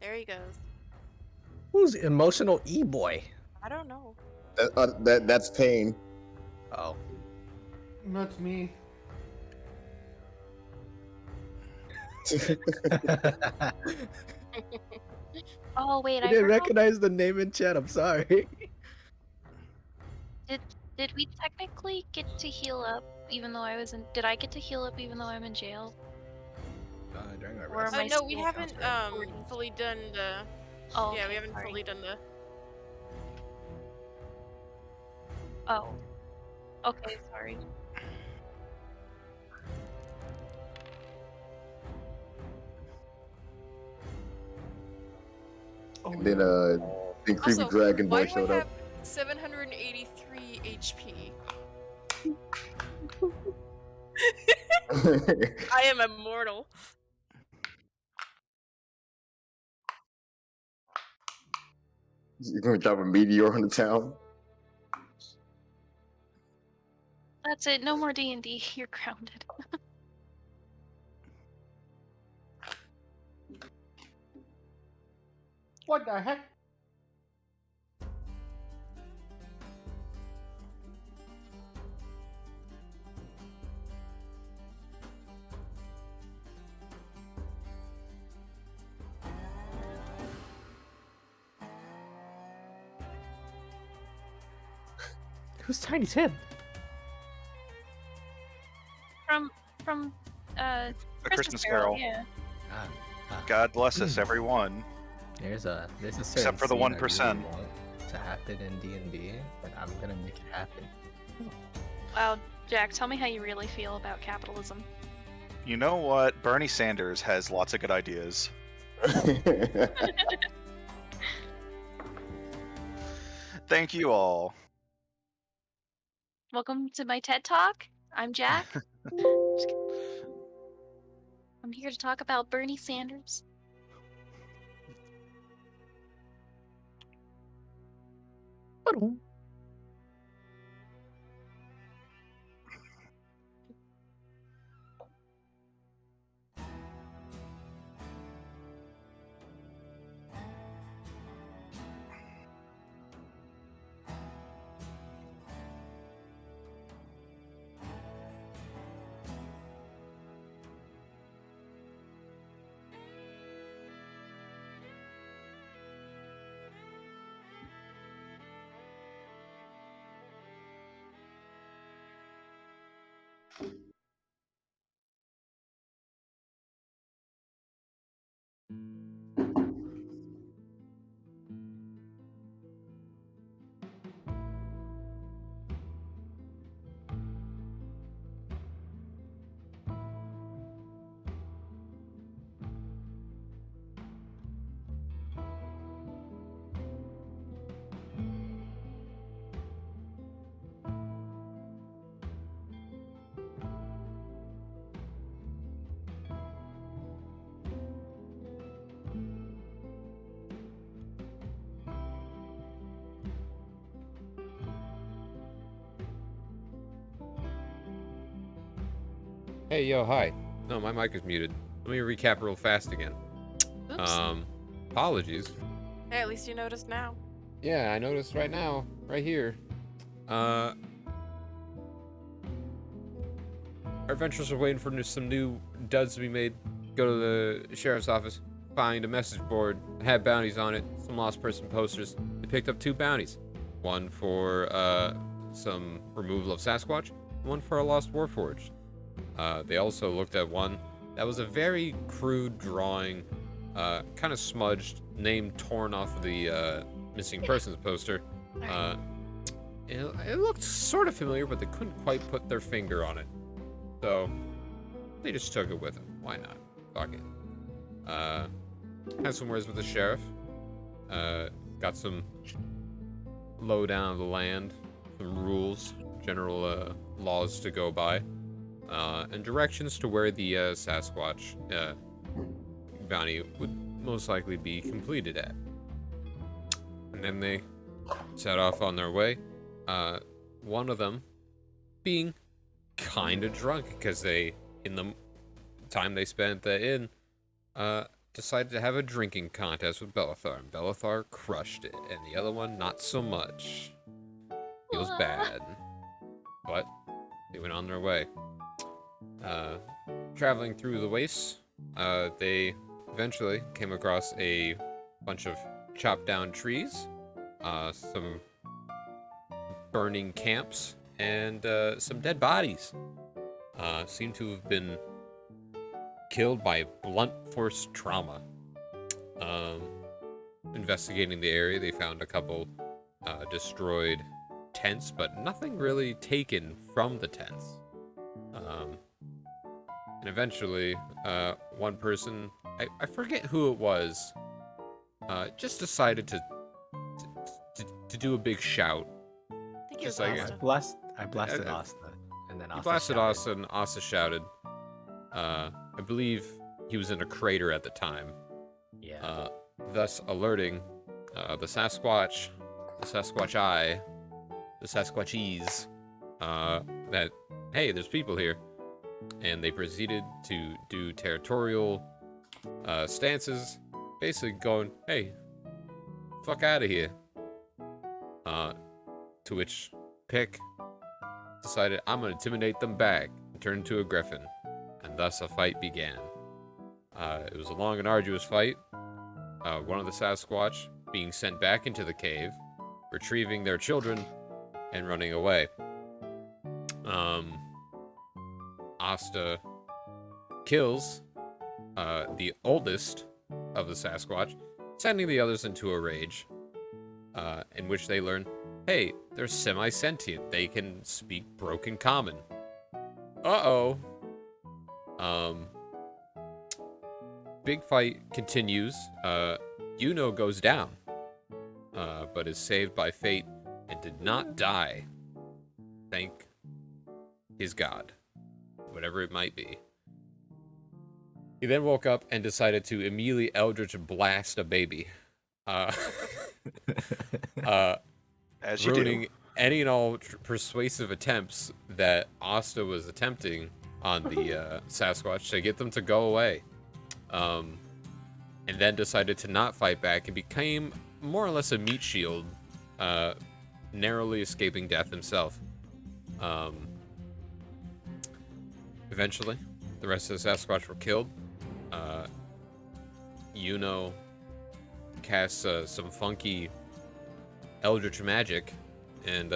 There he goes. Who's emotional e-boy? I don't know. That's pain. Oh. That's me. Oh wait, I I didn't forgot. recognize the name in chat. I'm sorry. Did we technically get to heal up even though I was in? Did I get to heal up even though I'm in jail? During our Or rest. am I No, we still haven't recording? fully done the. Oh, Yeah, okay, we haven't sorry. fully done the. Oh. Okay, sorry. And then Creepy Also, Dragon why Boy do I showed have up. 783 HP? I am immortal. You're gonna drop a meteor on the town. That's it. No more D&D. You're grounded. What the heck? Who's Tiny Tim? From A Christmas Carol. Yeah. God bless us, everyone. There's a certain Except for the scene I 1%. really want to happen in D&D, and I'm gonna make it happen. Wow, Jack, tell me how you really feel about capitalism. You know what? Bernie Sanders has lots of good ideas. Thank you all. Welcome to my TED Talk. I'm Jack. I'm here to talk about Bernie Sanders. Hey, yo, hi. No, my mic is muted. Let me recap real fast again. Oops. Apologies. Hey, at least you noticed now. Yeah, I noticed right now, right here. Our adventurers are waiting for some new duds to be made. Go to the sheriff's office, find a message board that had bounties on it, some lost person posters. They picked up 2 bounties. One for some removal of Sasquatch, one for a lost Warforged. They also looked at one that was a very crude drawing, kind of smudged, name torn off of the missing persons poster. It looked sort of familiar, but they couldn't quite put their finger on it. So they just took it with them. Why not? Fuck it. Had some words with the sheriff. Got some lowdown of the land, some rules, general laws to go by. And directions to where the Sasquatch bounty would most likely be completed at. And then they set off on their way. One of them being kind of drunk because in the time they spent at the inn, decided to have a drinking contest with Bellathar, and Bellathar crushed it, and the other one not so much. Feels bad. But they went on their way. Traveling through the wastes, they eventually came across a bunch of chopped down trees, some burning camps, and some dead bodies. Seem to have been killed by blunt force trauma. Investigating the area, they found a couple destroyed tents, but nothing really taken from the tents. And eventually, one person, I forget who it was, just decided to do a big shout. I think it Just was like Asta. I blasted Uh, Asta, and then He Asta blasted shouted. Asa, and Asa shouted. I believe he was in a crater at the time, Yeah. thus alerting the Sasquatch, the Sasquatch-eye, the Sasquatchies, that, hey, there's people here. And they proceeded to do territorial stances, basically going, hey, fuck out of here. To which Pick decided, I'm going to intimidate them back and turn into a griffin. And thus a fight began. It was a long and arduous fight. One of the Sasquatch being sent back into the cave, retrieving their children, and running away. Asta kills the oldest of the Sasquatch, sending the others into a rage, in which they learn, hey, they're semi-sentient. They can speak broken common. Uh-oh. Big fight continues. Yuno goes down, but is saved by fate and did not die. Thank his god. Whatever it might be. He then woke up and decided to immediately Eldritch blast a baby. As you Ruining do. any and all persuasive attempts that Asta was attempting on the Sasquatch to get them to go away. And then decided to not fight back and became more or less a meat shield, narrowly escaping death himself. Eventually, the rest of the Sasquatch were killed. Yuno casts some funky eldritch magic and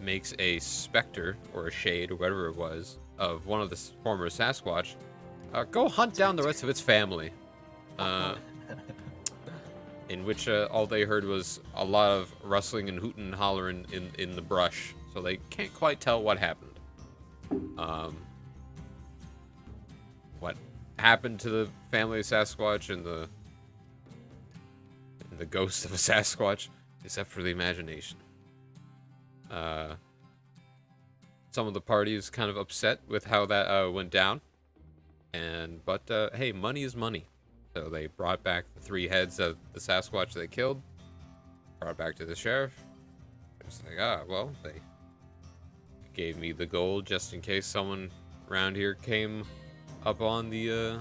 makes a specter or a shade or whatever it was of one of the former Sasquatch go hunt down the rest of its family. In which all they heard was a lot of rustling and hooting and hollering in the brush, so they can't quite tell what happened. What happened to the family of Sasquatch and the ghost of a Sasquatch, except for the imagination. Some of the party is kind of upset with how that went down, but hey, money is money. So they brought back the 3 heads of the Sasquatch they killed, brought back to the sheriff. It's like, well, they gave me the gold just in case someone around here came up on the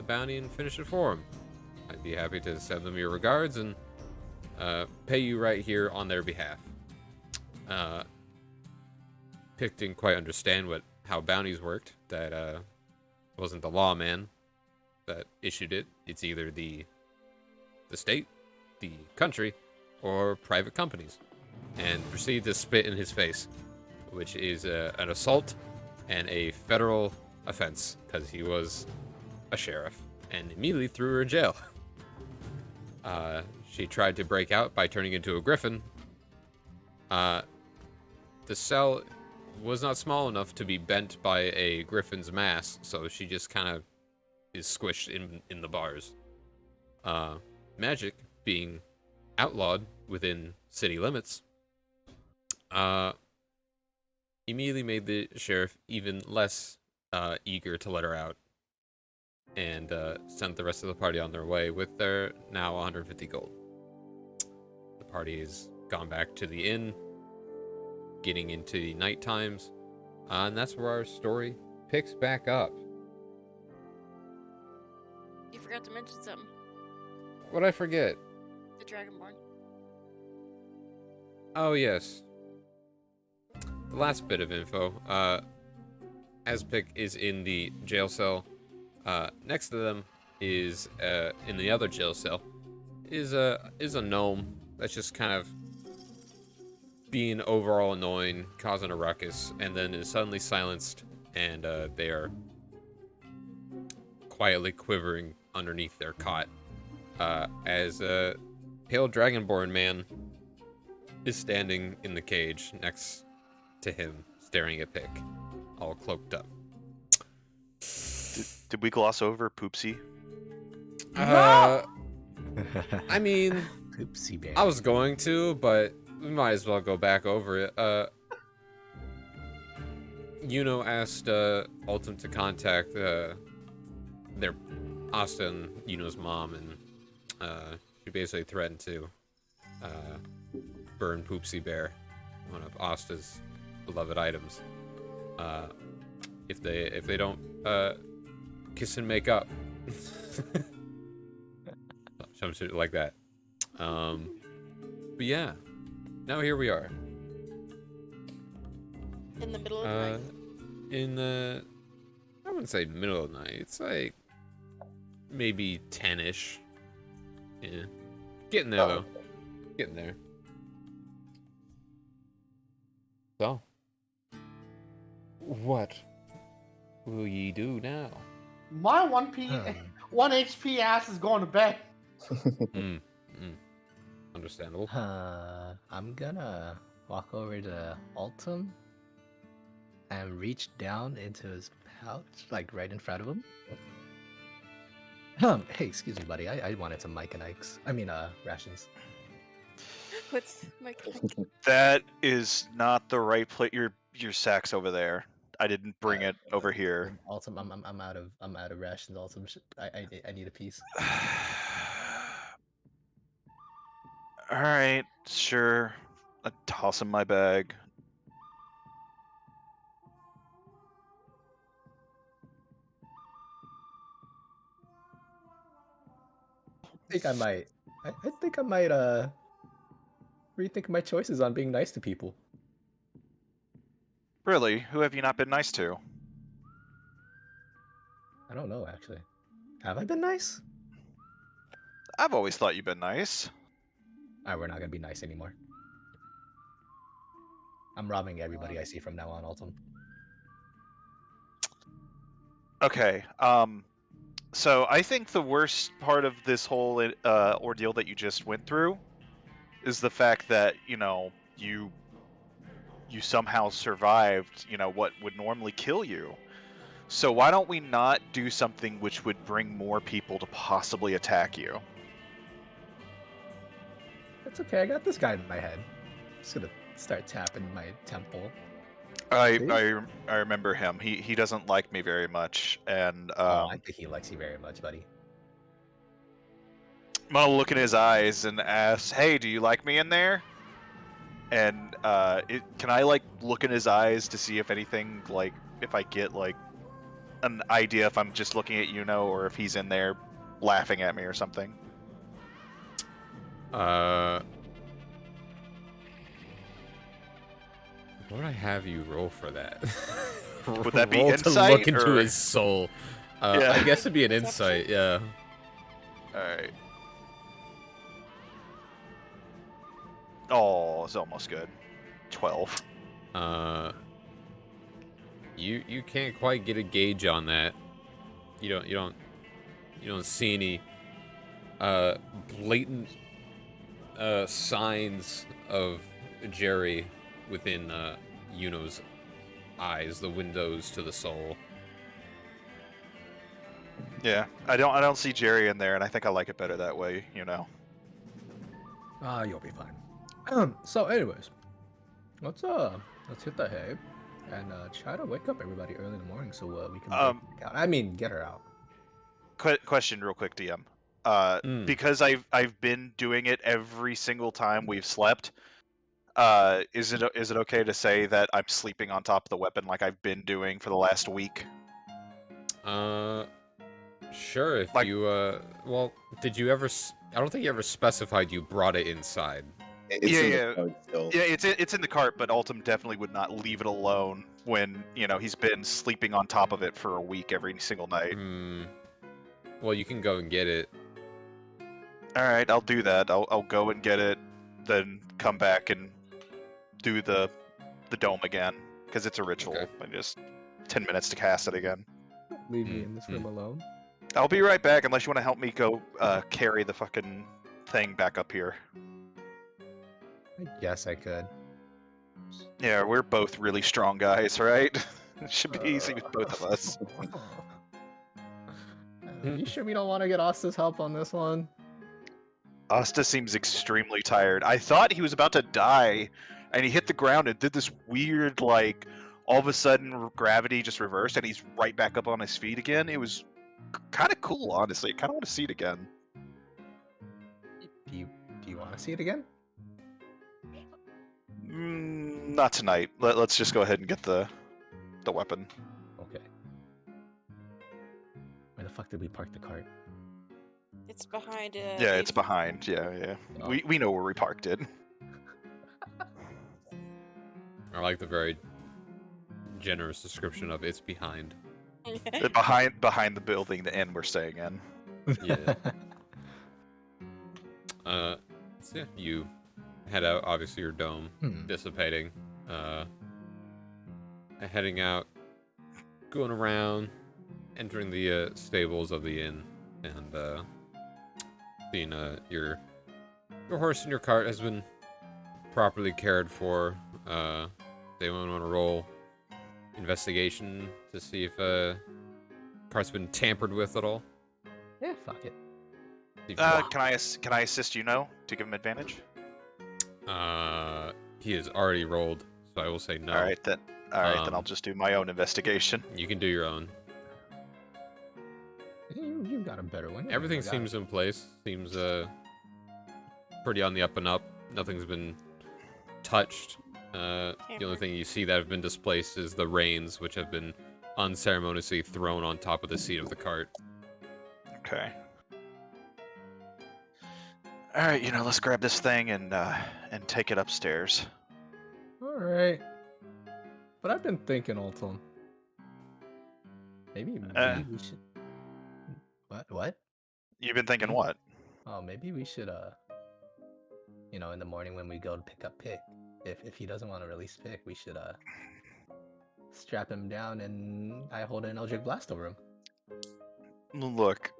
bounty and finish it for him. I'd be happy to send them your regards and pay you right here on their behalf. Pick didn't quite understand how bounties worked. That wasn't the lawman that issued it. It's either the state, the country, or private companies, and proceeded to spit in his face, which is an assault and a federal offense because he was a sheriff, and immediately threw her in jail. She tried to break out by turning into a griffin. The cell was not small enough to be bent by a griffin's mass, so she just kind of is squished in the bars. Magic being outlawed within city limits, immediately made the sheriff even less eager to let her out, and sent the rest of the party on their way with their now 150 gold. The party has gone back to the inn, getting into the night times, and that's where our story picks back up. You forgot to mention something. What'd I forget? The Dragonborn. Oh, yes. The last bit of info. Azpic is in the jail cell. Next to them is, in the other jail cell, is a gnome that's just kind of being overall annoying, causing a ruckus, and then is suddenly silenced, and they are quietly quivering underneath their cot, as a pale dragonborn man is standing in the cage next to him, staring at Pick, all cloaked up. Did we gloss over Poopsie? I mean, Poopsie bear. I was going to, but we might as well go back over it. Yuno asked Ultim to contact their Asta and Yuno's mom, and she basically threatened to burn Poopsie Bear, one of Asta's beloved items, if they don't kiss and make up. Some shit like that. But yeah, now here we are. In the middle of the night. In the, I wouldn't say middle of the night. It's like maybe 10-ish. Yeah, getting there though. Getting there. So, what will ye do now? My 1 HP ass is going to bed. Understandable. I'm gonna walk over to Altum and reach down into his pouch, like right in front of him. Hey, excuse me, buddy. I wanted some Mike and Ike's. I mean, rations. What's my That is not the right place. Your sack's over there. I didn't bring it over here. Altum, I'm out of rations. Altum, I need a piece. All right, sure. I toss him my bag. I think I might rethink my choices on being nice to people. Really? Who have you not been nice to? I don't know, actually. Have I been nice? I've always thought you've been nice. Alright, we're not gonna be nice anymore. I'm robbing everybody I see from now on, Altum. Okay. So I think the worst part of this whole ordeal that you just went through is the fact that you somehow survived. What would normally kill you. So why don't we not do something which would bring more people to possibly attack you? It's okay, I got this guy in my head. Just gonna start tapping my temple. I remember him. He doesn't like me very much, and I think he likes you very much, buddy. I'm gonna look in his eyes and ask, "Hey, do you like me in there?" And can I look in his eyes to see if anything if I get an idea if I'm just looking at or if he's in there laughing at me or something? What would I have you roll for that? Would that be roll insight, to look into or- his soul? Yeah. I guess it'd be an insight. Yeah. All right. Oh, it's almost good. 12. You can't quite get a gauge on that. You don't see any blatant signs of Jerry within Yuno's eyes, the windows to the soul. Yeah, I don't see Jerry in there, and I think I like it better that way. You'll be fine. So anyways, let's hit the hay and try to wake up everybody early in the morning so we can get her out. Question real quick, DM. Because I've been doing it every single time we've slept. Is it okay to say that I'm sleeping on top of the weapon like I've been doing for the last week? Sure, if Like- you, well, did you ever, I don't think you ever specified you brought it inside. It's Yeah, in yeah. the code still. Yeah, it's in the cart, but Ultim definitely would not leave it alone when, you know, he's been sleeping on top of it for a week every single night. Hmm. Well, you can go and get it. Alright, I'll do that. I'll go and get it, then come back and do the dome again, because it's a ritual. Okay. And just 10 minutes to cast it again. Leave me in this room alone. I'll be right back unless you want to help me go carry the fucking thing back up here. I guess I could. Yeah, we're both really strong guys, right? It should be easy with both of us. You sure we don't want to get Asta's help on this one? Asta seems extremely tired. I thought he was about to die, and he hit the ground and did this weird, like, all of a sudden gravity just reversed, and he's right back up on his feet again. It was kind of cool, honestly. I kind of want to see it again. Do you want to see it again? Not tonight. Let's just go ahead and get the weapon. Okay. Where the fuck did we park the cart? It's behind. Yeah, it's behind. Yeah. Oh. We know where we parked it. I like the very generous description of it's behind. behind the building, the inn we're staying in. Yeah. So yeah, you head out. Obviously, your dome dissipating. Heading out, going around, entering the stables of the inn, and seeing your horse and your cart has been properly cared for. They want to roll investigation to see if cart's been tampered with at all. Yeah, fuck it. See if you- Can I assist you now to give him advantage? He has already rolled, so I will say no. All right, then I'll Um, just do my own investigation. You can do your own. You got a better one. You Everything got it. seems in place. Seems pretty on the up and up. Nothing's been touched. The only thing you see that have been displaced is the reins, which have been unceremoniously thrown on top of the seat of the cart. Okay. All right, let's grab this thing and take it upstairs. All right. But I've been thinking, Alton. Maybe we should. What? You've been thinking what? Oh, maybe we should. In the morning when we go to pick up Pick, if he doesn't want to release Pick, we should strap him down and I hold an Eldritch Blast over him. Look,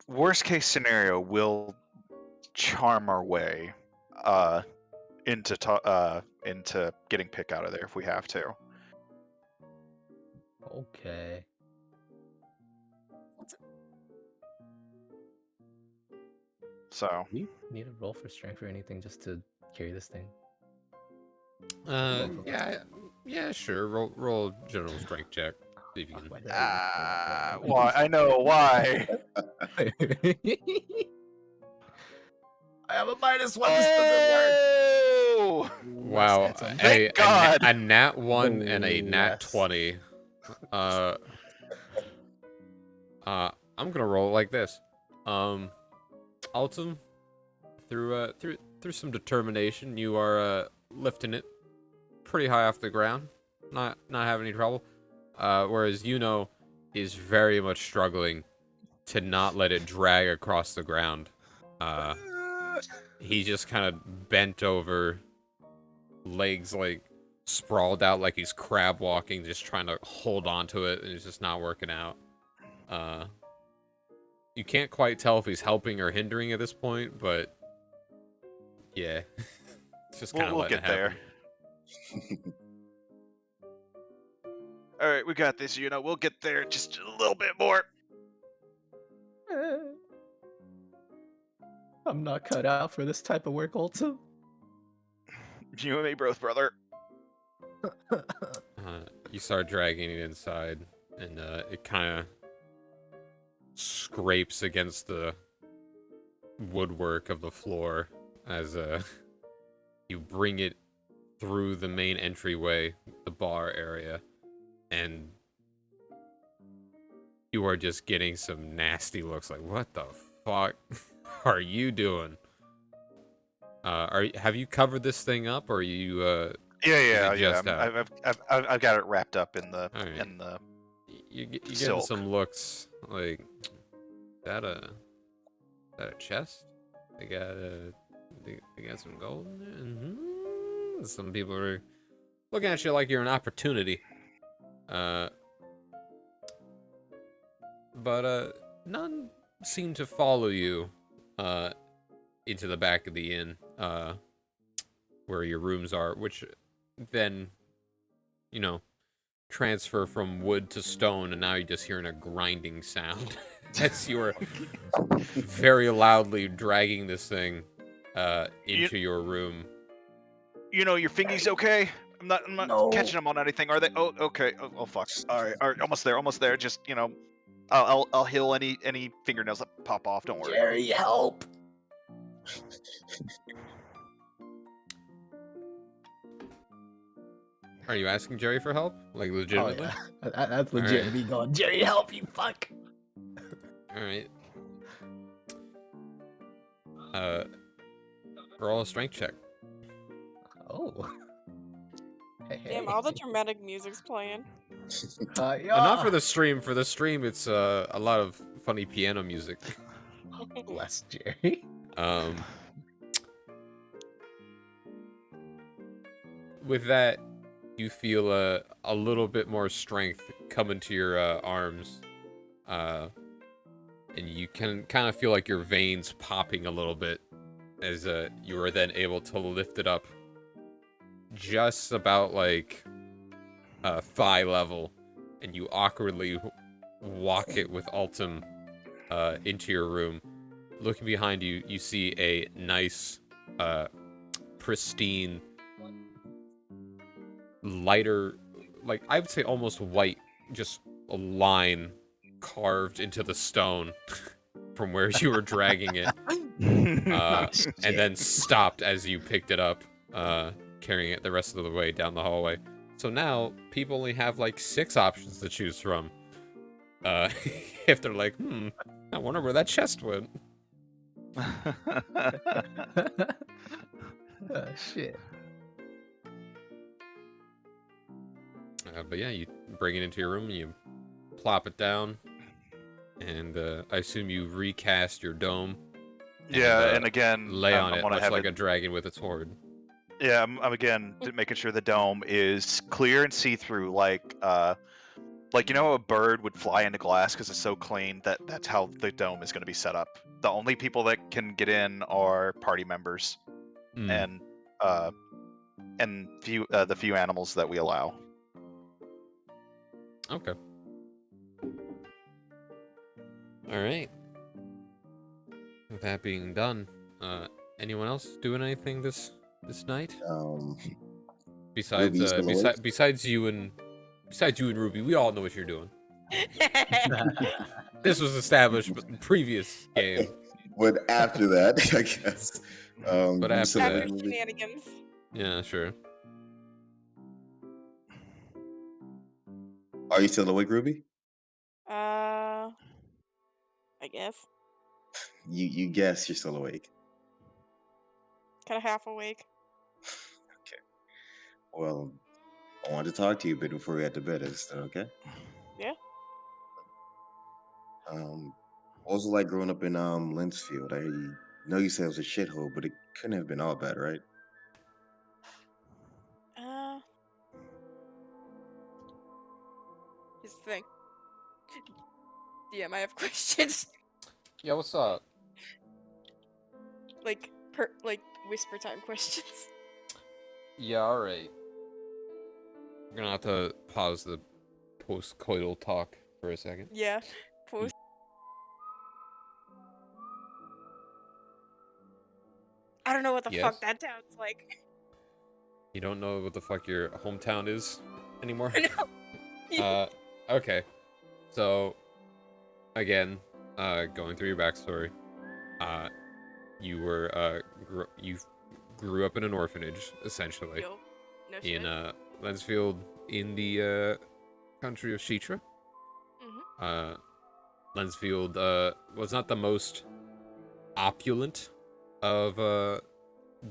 worst case scenario, we'll charm our way into getting Pick out of there if we have to. Okay. So Do you need a roll for strength or anything just to carry this thing? Yeah, sure. Roll general strength check. See if you can. why? I know why. I have a -1. Oh! Wow. Handsome. Hey, Thank God. a nat 1 and a nat Yes. 20. I'm gonna roll it like this. Altum, through some determination, you are lifting it pretty high off the ground, not having any trouble. Whereas is very much struggling to not let it drag across the ground. He just kind of bent over, legs like sprawled out like he's crab walking, just trying to hold on to it, and it's just not working out. You can't quite tell if he's helping or hindering at this point, but yeah, it's just kind of We'll get there. All right, we got this. We'll get there just a little bit more. I'm not cut out for this type of work, Alton. You and me both, brother. You start dragging it inside, and it kind of scrapes against the woodwork of the floor as you bring it through the main entryway, the bar area, and you are just getting some nasty looks. Like, what the fuck are you doing? Have you covered this thing up, or are you? Yeah. just out? I've got it wrapped up in the All right. in the. You getting Silk. some looks like that a chest? They got some gold in there. Some people are looking at you like you're an opportunity. But none seem to follow you into the back of the inn where your rooms are, which then, transfer from wood to stone, and now you're just hearing a grinding sound as you are very loudly dragging this thing into your room. Your fingies okay? I'm not catching them on anything, are they? Oh, okay. Oh fuck. All right, almost there. Just I'll heal any fingernails that pop off. Don't worry. Jerry, help! Are you asking Jerry for help? Like, legitimately? Oh, yeah. That's legit. Right. Me going, Jerry, help, you fuck! Alright. Roll a strength check. Oh. Hey. Damn, all the dramatic music's playing. Not for the stream. For the stream, it's a lot of funny piano music. Bless Jerry. With that, you feel a little bit more strength come into your arms, and you can kind of feel like your veins popping a little bit as you are then able to lift it up just about like thigh level, and you awkwardly walk it with Altum into your room. Looking behind you, you see a nice, pristine, lighter, like I would say almost white, just a line carved into the stone from where you were dragging it, and then stopped as you picked it up, carrying it the rest of the way down the hallway. So now people only have like 6 options to choose from. If they're like, I wonder where that chest went. Shit. But yeah, you bring it into your room, and you plop it down, and I assume you recast your dome. Yeah, and again, lay on it, much have like a dragon with its horde. Yeah, I'm again making sure the dome is clear and see-through, like a bird would fly into glass because it's so clean. That's how the dome is going to be set up. The only people that can get in are party members, and the few animals that we allow. Okay. All right. With that being done, anyone else doing anything this night? Besides you and Ruby, we all know what you're doing. This was established in the previous game. But after that, I guess. But after that, shenanigans. Yeah, sure. Are you still awake, Ruby? I guess. You guess you're still awake. Kind of half awake. Okay. Well, I wanted to talk to you a bit before we head to bed. Is that okay? Yeah. What was it like growing up in Linsfield? I know you said it was a shithole, but it couldn't have been all bad, right? Here's the thing. DM, I have questions. Yeah, what's up? like whisper time questions. Yeah, alright. We're gonna have to pause the post-coital talk for a second. Yeah. Post. I don't know what the fuck that sounds like. You don't know what the fuck your hometown is anymore? No. Okay. So, again, going through your backstory, you were you grew up in an orphanage, essentially, Yo. No in shit. Lensfield, in the country of Shitra. Lensfield was not the most opulent of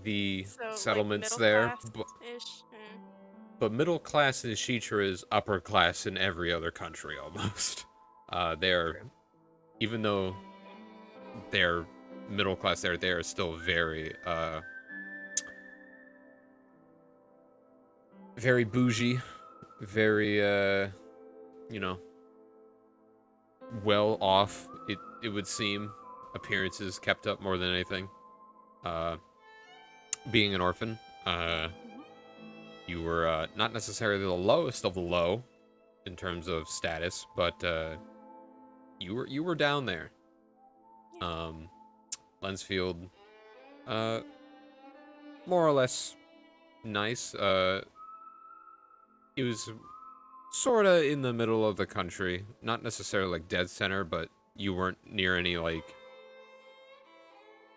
the So, like, settlements middle there, class-ish? but middle class in Shitra is upper class in every other country almost. They're, even though they're middle class there, they are still very very bougie, very you know, well off. It would seem, appearances kept up more than anything. Being an orphan, you were not necessarily the lowest of the low in terms of status, but you were down there. Lensfield, more or less nice. It was sorta in the middle of the country, not necessarily like dead center, but you weren't near any like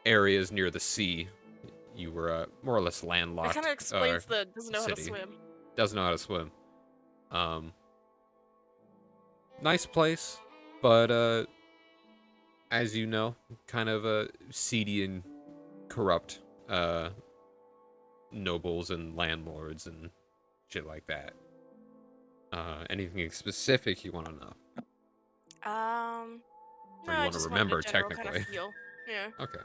areas near the sea. You were more or less landlocked. It kind of explains the doesn't know how to city. swim. Doesn't know how to swim. Nice place, but as you know, kind of seedy and corrupt nobles and landlords and shit like that. Anything specific you want to know? Or No, you I want to just remember wanted a general kind technically? of feel. Yeah. Okay.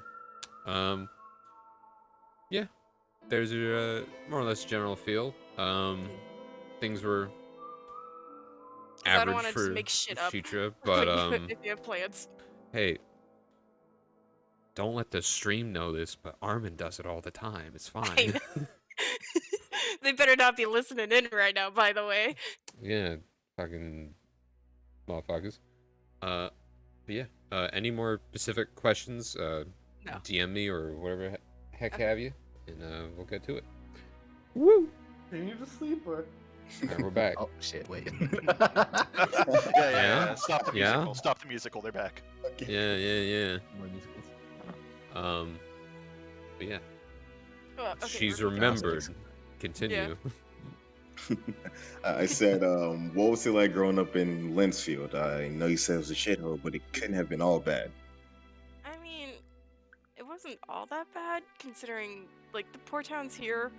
Yeah. There's a more or less general feel. Things were 'Cause I don't average want to for just make shit up. Shitra, but if you have plans. hey, don't let the stream know this, but Armin does it all the time. It's I fine. know. They better not be listening in right now, by the way. Yeah, fucking motherfuckers. But yeah. Any more specific questions? No. DM me or whatever heck Okay. have you, and we'll get to it. Woo! Continue to sleep, or Alright, we're back. Oh shit! Wait. Yeah. Stop the Yeah? musical. Stop the musical. They're back. Yeah. More musicals. But yeah, Oh, okay, she's repeat that. remembered. Continue. I said, what was it like growing up in Linsfield? I know you said it was a shithole, but it couldn't have been all bad. I mean, it wasn't all that bad considering, like, the poor towns here.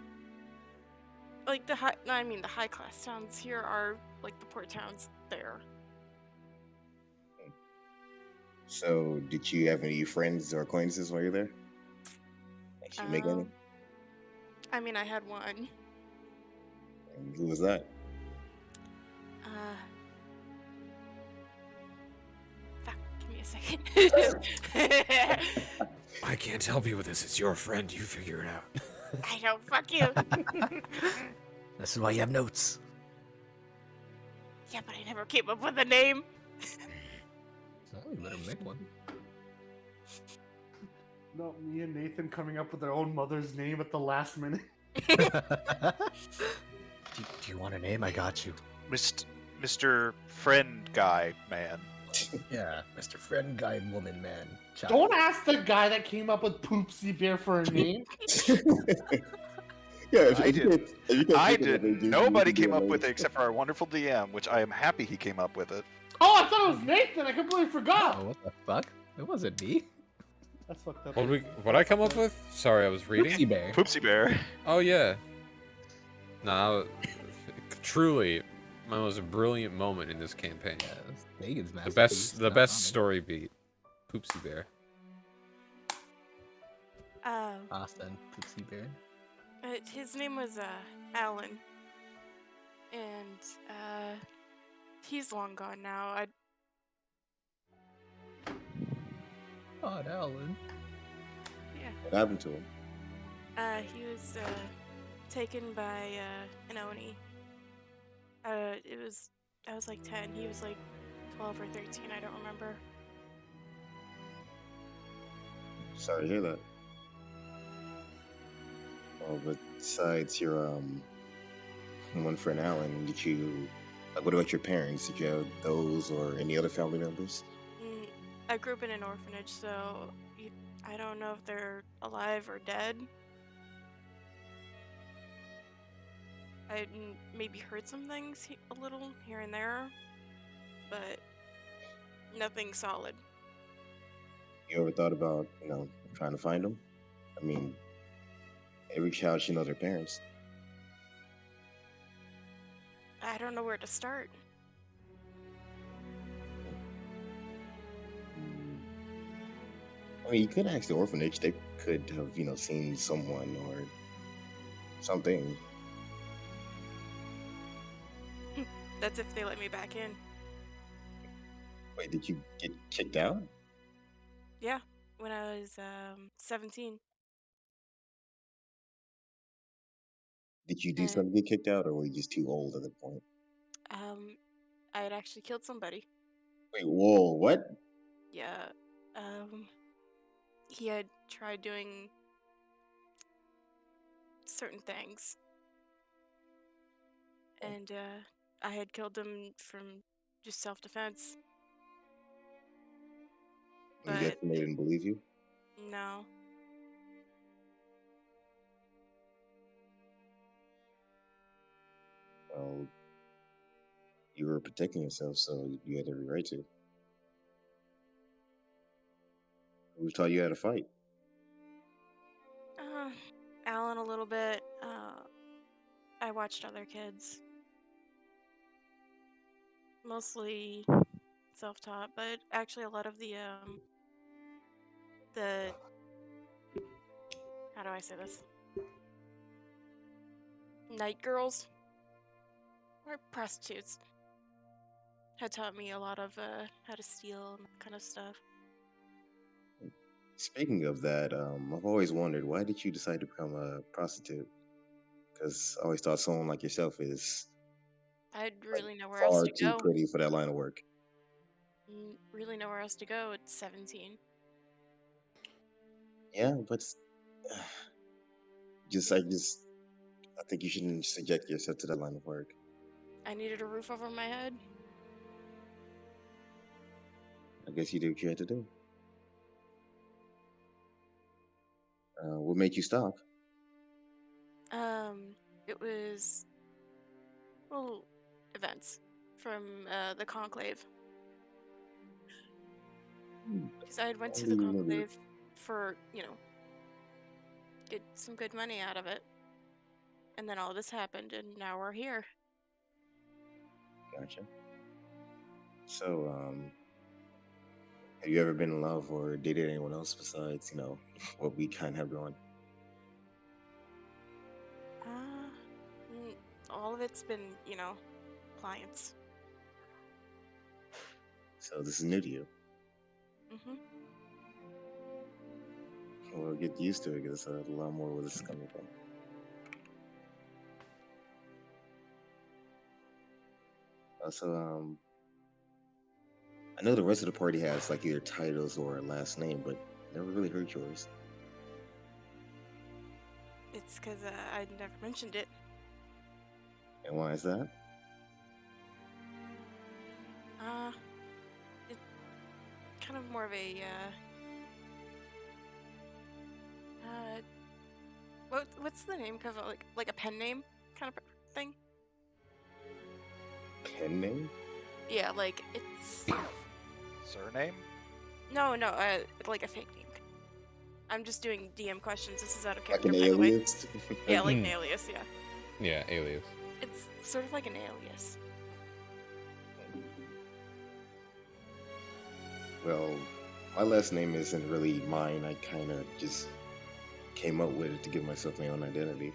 Like the high class towns here are like the poor towns there. So, did you have any friends or acquaintances while you're there? Did you make any? I mean, I had one. And who was that? Fuck, give me a second. I can't help you with this. It's your friend. You figure it out. I don't. Fuck you. This is why you have notes. Yeah, but I never came up with a name. Oh, you better make one. no, me and Nathan coming up with their own mother's name at the last minute. do you want a name? I got you. Mr. Friend Guy Man. Yeah, Mr. Friend Guy Woman Man. Child. Don't ask the guy that came up with Poopsie Bear for a name. Yeah, I did. I did. Nobody you came do up it with it later. except for our wonderful DM, which I am happy he came up with it. Oh, I thought it was Nathan. I completely forgot. Oh, what the fuck? It wasn't me. That's fucked up. What I come up with? Sorry, I was reading. Poopsie Bear. Poopsie Bear. Oh yeah. No, truly, my most brilliant moment in this campaign. Yeah, that's Negan's The masterpiece, best not story beat. Poopsie Bear. mine. Austin, Poopsie Bear. His name was Alan, and he's long gone now. Oh, Alan. What happened to him? He was taken by an Oni. I was like 10. He was like 12 or 13. I don't remember. Sorry to hear that. Oh, but besides your one friend Alan, did you what about your parents? Did you have those or any other family members? I grew up in an orphanage, so I don't know if they're alive or dead. I maybe heard some things a little here and there, but Nothing solid. You ever thought about, trying to find them? I mean, every child should know their parents. I don't know where to start. Mm, I mean, you could ask the orphanage. They could have, seen someone or something. That's if they let me back in. Wait, did you get kicked out? Yeah, when I was 17. Did you do And something to get kicked out, or were you just too old at that point? I had actually killed somebody. Wait, whoa, what? Yeah. Um, he had tried doing certain things, and I had killed him from just self-defense. I'm But guessing they didn't believe you. no, Well, you were protecting yourself, so you had every right to. Who taught you how to fight? uh, Alan a little bit. I watched other kids, mostly self-taught, but actually a lot of the how do I say this? Night girls or prostitutes had taught me a lot of how to steal and that kind of stuff. Speaking of that, I've always wondered, why did you decide to become a prostitute? Because I always thought someone like yourself is I'd like really nowhere else far to too go. pretty for that line of work. Really nowhere else to go at 17. Yeah, but I think you shouldn't subject yourself to that line of work. I needed a roof over my head. I guess you did what you had to do. What made you stop? It was well events from the conclave because I had went I to only the remember. conclave for get some good money out of it, and then all this happened, and now we're here. Gotcha. So, have you ever been in love or dated anyone else besides, what we kind of have going? Uh, all of it's been clients. So this is new to you. Mhm. Well, get used to it because a lot more where this is coming from. Also, I know the rest of the party has like either titles or a last name, but never really heard yours. It's because I never mentioned it. And why is that? Uh, it's kind of more of a what's the name? Kind of like a pen name kind of thing. Pen name? Yeah, like it's Surname? no, like a fake name. I'm just doing DM questions. This is out of Like character, an by the way. alias? Yeah, like an Hmm. alias. Yeah, Yeah, alias. it's sort of like an alias. Well, my last name isn't really mine. I kind of just came up with it to give myself my own identity.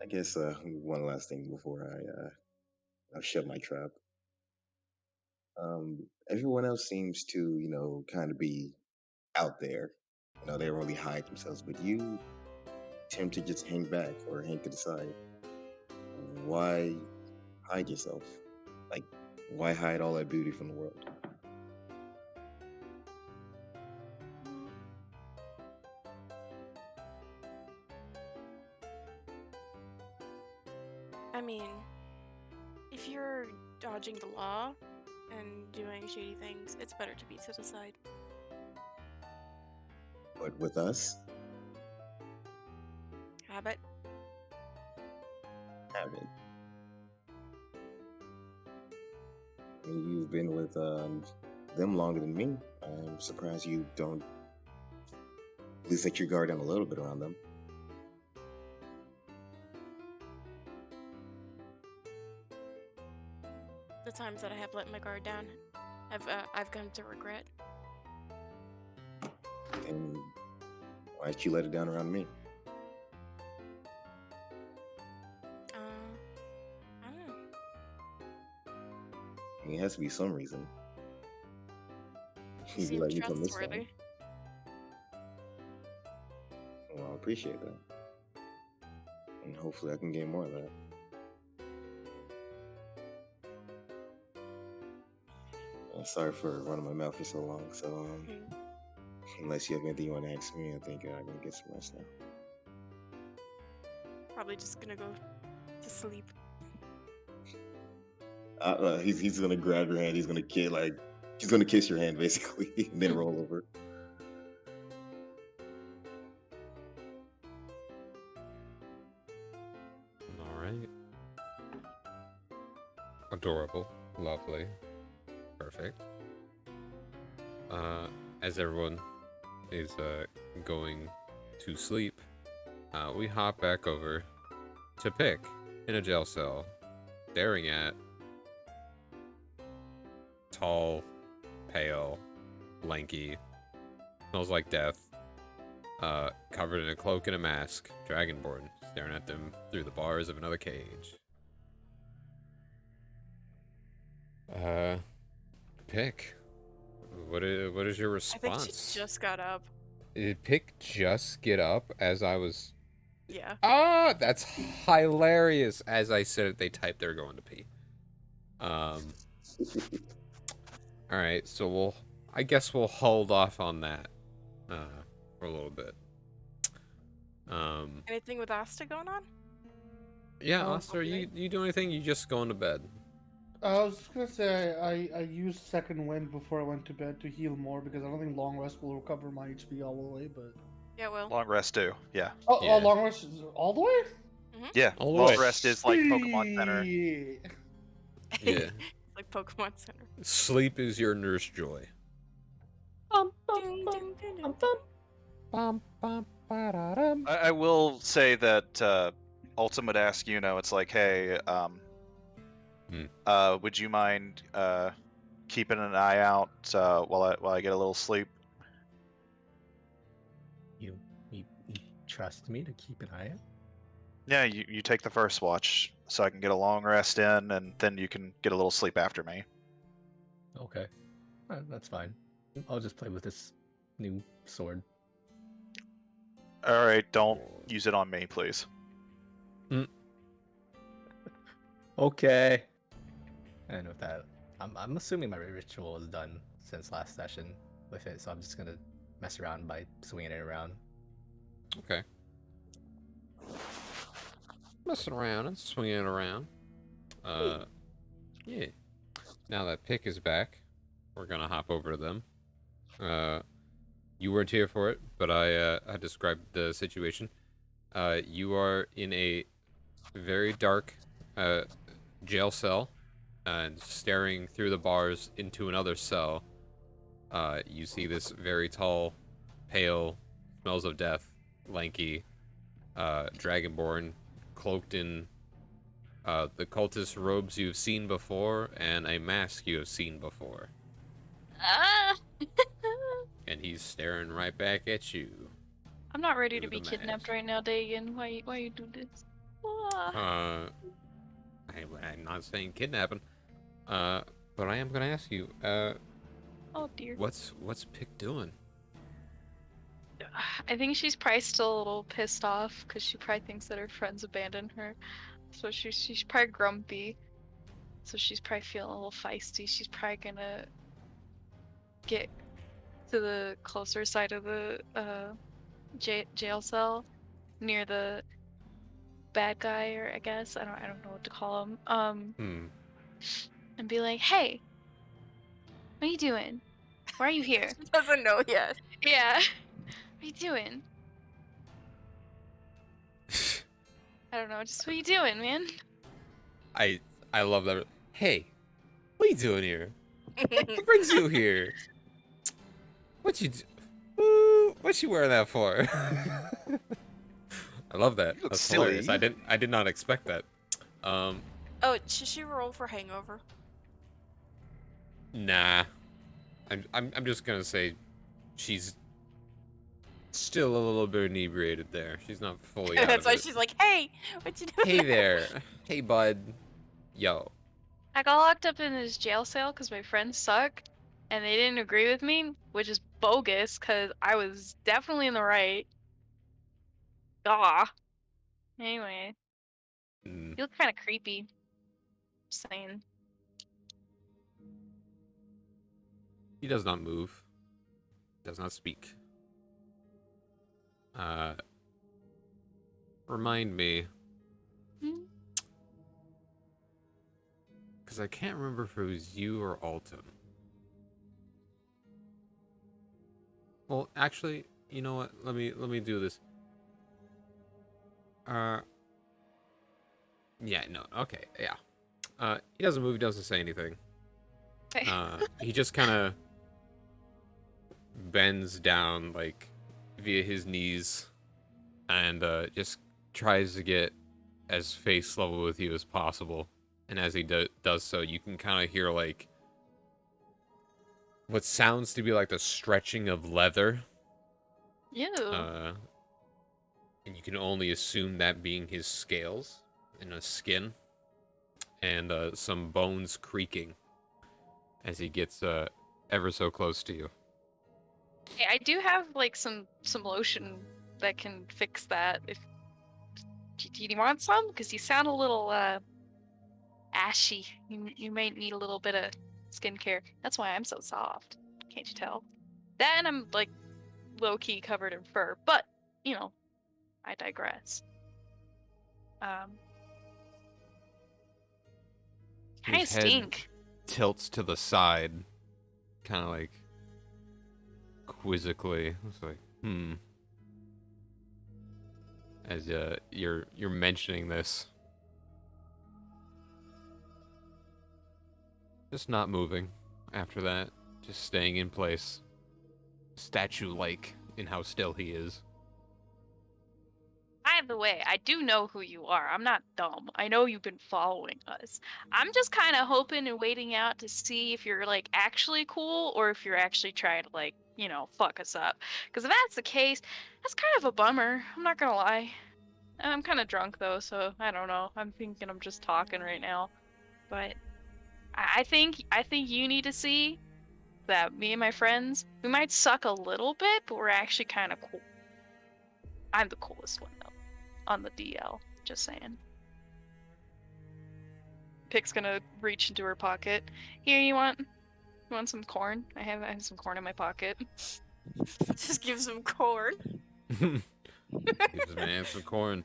I guess one last thing before I shut my trap. Everyone else seems to, kind of be out there. They don't really hide themselves, but you tend to just hang back or hang to the side. Why hide yourself? Like, why hide all that beauty from the world? Mm, I mean, if you're dodging the law and doing shady things, it's better to be to the side. But with us, Habit. haven't. I mean, you've been with them longer than me. I'm surprised you don't at least let your guard down a little bit around them. The times that I have let my guard down, I've come to regret. And why'd you let it down around me? I don't know. I mean, it has to be some reason. You You'd be seem like me come this time. trustworthy. Well, I appreciate that. And hopefully I can gain more of that. Sorry for running my mouth for so long. So, unless you have anything you want to ask me, I think I'm going to get some rest now. Probably just gonna go to sleep. He's going to grab your hand. He's going to he's going to kiss your hand basically, and then roll over. All right. Adorable, lovely, perfect. As everyone is going to sleep, we hop back over to Pick in a jail cell, staring at tall, pale, lanky, smells like death, covered in a cloak and a mask, Dragonborn, staring at them through the bars of another cage. Pick, what is your response? I think she just got up. Did Pick just get up as I was... Yeah. Ah, that's hilarious. As I said it, they typed they're going to pee. Alright, so I guess we'll hold off on that for a little bit. Anything with Asta going on? Yeah, Oster, you do anything? You just going to bed? I was just gonna say I used second wind before I went to bed to heal more because I don't think long rest will recover my HP all the way. But Yeah, well. Long rest too. Yeah. Yeah. Long rest is all the way. Yeah. All the Long way. rest is like Pokemon Center. Yeah. It's like Pokemon Center. Sleep is your nurse joy. I will say that Ultimate asked it's like, hey, would you mind keeping an eye out while I get a little sleep? You trust me to keep an eye out? Yeah, you take the first watch so I can get a long rest in, and then you can get a little sleep after me. Okay. That's fine. I'll just play with this new sword. Alright, don't use it on me, please. Okay. And with that, I'm assuming my ritual is done since last session with it, so I'm just gonna mess around by swinging it around. Okay. Messing around and swinging it around. Yeah. Now that Pick is back, we're gonna hop over to them. You weren't here for it, but I described the situation. You are in a very dark jail cell, and staring through the bars into another cell, you see this very tall, pale, smells of death, lanky, dragonborn, cloaked in the cultist robes you've seen before and a mask you have seen before. And he's staring right back at you. I'm not ready to Through be the kidnapped mask. right now, Dagan. Why you do this? I'm not saying kidnapping, but I am gonna ask you, Oh dear. what's Pick doing? I think she's probably still a little pissed off because she probably thinks that her friends abandoned her. So she's probably grumpy. So she's probably feeling a little feisty. She's probably gonna get to the closer side of the jail cell near the bad guy, or I guess I don't know what to call him. And be like, "Hey, what are you doing? Why are you here?" She doesn't know yet. Yeah. What are you doing? I don't know, just what are you doing, man? I I love that. Hey, what are you doing here? What brings you here? What you do? What you wearing that for? I love that. You look That's hilarious. silly. I did not expect that. Um, Oh, should she roll for hangover? nah. I'm just gonna say she's still a little bit inebriated there. She's not fully out That's of why it. she's like, "Hey, what you doing Hey there?" there. Hey bud. Yo. I got locked up in this jail cell because my friends suck, and they didn't agree with me, which is bogus because I was definitely in the right. Ah. Anyway, Mm, you look kind of creepy. Just saying. he does not move. Does not speak. Uh, remind me, Hmm? because I can't remember if it was you or Alton. Well, actually, you know what? Let me do this. Uh, yeah, no, okay, yeah. He doesn't move. He doesn't say anything. He just kind of bends down like via his knees and just tries to get as face level with you as possible. And as he does so, you can kind of hear like what sounds to be like the stretching of leather. Ew. And you can only assume that being his scales and his skin, and some bones creaking as he gets ever so close to you. Hey, I do have like some lotion that can fix that. If do you want some? Because you sound a little ashy. You might need a little bit of skincare. That's why I'm so soft. Can't you tell? That and I'm like low key covered in fur, but you know, I digress. Kind of His head stink. tilts to the side, kind of like quizzically. It's like, as you're mentioning this, just not moving. After that, just staying in place, statue-like in how still he is. By the way, I do know who you are. I'm not dumb. I know you've been following us. I'm just kind of hoping and waiting out to see if you're like actually cool or if you're actually trying to like, you know, fuck us up. Because if that's the case, that's kind of a bummer. I'm not gonna lie. I'm kind of drunk though, so I don't know. I'm thinking I'm just talking right now. But I think you need to see that me and my friends, we might suck a little bit, but we're actually kind of cool. I'm the coolest one though on the DL. Just saying. Pig's gonna reach into her pocket. Here, you want some corn? I have some corn in my pocket. Just give some corn. Gives man some corn.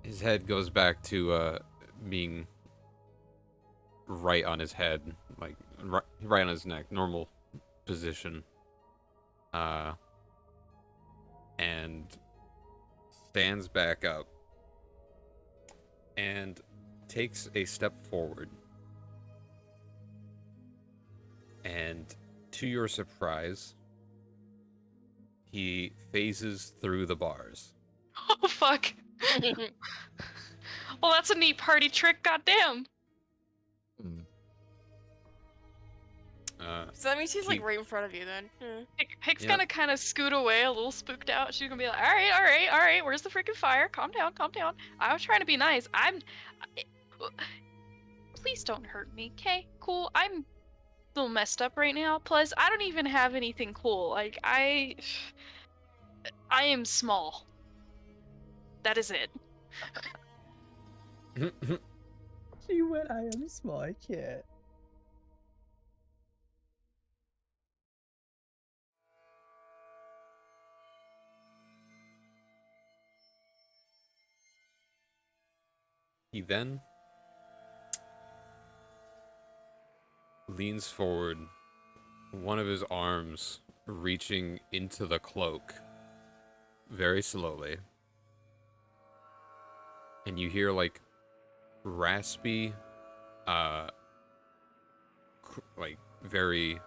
His head goes back to being right on his head, like right on his neck, normal position. And stands back up and takes a step forward. And to your surprise, he phases through the bars. Oh fuck! Well, that's a neat party trick. Goddamn. So that means she's like right in front of you then. Pig's Yep. gonna kind of scoot away, a little spooked out. She's gonna be like, "All right, all right, all right. Where's the freaking fire? Calm down, calm down. I was trying to be nice. Please don't hurt me, okay? Cool. I'm a little messed up right now. Plus, I don't even have anything cool. Like I am small. That is it. She went, I am small, I can't. He then leans forward, one of his arms reaching into the cloak very slowly. And you hear like raspy, like very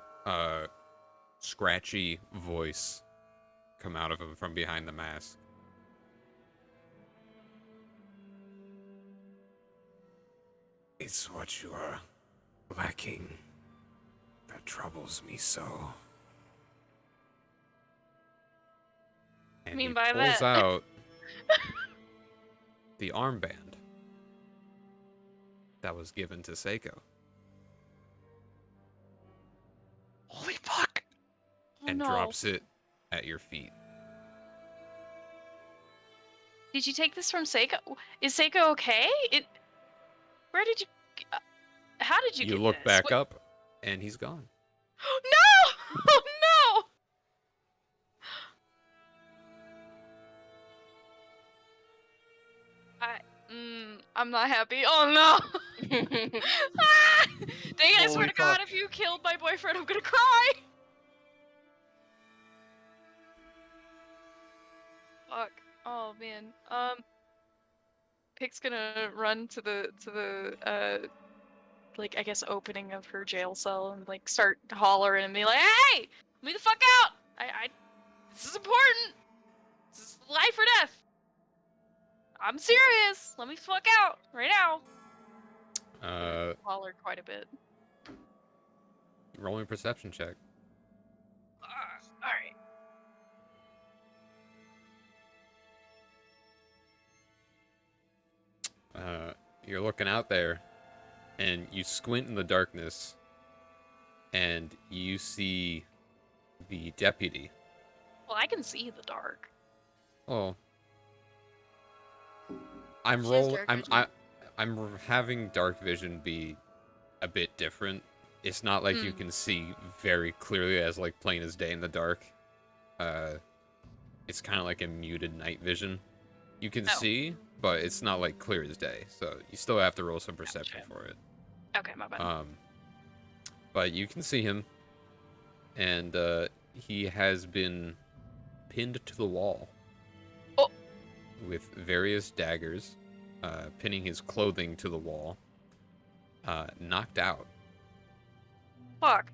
scratchy voice come out of him from behind the mask. It's what you are lacking that troubles me so. And mean he by pulls that? out the armband that was given to Seiko Holy fuck! Oh, and no. drops it at your feet. Did you take this from Seiko? Is Seiko okay? Where did you? How did you You get look this? back up, and he's gone. No! Oh no! I'm not happy. Oh no! Ah! Dang it, I swear Holy to God, fuck. if you killed my boyfriend, I'm gonna cry! Fuck. Oh man. Pig's gonna run to the like I guess opening of her jail cell and like start hollering and be like, "Hey! Let me the fuck out! This is important! This is life or death! I'm serious! Let me fuck out right now!" Holler quite a bit. Roll me a perception check. Alright. You're looking out there, and you squint in the darkness, and you see the deputy. Well, I can see the dark. Oh, I'm She has roll. dark I'm vision. I'm having dark vision be a bit different. It's not like you Hmm. can see very clearly as like plain as day in the dark. It's kind of like a muted night vision. You can Oh. see, but it's not like clear as day. So you still have to roll some perception Gotcha. for it. Okay, my bad. But you can see him, and he has been pinned to the wall. Oh. With various daggers, pinning his clothing to the wall, knocked out. Fuck.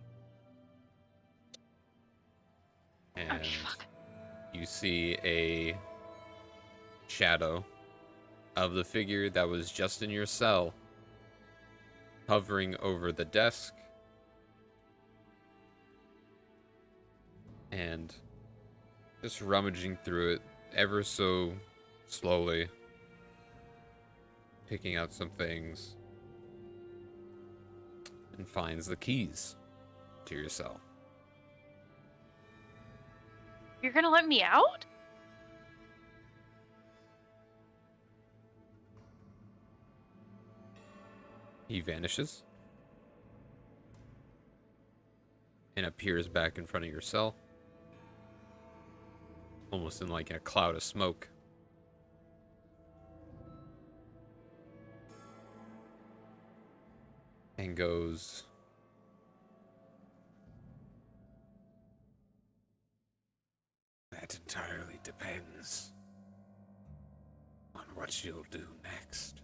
And Okay, fuck. you see a shadow of the figure that was just in your cell hovering over the desk and just rummaging through it ever so slowly, picking out some things, and finds the keys to your cell. You're gonna let me out? He vanishes and appears back in front of your cell, almost in like a cloud of smoke. And goes, "That entirely depends on what you'll do next."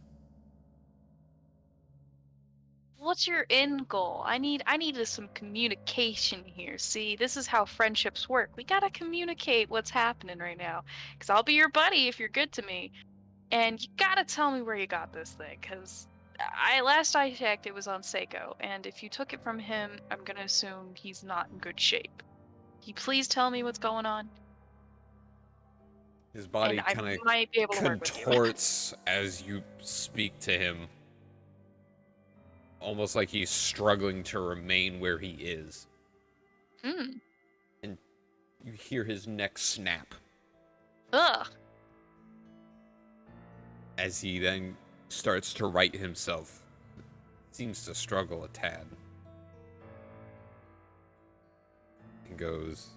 What's your end goal? I need some communication here. See, this is how friendships work. We gotta communicate what's happening right now. Cause I'll be your buddy if you're good to me. And you gotta tell me where you got this thing, cause last I checked it was on Seiko, and if you took it from him, I'm gonna assume he's not in good shape. Can you please tell me what's going on? His body And I kind of might be able to work with you. contorts as you speak to him, almost like he's struggling to remain where he is. Hmm. And you hear his neck snap Ugh. as he then starts to right himself. Seems to struggle a tad. And goes,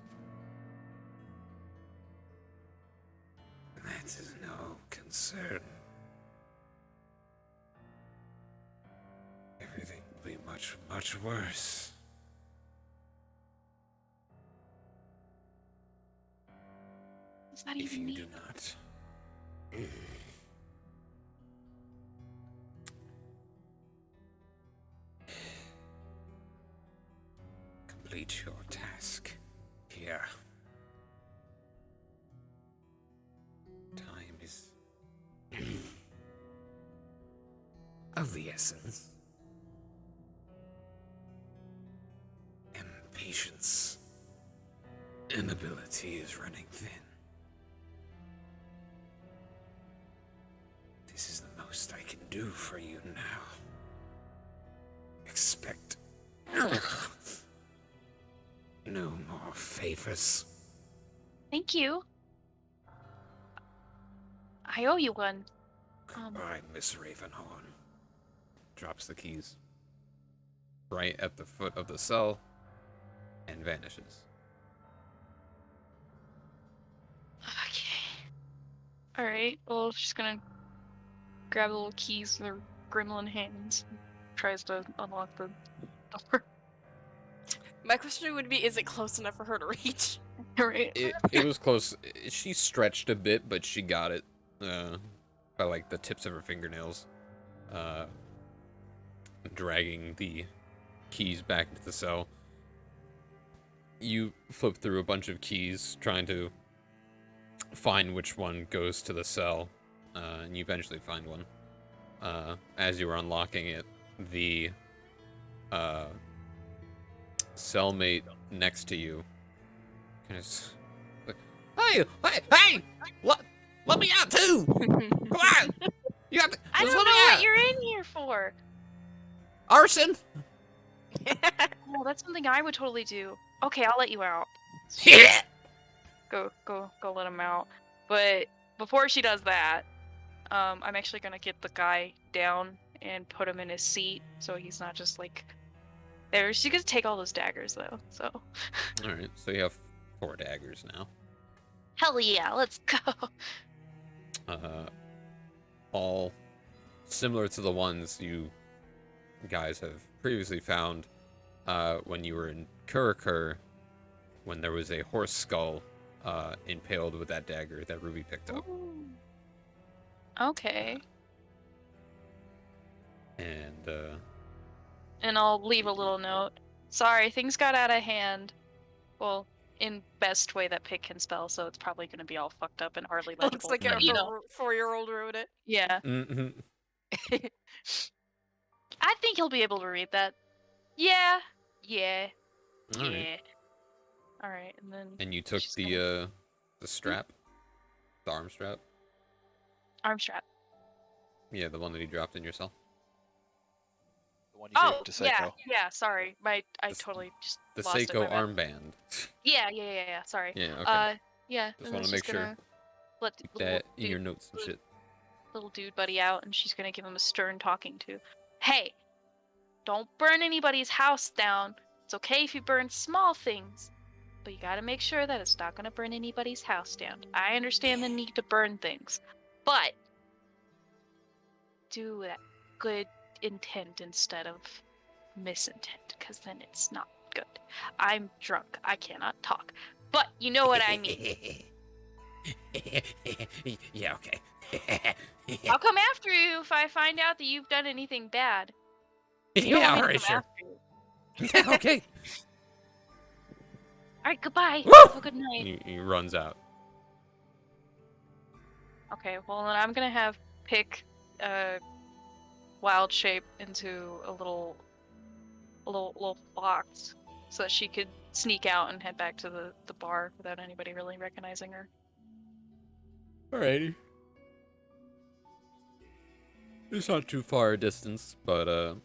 "That is no concern. Everything will be much, much worse. does that if even you mean? do not complete your task here, time is of the essence, and patience and ability is running thin. This is the most I can do for you now. Expect no more favors. Thank you. I owe you one. Goodbye, Miss Ravenhorn. Drops the keys right at the foot of the cell and vanishes. Okay. Alright, well, she's gonna grab the little keys with her gremlin hands and tries to unlock the door. My question would be, is it close enough for her to reach? Right. It was close. She stretched a bit, but she got it by like the tips of her fingernails, dragging the keys back into the cell. You flip through a bunch of keys, trying to find which one goes to the cell, and you eventually find one. As you were unlocking it, the cellmate next to you kind of like, hey! Let me out too! Come on! You have to I just don't let me know out! what you're in here for. Arson! Oh, that's something I would totally do. Okay, I'll let you out. Go let him out. But before she does that, I'm actually gonna get the guy down and put him in his seat so he's not just like there. She's gonna take all those daggers though, so. Alright, so you have 4 daggers now. Hell yeah, let's go. All similar to the ones you guys have previously found when you were in Kurikur, when there was a horse skull impaled with that dagger that Ruby picked up. Ooh. Okay. And I'll leave a little note. Sorry, things got out of hand. Well, in best way that Pick can spell, so it's probably going to be all fucked up and hardly legible. Looks like but, a you know, 4-year-old wrote it. yeah. mm-hmm. I think he'll be able to read that. Yeah. All right. All right, and then. And you took she's the gonna- strap, the arm strap. arm strap. Yeah, the one that he dropped in your cell. The one you Oh, gave to Seiko. yeah. Sorry, I The- totally just The lost it. Seiko my bad. armband. Yeah. Sorry. Yeah. Okay. Yeah. Just and want then to she's make sure. gonna let Keep little that in dude- your notes and shit. little dude buddy out, and she's gonna give him a stern talking to. Hey, don't burn anybody's house down. It's okay if you burn small things, but you gotta make sure that it's not gonna burn anybody's house down. I understand the need to burn things, but do that good intent instead of misintent, because then it's not good. I'm drunk. I cannot talk. But you know what I mean. Yeah, okay. I'll come after you if I find out that you've done anything bad. You don't Yeah, want me to alright, come sure. after you. Yeah, okay. Alright, goodbye. Woo! Have a good night. He runs out. Okay, well then I'm gonna have Pick wild shape into a little fox so that she could sneak out and head back to the bar without anybody really recognizing her. Alrighty. It's not too far a distance, but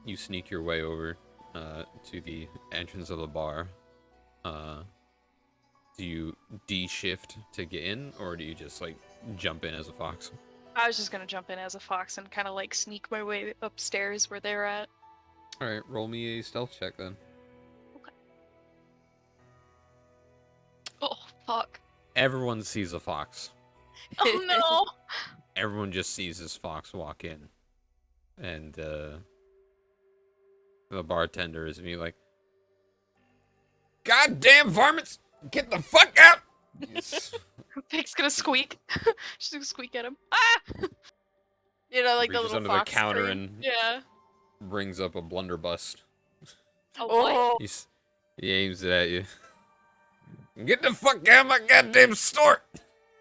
you sneak your way over to the entrance of the bar. Do you D-shift to get in, or do you just like jump in as a fox? I was just gonna jump in as a fox and kind of like sneak my way upstairs where they're at. Alright, roll me a stealth check then. Okay. Oh, fuck. Everyone sees a fox. Oh no! Everyone just sees this fox walk in. And the bartender is me like, "Goddamn varmints! Get the fuck out! Yes. Pig's gonna squeak. She's gonna squeak at him. Ah! You know, like the Reaches little under the fox counter scream. and Yeah. brings up a blunderbuss. A what? Oh, He aims it at you. Get the fuck out of my goddamn store!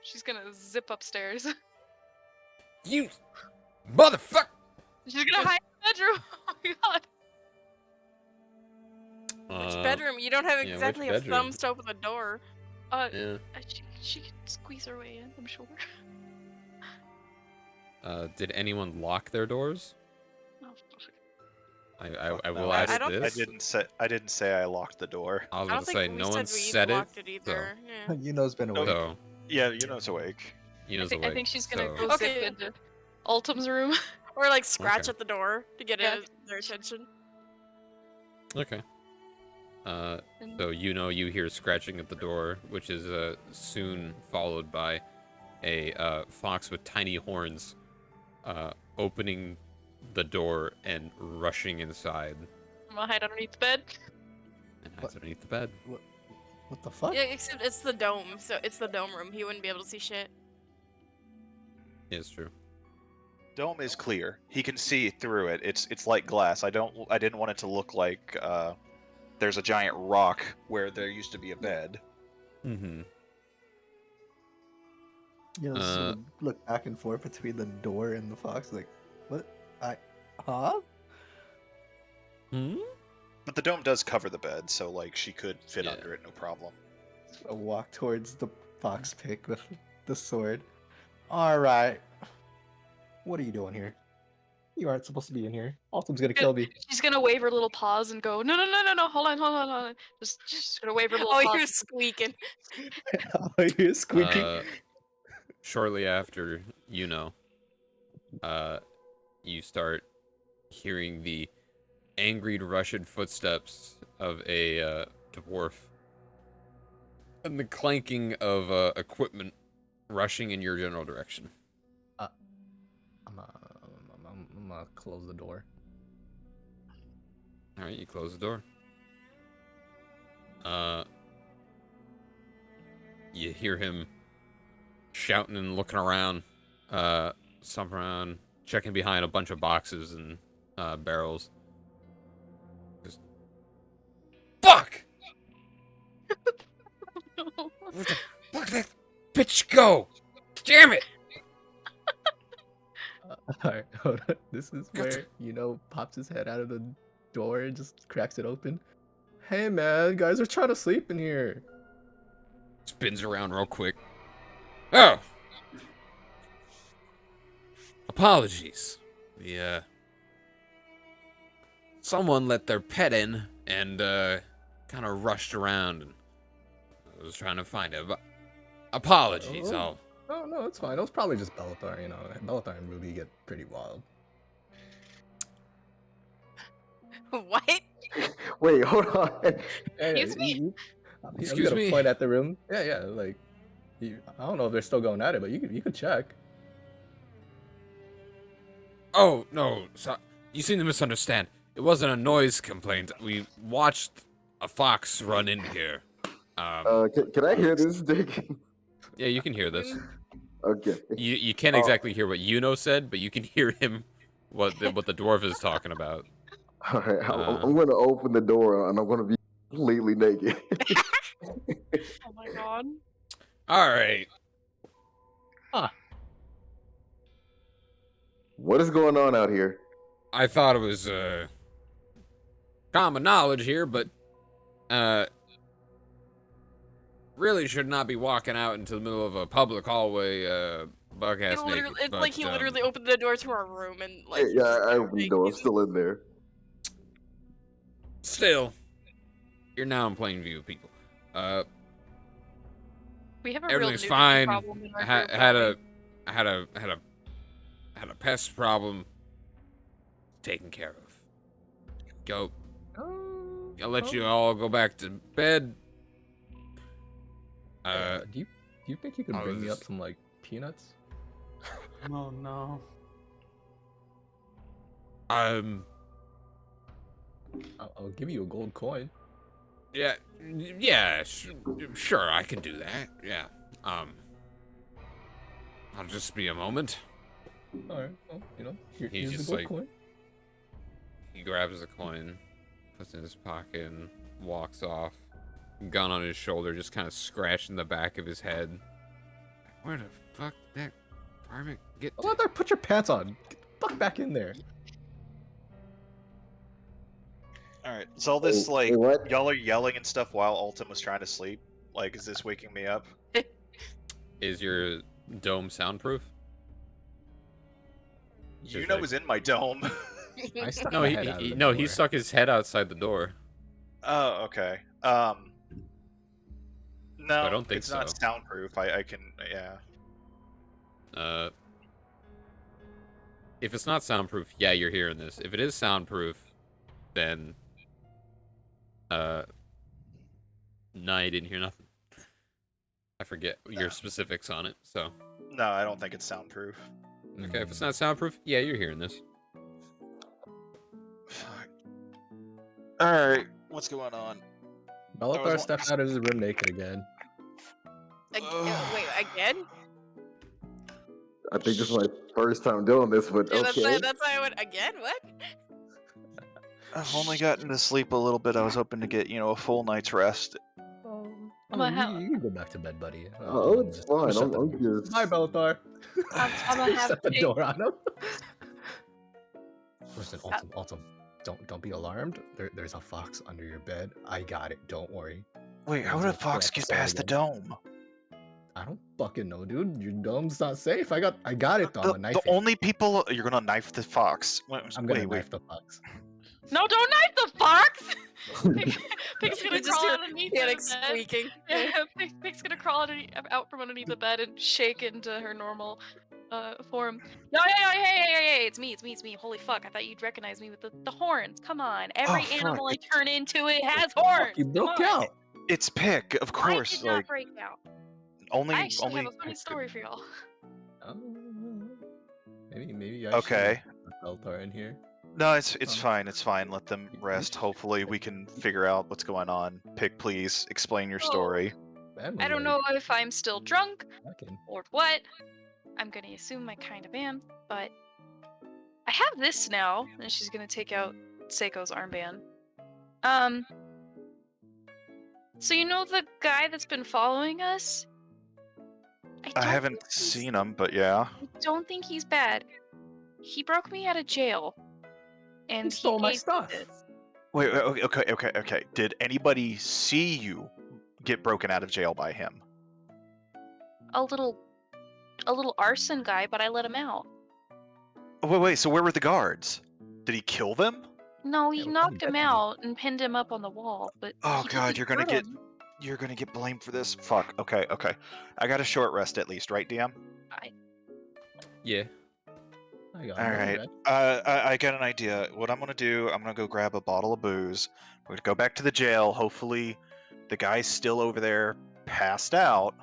She's gonna zip upstairs. You motherfucker! She's gonna hide in the bedroom. Oh my god. which bedroom? You don't have yeah, exactly which a bedroom? thumbs to open the door. Yeah. She can squeeze her way in, I'm sure. Did anyone lock their doors? Oh, I will No, ask I don't- this. I didn't say I locked the door. I was I about don't to think say we no one said we said it. locked it either. Yeah. You know's been awake. So Yeah, you know it's awake. you know I think she's gonna so. go Okay. zip into Ultim's room. Or like scratch Okay. at the door to get Yeah. their attention. Okay. And So you hear scratching at the door, which is soon followed by a fox with tiny horns opening the door and rushing inside I'm gonna hide underneath the bed. and hides underneath the bed. What the fuck? Yeah, except it's the dome, so it's the dome room. He wouldn't be able to see shit. Yeah, it's true. Dome is clear. He can see through it. It's like glass. I didn't want it to look like there's a giant rock where there used to be a bed. Mm-hmm. You know, sort of look back and forth between the door and the fox, like, what? Huh? Hmm? But the dome does cover the bed, so like she could fit Yeah. under it, no problem. I walk towards the fox pick with the sword. All right. What are you doing here? You aren't supposed to be in here. Autumn's gonna kill me. She's gonna wave her little paws and go, no, hold on. Just gonna wave her little Oh, paws. you're squeaking. I hear squeaking. Shortly after, you start hearing the angry Russian footsteps of a dwarf and the clanking of equipment rushing in your general direction. I'm gonna close the door. All right, you close the door. You hear him shouting and looking around, stomping around, checking behind a bunch of boxes and barrels. Just, fuck! Where the fuck did that bitch go? Damn it! Alright, hold on. This is where, pops his head out of the door and just cracks it open. Hey man, guys are trying to sleep in here. Spins around real quick. Oh! Apologies. Someone let their pet in and, kind of rushed around and I was trying to find it. But apologies, Oh. Oh no, it's fine. It was probably just Bellathar, Bellathar and Ruby get pretty wild. What? Wait, hold on. Excuse me? I'm Excuse gonna me? point at the room. Yeah, like, I don't know if they're still going at it, but you could check. Oh, no. So, you seem to misunderstand. It wasn't a noise complaint. We watched a fox run in here. Can I hear this, Dick? Yeah, you can hear this. Okay. You can't exactly hear what said, but you can hear him what the dwarf is talking about. All right, I'm going to open the door and I'm going to be completely naked. Oh my god. All right. What is going on out here? I thought it was common knowledge here, but really should not be walking out into the middle of a public hallway buck-ass naked. It's but, like he literally opened the door to our room and like. Yeah, I opened the door. I'm still in there. Still, you're now in plain view, people. We have a Everything's real nudity fine. problem in our group, Had don't we? a pest problem taken care of. Go. I'll let you all go back to bed. Do you think you could I bring me was- up some like peanuts? Oh no. I'll give you a gold coin. Yeah, sure, I can do that. Yeah. I'll just be a moment. All right. Well, He here's the just gold like coin. he grabs the coin, puts it in his pocket, and walks off. Gun on his shoulder, just kind of scratching the back of his head. Where the fuck did that varmint get Oh, to? there, put your pants on. Get the fuck back in there. Alright, is all this, like, Wait, what? y'all are yelling and stuff while Alton was trying to sleep? Like, is this waking me up? Is your dome soundproof? You Is know it- what's in my dome. I stuck No, my head out of the he door. stuck his head outside the door. Oh, okay. No, I don't think it's not so. soundproof. I can, yeah. If it's not soundproof, yeah, you're hearing this. If it is soundproof, then no, you didn't hear nothing. I forget your specifics on it. So No, I don't think it's soundproof. okay, if it's not soundproof, yeah, you're hearing this. Fuck. Alright, what's going on? Bellathar stepped out of his room naked again. Wait, again? I think this is my first time doing this, but Yeah, okay. that's why I went again. What? I've only gotten to sleep a little bit. I was hoping to get, a full night's rest. You can go back to bed, buddy. Oh, it's fine. shut I'm the just. Bye, Bellathar. I'm gonna have Shut the Pig- door on him. Listen, Autumn, don't be alarmed. There's a fox under your bed. I got it. Don't worry. Wait, how There's did a a fox trap get past the again. dome? I don't fucking know, dude. Your dome's not safe. I got it though. I'm gonna knife The it. only people you're gonna knife the fox. I'm gonna knife the fox. No, don't knife the fox! Pig's gonna You just crawl hear underneath the panic bed. squeaking. Yeah, Pig's gonna crawl out from underneath the bed and shake into her normal form. No, hey, it's me. Holy fuck, I thought you'd recognize me with the horns. Come on, every fuck. animal I turn into it has Fuck, horns. you Come broke on. out. It's Pick, of course. I did not Like break out. only I actually only have a funny Pick story could- for y'all. Maybe I Okay. should put Bellathar in here. No, it's fine. It's fine. Let them rest. Bitch. Hopefully, we can figure out what's going on. Pick, please explain your Oh. story. I don't know if I'm still drunk Fucking. or what. I'm gonna assume I kind of am, but I have this now, and she's gonna take out Seiko's armband. So you know the guy that's been following us? I don't haven't think he's- seen him, but yeah. I don't think he's bad. He broke me out of jail, and He stole my gave me stuff. this. Wait, okay. Did anybody see you get broken out of jail by him? A little arson guy, but I let him out. Wait. So where were the guards? Did he kill them? No, he Yeah, well, knocked him deputy. out and pinned him up on the wall, but Oh he God, didn't you're gonna hurt get him. blamed for this. Fuck. Okay. I got a short rest at least, right, DM? Yeah. I got All it, right. right? I got an idea. What I'm gonna do, I'm gonna go grab a bottle of booze. We're gonna go back to the jail. Hopefully, the guy's still over there, passed out.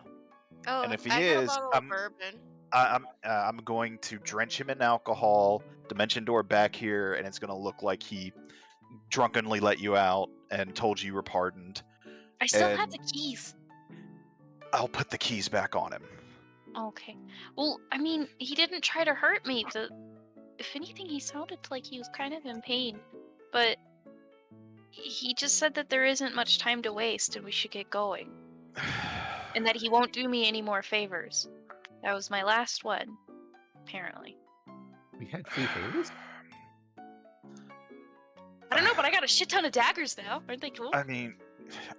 Oh, And if he I got a is, bottle of bourbon. I'm going to drench him in alcohol. Dimension door back here, and it's gonna look like he drunkenly let you out and told you were pardoned. I still have And- the keys. I'll put the keys back on him. Okay. Well, I mean, he didn't try to hurt me. If anything, he sounded like he was kind of in pain. But he just said that there isn't much time to waste and we should get going. And that he won't do me any more favors. That was my last one, apparently. We had 3 favors. I don't know, but I got a shit ton of daggers now. Aren't they cool? I mean,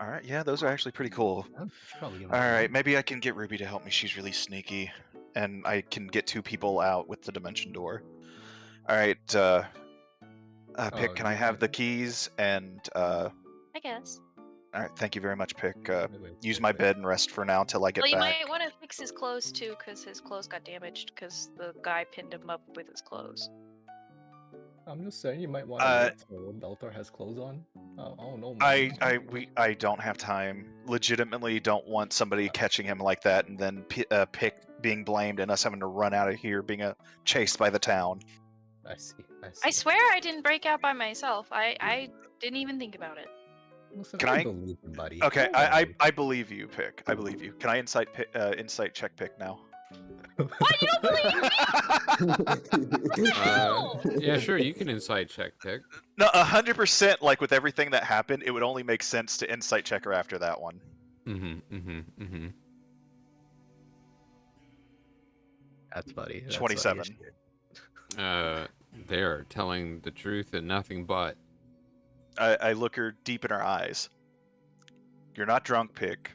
all right, yeah, those are actually pretty cool. I should probably give him All a right, call. maybe I can get Ruby to help me. She's really sneaky, and I can get 2 people out with the dimension door. All right, Pick, can I have the keys? And I guess. all right, thank you very much, Pick. Wait, Use my bed and rest for now till I get Well, you back. might want to fix his clothes too, because his clothes got damaged because the guy pinned him up with his clothes. I'm just saying you might want Uh, to wait till Bellathar has clothes on. Oh no. Man. I don't have time. Legitimately, don't want somebody catching him like that, and then Pick being blamed and us having to run out of here, being chased by the town. I see. I swear I didn't break out by myself. I didn't even think about it. Listen, Can I I- believe you, buddy. Okay, Don't I worry. I believe you, Pick. I believe you. Can I insight check Pick now? What? You don't believe me? No! Yeah, sure. You can insight check, Pick. No, 100%. Like with everything that happened, it would only make sense to insight check her after that one. That's funny. That's 27. They're telling the truth and nothing but. I look her deep in her eyes. You're not drunk, Pick.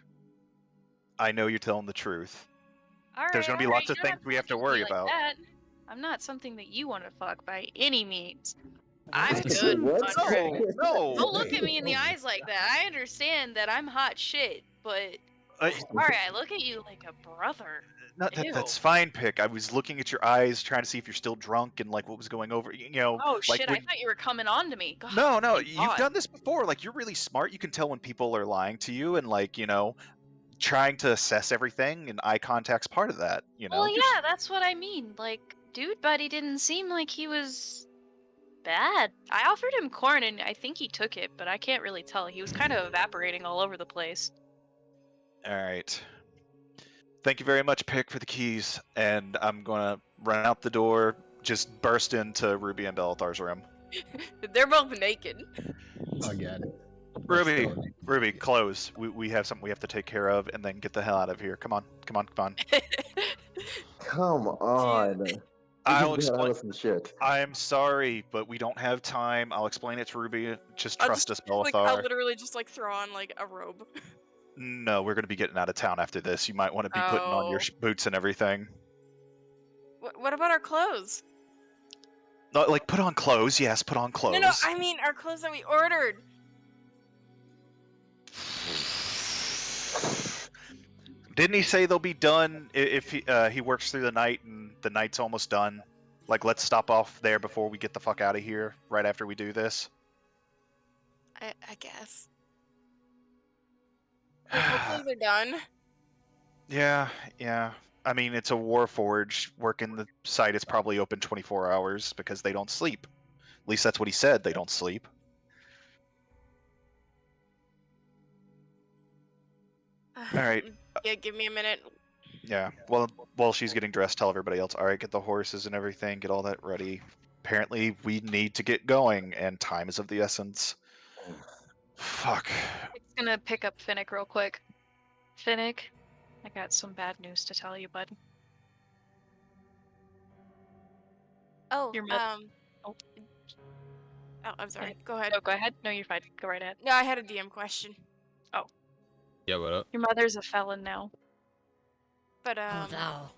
I know you're telling the truth. There's gonna be lots of things we have to worry about. That. I'm not something that you want to fuck by any means. I'm What? good. What? Andre. No. Don't look at me in the eyes like that. I understand that I'm hot shit, but alright, I look at you like a brother. That's fine, Pick. I was looking at your eyes, trying to see if you're still drunk and like what was going over. Oh like shit, I thought you were coming on to me. God, No, thank you've God. done this before. Like you're really smart. You can tell when people are lying to you, and like trying to assess everything. And eye contact's part of that. Well, Just- yeah, that's what I mean. Like, dude buddy didn't seem like he was bad. I offered him corn and I think he took it, but I can't really tell. He was kind of evaporating all over the place. All right. Thank you very much, Pick, for the keys. And I'm gonna run out the door, just burst into Ruby and Belathar's room. They're both naked. Again. Ruby, close. We have something we have to take care of, and then get the hell out of here. Come on. Come on. I'll We just got out explain. of some shit. I'm sorry, but we don't have time. I'll explain it to Ruby. Just I'll trust us, I'll Belathar. literally just like throw on like a robe. No, we're gonna be getting out of town after this. You might want to be putting on your Oh. boots and everything. What about our clothes? No, like put on clothes. Yes, put on clothes. No, I mean our clothes that we ordered. Didn't he say they'll be done if he works through the night and the night's almost done? Like, let's stop off there before we get the fuck out of here. Right after we do this. I guess. Like, hopefully they're done. Yeah. I mean, it's a war forge. Working the site is probably open 24 hours because they don't sleep. At least that's what he said. They don't sleep. All right. Yeah, give me a minute. Yeah. Well, while she's getting dressed, tell everybody else. All right, get the horses and everything. Get all that ready. Apparently, we need to get going, and time is of the essence. Fuck. It's gonna pick up Finnick real quick. Finnick, I got some bad news to tell you, bud. Oh, Your oh, I'm sorry. Go ahead. No, go ahead. No, you're fine. Go right ahead. No, I had a DM question. Yeah, what up? Your mother's a felon now. But no.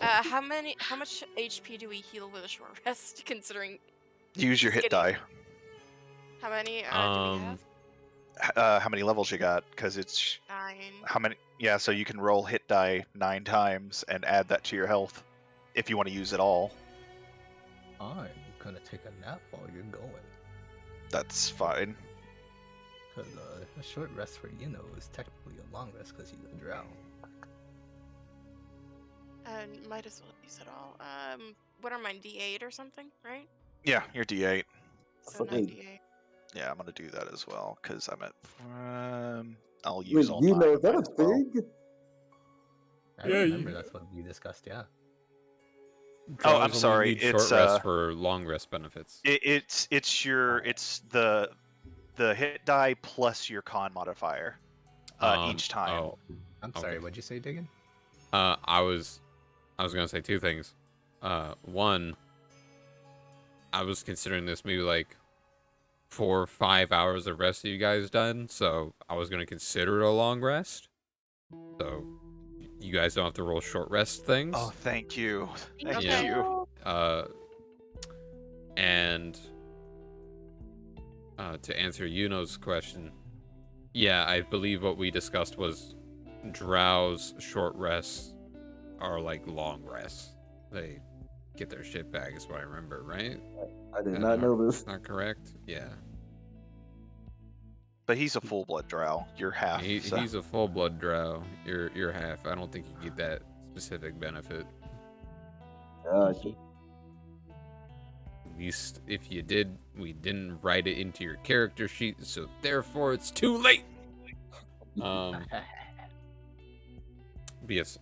how much HP do we heal with a short rest? Considering Use your hit die. how many do we have? How many levels you got? Because it's 9. how many? Yeah, so you can roll hit die 9 times and add that to your health, if you want to use it all. I'm gonna take a nap while you're going. That's fine. Because a short rest for is technically a long rest because he's a drow. And might as well use it all. What are mine? D8 or something, right? Yeah, you're D8. So Okay. 98. Yeah, I'm gonna do that as well because I'm at. I'll use Wait, all. you know, mine, is that might a as well. thing? I Yeah, remember you- that's what we discussed, yeah. Oh, I'm Drows only sorry, need it's, short rest for long rest benefits. It's the hit die plus your con modifier each time. Oh, I'm sorry, Okay. what'd you say, Diggin? I was gonna say two things. One, I was considering this maybe like 4 or 5 hours of rest that you guys done, so I was gonna consider it a long rest. So you guys don't have to roll short rest things. Oh, thank you. Thank Okay. you. And to answer Yuno's question, yeah, I believe what we discussed was Drow's short rests are like long rests. They get their shit back, is what I remember, right? I did not know this. Not correct? Yeah. But he's a full blood drow. You're half. so- He's a full blood Drow. You're half. I don't think you get that specific benefit. Gotcha. At least if you did, we didn't write it into your character sheet, so therefore it's too late. But yes,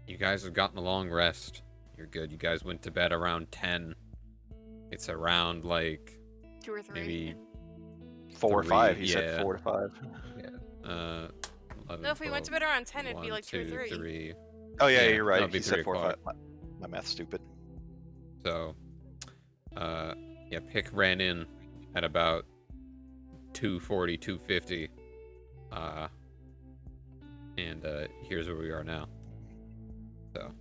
you guys have gotten a long rest. You're good. You guys went to bed around 10. It's around like 2 or 3. maybe 4 or 5. He yeah. said 4 to 5. Yeah. 11, No, if we went to 12, bed around 10, it'd be 1, like 2 or 2, 3. 3. Oh yeah, Yeah, you're right. that'll be He said 3 4 or 5. o'clock. My math's stupid. So, yeah, Pick ran in at about 2:40, 2:50. And here's where we are now. So.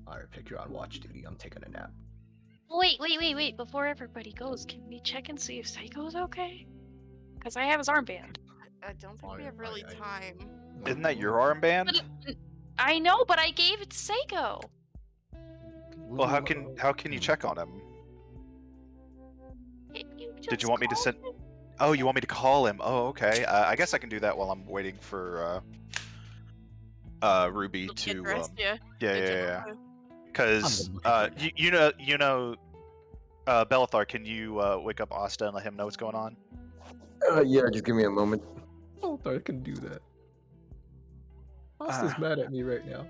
Alright, Pick, you're on watch duty. I'm taking a nap. Wait. Before everybody goes, can we check and see if Psycho's okay? Because I have his armband. I don't think we have really time. Isn't that your armband? I know, but I gave it to Seiko. Well, how can you check on him? Did you want me to send? Oh, you want me to call him? Oh, okay. I guess I can do that while I'm waiting for Ruby Get to. dressed, yeah. Yeah. Check Because you know, Bellathar, can you wake up Asta and let him know what's going on? Yeah, just give me a moment. Oh, I can do that. Asta's mad at me right now.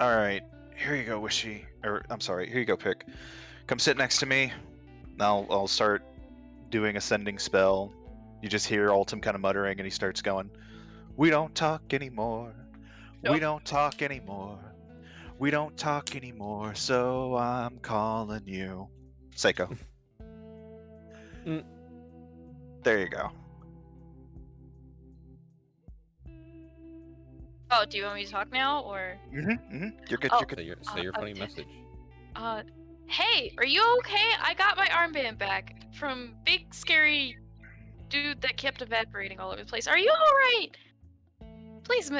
All right, here you go, Wishy. Or I'm sorry, here you go, Pick. Come sit next to me. Now I'll start doing a sending spell. You just hear Altum kind of muttering, and he starts going, "We don't talk anymore. We don't talk anymore. We don't talk anymore. So I'm calling you, Seiko." There you go. Oh, do you want me to talk now, or? You're good. Oh. You're good. Say your funny message. Hey, are you okay? I got my armband back from big scary dude that kept evaporating all over the place. Are you all right? Please,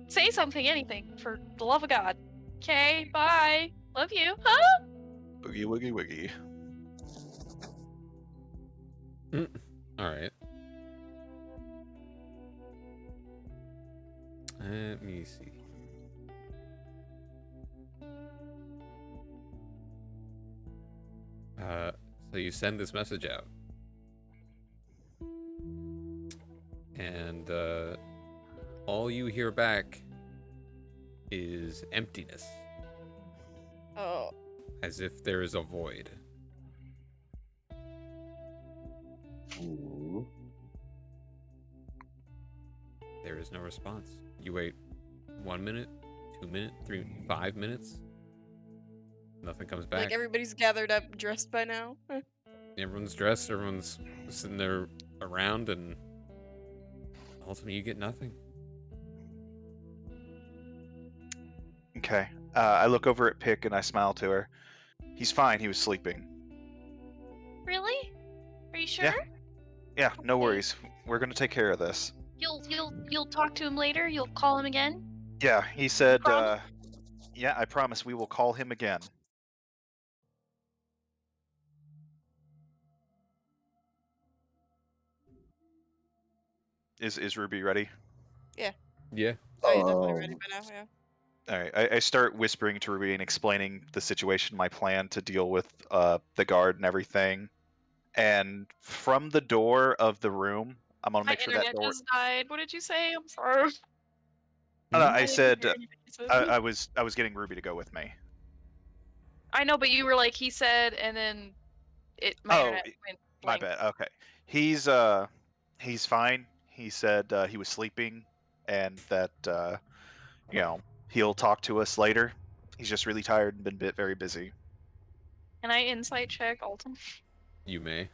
say something, anything, for the love of God. Okay, bye. Love you. Huh? Boogie woogie woogie. All right. Let me see. So you send this message out, and all you hear back is emptiness, Oh. as if there is a void. Ooh. There is no response. You wait 1 minute, 2 minutes, 3, 5 minutes. Nothing comes back. Like everybody's gathered up, dressed by now. Everyone's dressed, everyone's sitting there around, and ultimately you get nothing. Okay. I look over at Pick and I smile to her. He's fine. He was sleeping. Really? Are you sure? Yeah. Yeah. No Okay. worries. We're gonna take care of this. You'll talk to him later. You'll call him again. Yeah. He said. Promise? Yeah. I promise we will call him again. Is Ruby ready? Yeah. Oh, you're definitely ready by now, yeah. All right. I start whispering to Ruby and explaining the situation, my plan to deal with the guard and everything. And from the door of the room, I'm gonna My make sure that internet door. just died. What did you say? I'm sorry. No, I didn't said hear anything you said. I was getting Ruby to go with me. I know, but you were like, he said, and then my internet went My blank. bad. Okay, he's fine. He said he was sleeping, and that he'll talk to us later. He's just really tired and been very busy. Can I insight check Alton? You may.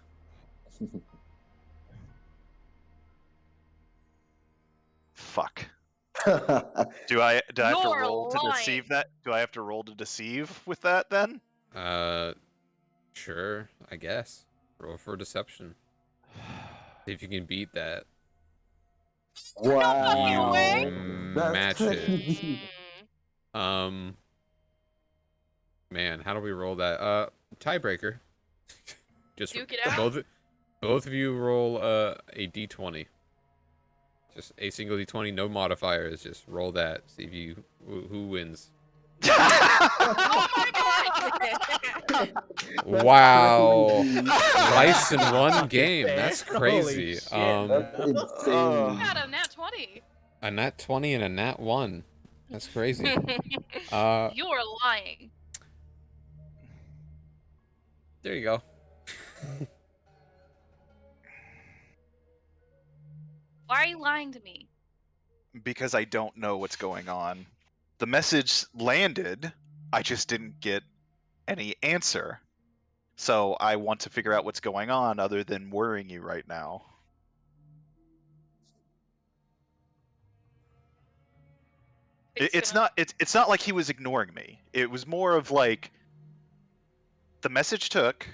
Fuck. Do I have to You're roll to lying. deceive that? Do I have to roll to deceive with that then? Sure, I guess. Roll for deception. See if you can beat that. Wow. way. That's Match it. crazy. Man, how do we roll that? Tiebreaker. Just Duke it out. both of you roll a d20. Just a single d20, no modifiers. Just roll that. See if who wins. Oh my god! Wow. crazy. Twice in one Fucking game. man. That's Holy crazy. shit, That's bro. insane. Got a nat 20. A nat 20 and a nat 1. That's crazy. Uh, You are lying. there you go. Why are you lying to me? Because I don't know what's going on. The message landed, I just didn't get any answer. So I want to figure out what's going on other than worrying you right now. It's not like he was ignoring me. It was more of like the message took,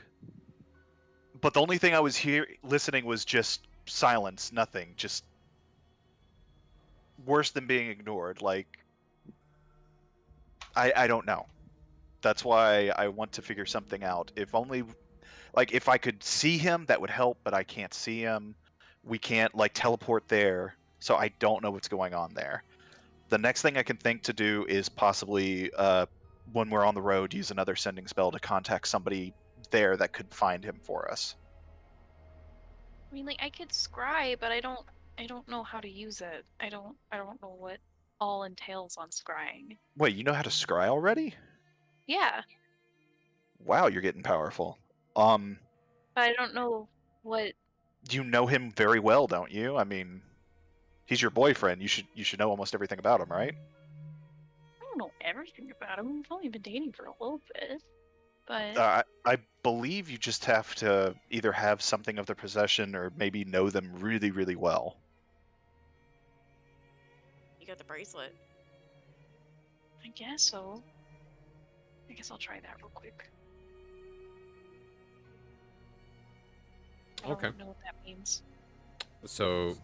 but the only thing I was listening was just silence, nothing, just worse than being ignored. Like I don't know. That's why I want to figure something out. If only like if I could see him, that would help, but I can't see him. We can't like teleport there, so I don't know what's going on there. The next thing I can think to do is possibly when we're on the road, use another sending spell to contact somebody there that could find him for us. I mean, like I could scry, but I don't know how to use it. I don't know what all entails on scrying. Wait, you know how to scry already? Yeah, Wow, you're getting powerful. but I don't know what. You know him very well, don't you? I mean, he's your boyfriend. You should know almost everything about him, right? I don't know everything about him. We've only been dating for a little bit, but I believe you just have to either have something of their possession or maybe know them really, really well. You got the bracelet. I guess so. I guess I'll try that real quick. I don't Okay. know what that means. So,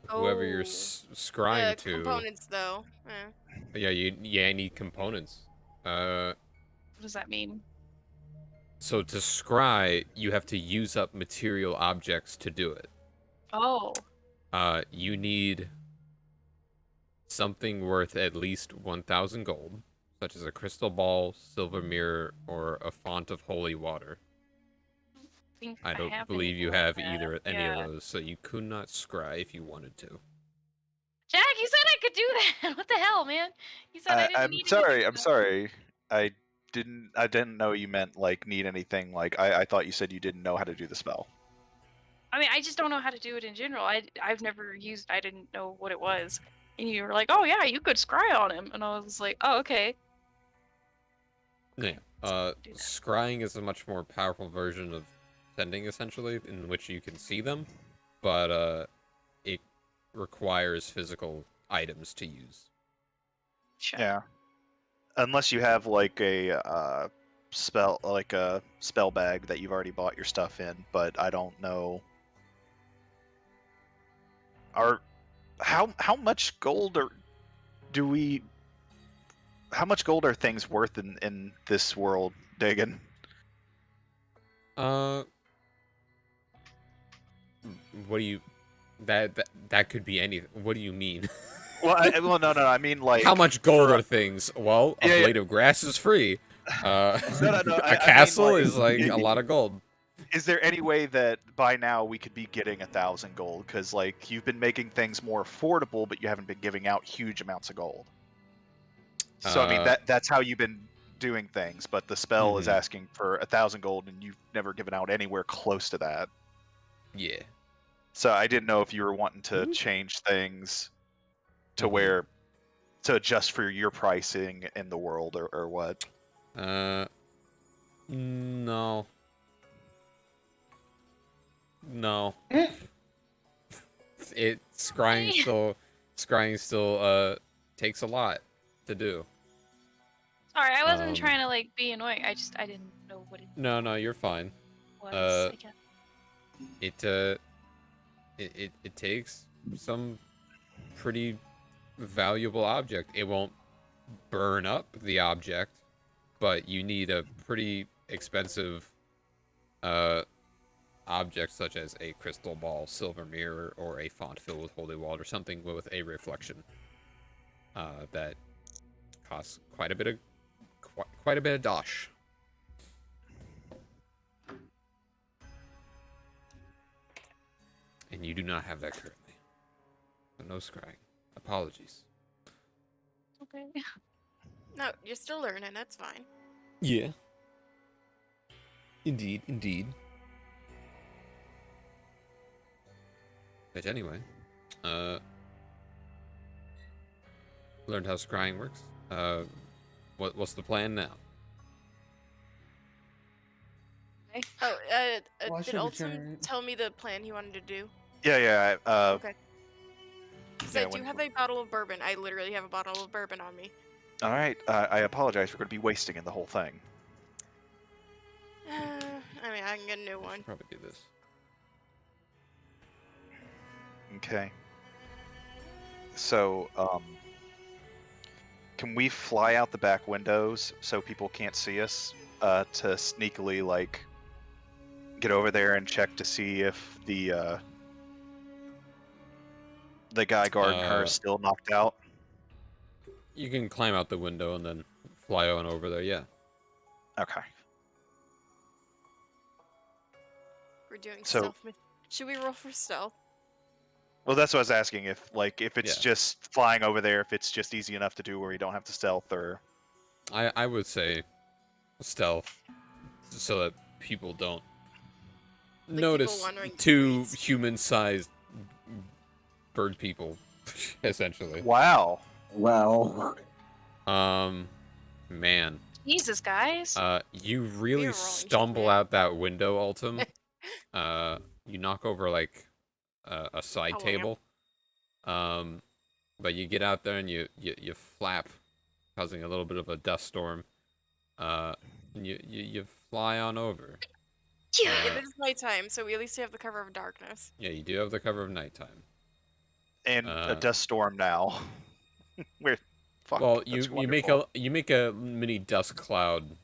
whoever you're Oh. scrying to, Components though. yeah, you need components. What does that mean? So to scry, you have to use up material objects to do it. Oh, You need something worth at least 1,000 gold, such as a crystal ball, silver mirror, or a font of holy water. I think I don't have believe you anything like have that. either any of Yeah. those, so you could not scry if you wanted to. Jack, you said I could do that. What the hell, man? You said I didn't I'm need sorry. anything. I'm sorry. I didn't know you meant like need anything. Like I thought you said you didn't know how to do the spell. I mean, I just don't know how to do it in general. I've never used. I didn't know what it was, and you were like, "Oh yeah, you could scry on him," and I was like, "Oh okay." Yeah. Do that. Scrying is a much more powerful version of sending, essentially, in which you can see them, but it requires physical items to use. Sure. Yeah. Unless you have like a spell bag that you've already bought your stuff in, but I don't know. How much gold do we? How much gold are things worth in this world, Dagan? Uh, what do you? That could be anything. What do you mean? Well, no. I mean like How much gold for- are things? Well, a Yeah, yeah. blade of grass is free. No, A I castle mean, like, is like a lot of gold. Is there any way that by now we could be getting 1,000 gold? Because like you've been making things more affordable, but you haven't been giving out huge amounts of gold. So I mean that's how you've been doing things, but the spell is Mhm. asking for 1,000 gold, and you've never given out anywhere close to that. Yeah. So I didn't know if you were wanting to change things to Mhm. where to adjust for your pricing in the world or what. No. No. Scrying still takes a lot to do. Sorry, I wasn't Um, trying to like be annoying. I didn't know what it No, you're fine. was. I guess. It takes some pretty valuable object. It won't burn up the object, but you need a pretty expensive object such as a crystal ball, silver mirror, or a font filled with holy water, something with a reflection that costs quite a bit of quite a bit of dosh. And you do not have that currently. So no scrying. Apologies. Okay. No, you're still learning. That's fine. Yeah. Indeed, indeed. But anyway, learned how scrying works. What's the plan now? Oh, Why did should we Alton change? tell me the plan he wanted to do? Yeah. Okay. Because Yeah, I do have a bottle of bourbon. I literally have a bottle of bourbon on me. All right. I apologize. We're going to be wasting in the whole thing. I mean, I can get a new I one. should probably do this. Okay. So, can we fly out the back windows so people can't see us? To sneakily like get over there and check to see if the guy guarding her is still knocked out. You can climb out the window and then fly on over there. Yeah. Okay. We're doing So- stealth. Should we roll for stealth? Well, that's what I was asking. If it's Yeah. just flying over there, if it's just easy enough to do where you don't have to stealth, or I would say stealth, so that people don't people notice wandering the two streets. human-sized bird people, essentially. wow. Wow. Man. Jesus, guys. You We really are rolling stumble shit. out that window, Altum. You knock over like a side Oh, yeah. table. But you get out there and you flap, causing a little bit of a dust storm. And you fly on over. It is nighttime, so we at least have the cover of darkness. Yeah, you do have the cover of nighttime. And a dust storm now. We're fuck. Well, that's you make a mini dust cloud,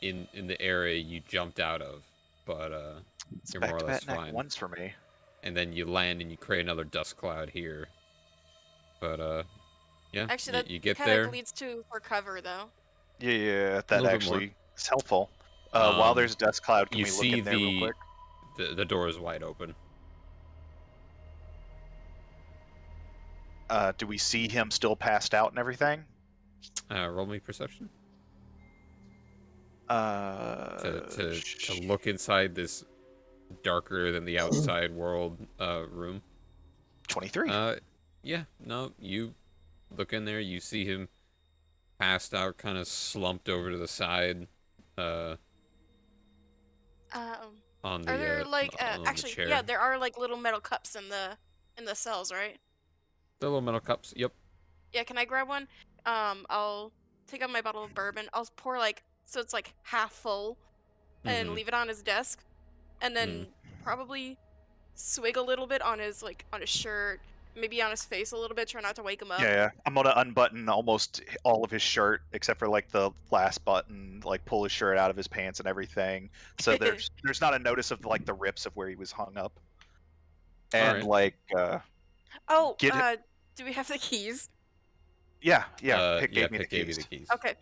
in the area you jumped out of, but It's you're more or less back-to-back fine. ones for me. And then you land and you create another dust cloud here. But yeah, Actually, that you get kind there. of leads to for cover, though. Yeah, that little bit more. actually is helpful. While there's a dust cloud, can you we look see in there real quick? the door is wide open. Do we see him still passed out and everything? Roll me perception Uh, to look inside this darker than the outside world room. 23. Yeah, no, you look in there, you see him passed out, kind of slumped over to the side, on the Are there like on the actually? chair. Yeah, there are like little metal cups in the cells, right? The little metal cups. Yep. Yeah, can I grab one? I'll take out my bottle of bourbon. I'll pour like so it's like half full, and Mhm. leave it on his desk, and then probably swig a little bit on his shirt, maybe on his face a little bit. Try not to wake him up. Yeah. I'm gonna unbutton almost all of his shirt except for like the last button, like pull his shirt out of his pants and everything. So there's not a notice of like the rips of where he was hung up. And Alright. like Oh, Get it- do we have the keys? yeah, Pick gave me Pick the gave you keys. the keys. Okay.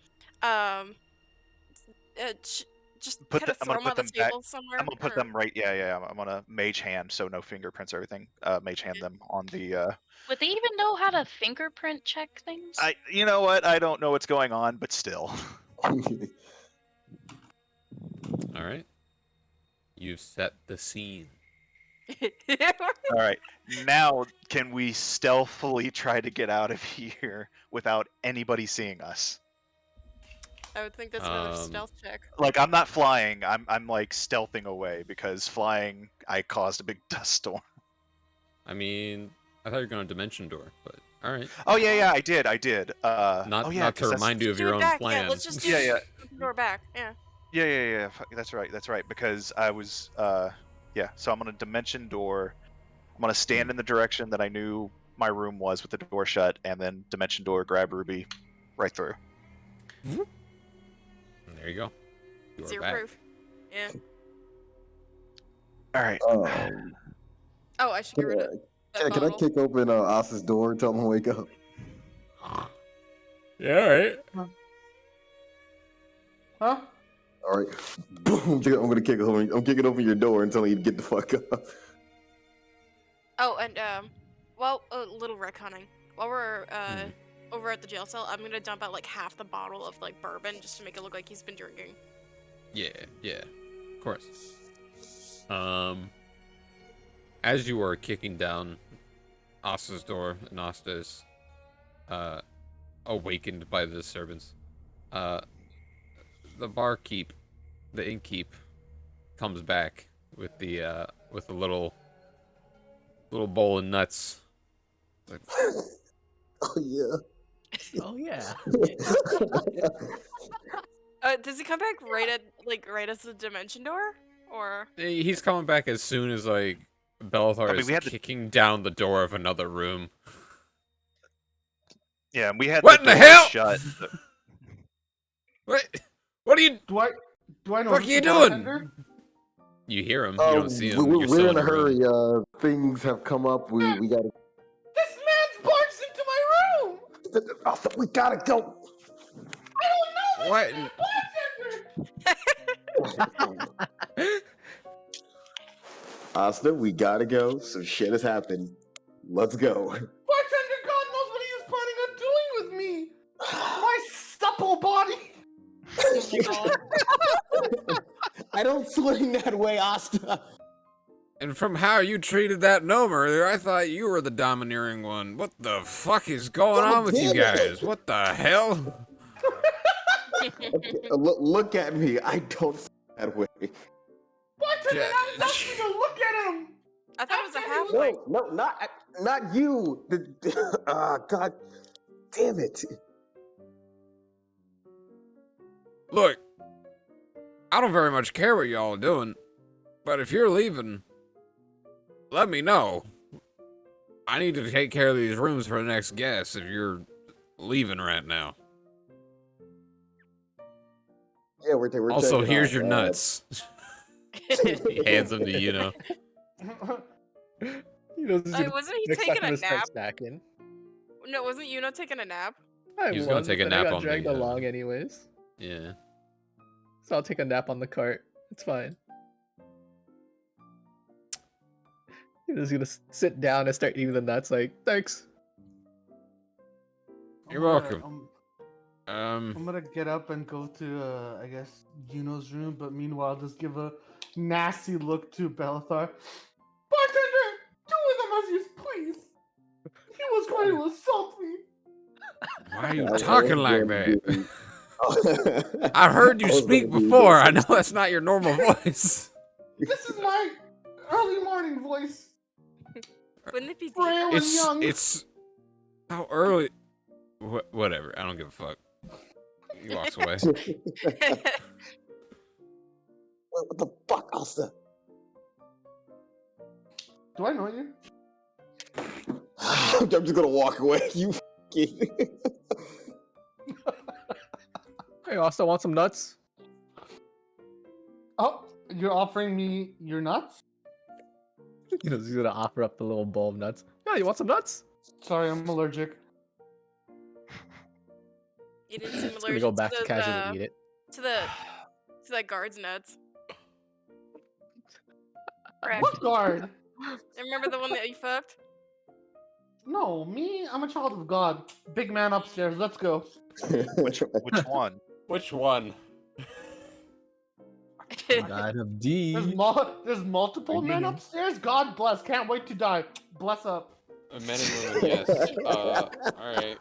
Just Put kind the- of I'm throw gonna them on put the them back- table somewhere. I'm gonna put or- them right. Yeah. I'm gonna mage hand, so no fingerprints or everything. Mage hand them on the. Would they even know how to fingerprint check things? You know what? I don't know what's going on, but still. Alright. You've set the scene. All right. Now, can we stealthily try to get out of here without anybody seeing us? I would think that's another Um, stealth check. Like, I'm not flying. I'm like stealthing away because flying, I caused a big dust storm. I mean, I thought you were going to dimension door, but alright. Oh yeah, I did. Not oh, yeah, not to 'cause that's- remind you of Do your it own back. plan. Yeah, let's just do Yeah. the door back. Yeah. Yeah. That's right. Because I was, yeah. So I'm gonna dimension door. I'm gonna stand in the direction that I knew my room was with the door shut, and then dimension door, grab Ruby, right through. And there you go. You are Zero back. proof. Yeah. All right. Oh, I should get rid of that Can I bottle. kick open Asa's door and tell him to wake up? Yeah, alright. Huh? All right. Boom. I'm kicking open your door and telling you to get the fuck up. Oh, and well, a little retconning. While we're over at the jail cell, I'm gonna dump out like half the bottle of like bourbon just to make it look like he's been drinking. Yeah, of course. As you are kicking down Asta's door, and Asta is awakened by the disturbance, the barkeep, the innkeep, comes back with the with a little bowl of nuts. Like, Oh yeah. Oh yeah. Does he come back right as the dimension door, or? he's coming back as soon as like Belthar is kicking down the door of another room. Yeah, and we had What the in the door hell? shut. What? What are you? Do I know? What are you doing? You hear him. You don't see him. You're We're still in a your room. hurry. Things have come up. We gotta. This man's barks into my room. Oh, we gotta go. I don't know. What? Asta, we gotta go. Some shit has happened. Let's go. Bartender, God knows what he was planning on doing with me. My supple body. I don't swing that way, Asta. And from how you treated that gnome earlier, I thought you were the domineering one. What the fuck is going on with you guys? What the hell? Okay, look at me. I don't swing that way. Bartender, I was asking you to look at him. I thought it was a halfling. No, not you. God damn it. Look, I don't very much care what y'all are doing, but if you're leaving, let me know. I need to take care of these rooms for the next guest if you're leaving right now. Yeah, we're Also, checking here's out, your nuts. He hands them to Yuno. Wasn't he taking a nap? No, wasn't Yuno taking a nap? He was gonna take a nap I got on dragged the, along anyways. Yeah. So I'll take a nap on the cart. It's fine. He was gonna sit down and start eating the nuts. Like, thanks. You're welcome. I'm gonna get up and go to, I guess, Yuno's room, but meanwhile, just give a nasty look to Belthar. Bartender, do with him as you please. He was going to assault me. Why are you talking like that? I've heard you speak before. I know that's not your normal voice. This is my early morning voice. Wouldn't it be Frail and young. It's how early? Whatever. I don't give a fuck. He walks away. What the fuck, Asta? Do I know you? I'm just gonna walk away. You fucking. Hey, Asta, want some nuts? Oh, you're offering me your nuts? He's gonna offer up the little bowl of nuts. Yeah, you want some nuts? Sorry, I'm allergic. You didn't seem Just allergic gonna go back to to casually eat it. to that guard's nuts. What guard? Remember the one that you fucked? No, me? I'm a child of God. Big man upstairs. Let's go. Which one? Which one? God of D. There's multiple men upstairs. God bless. Can't wait to die. Bless up. Men and women, yes. Alright.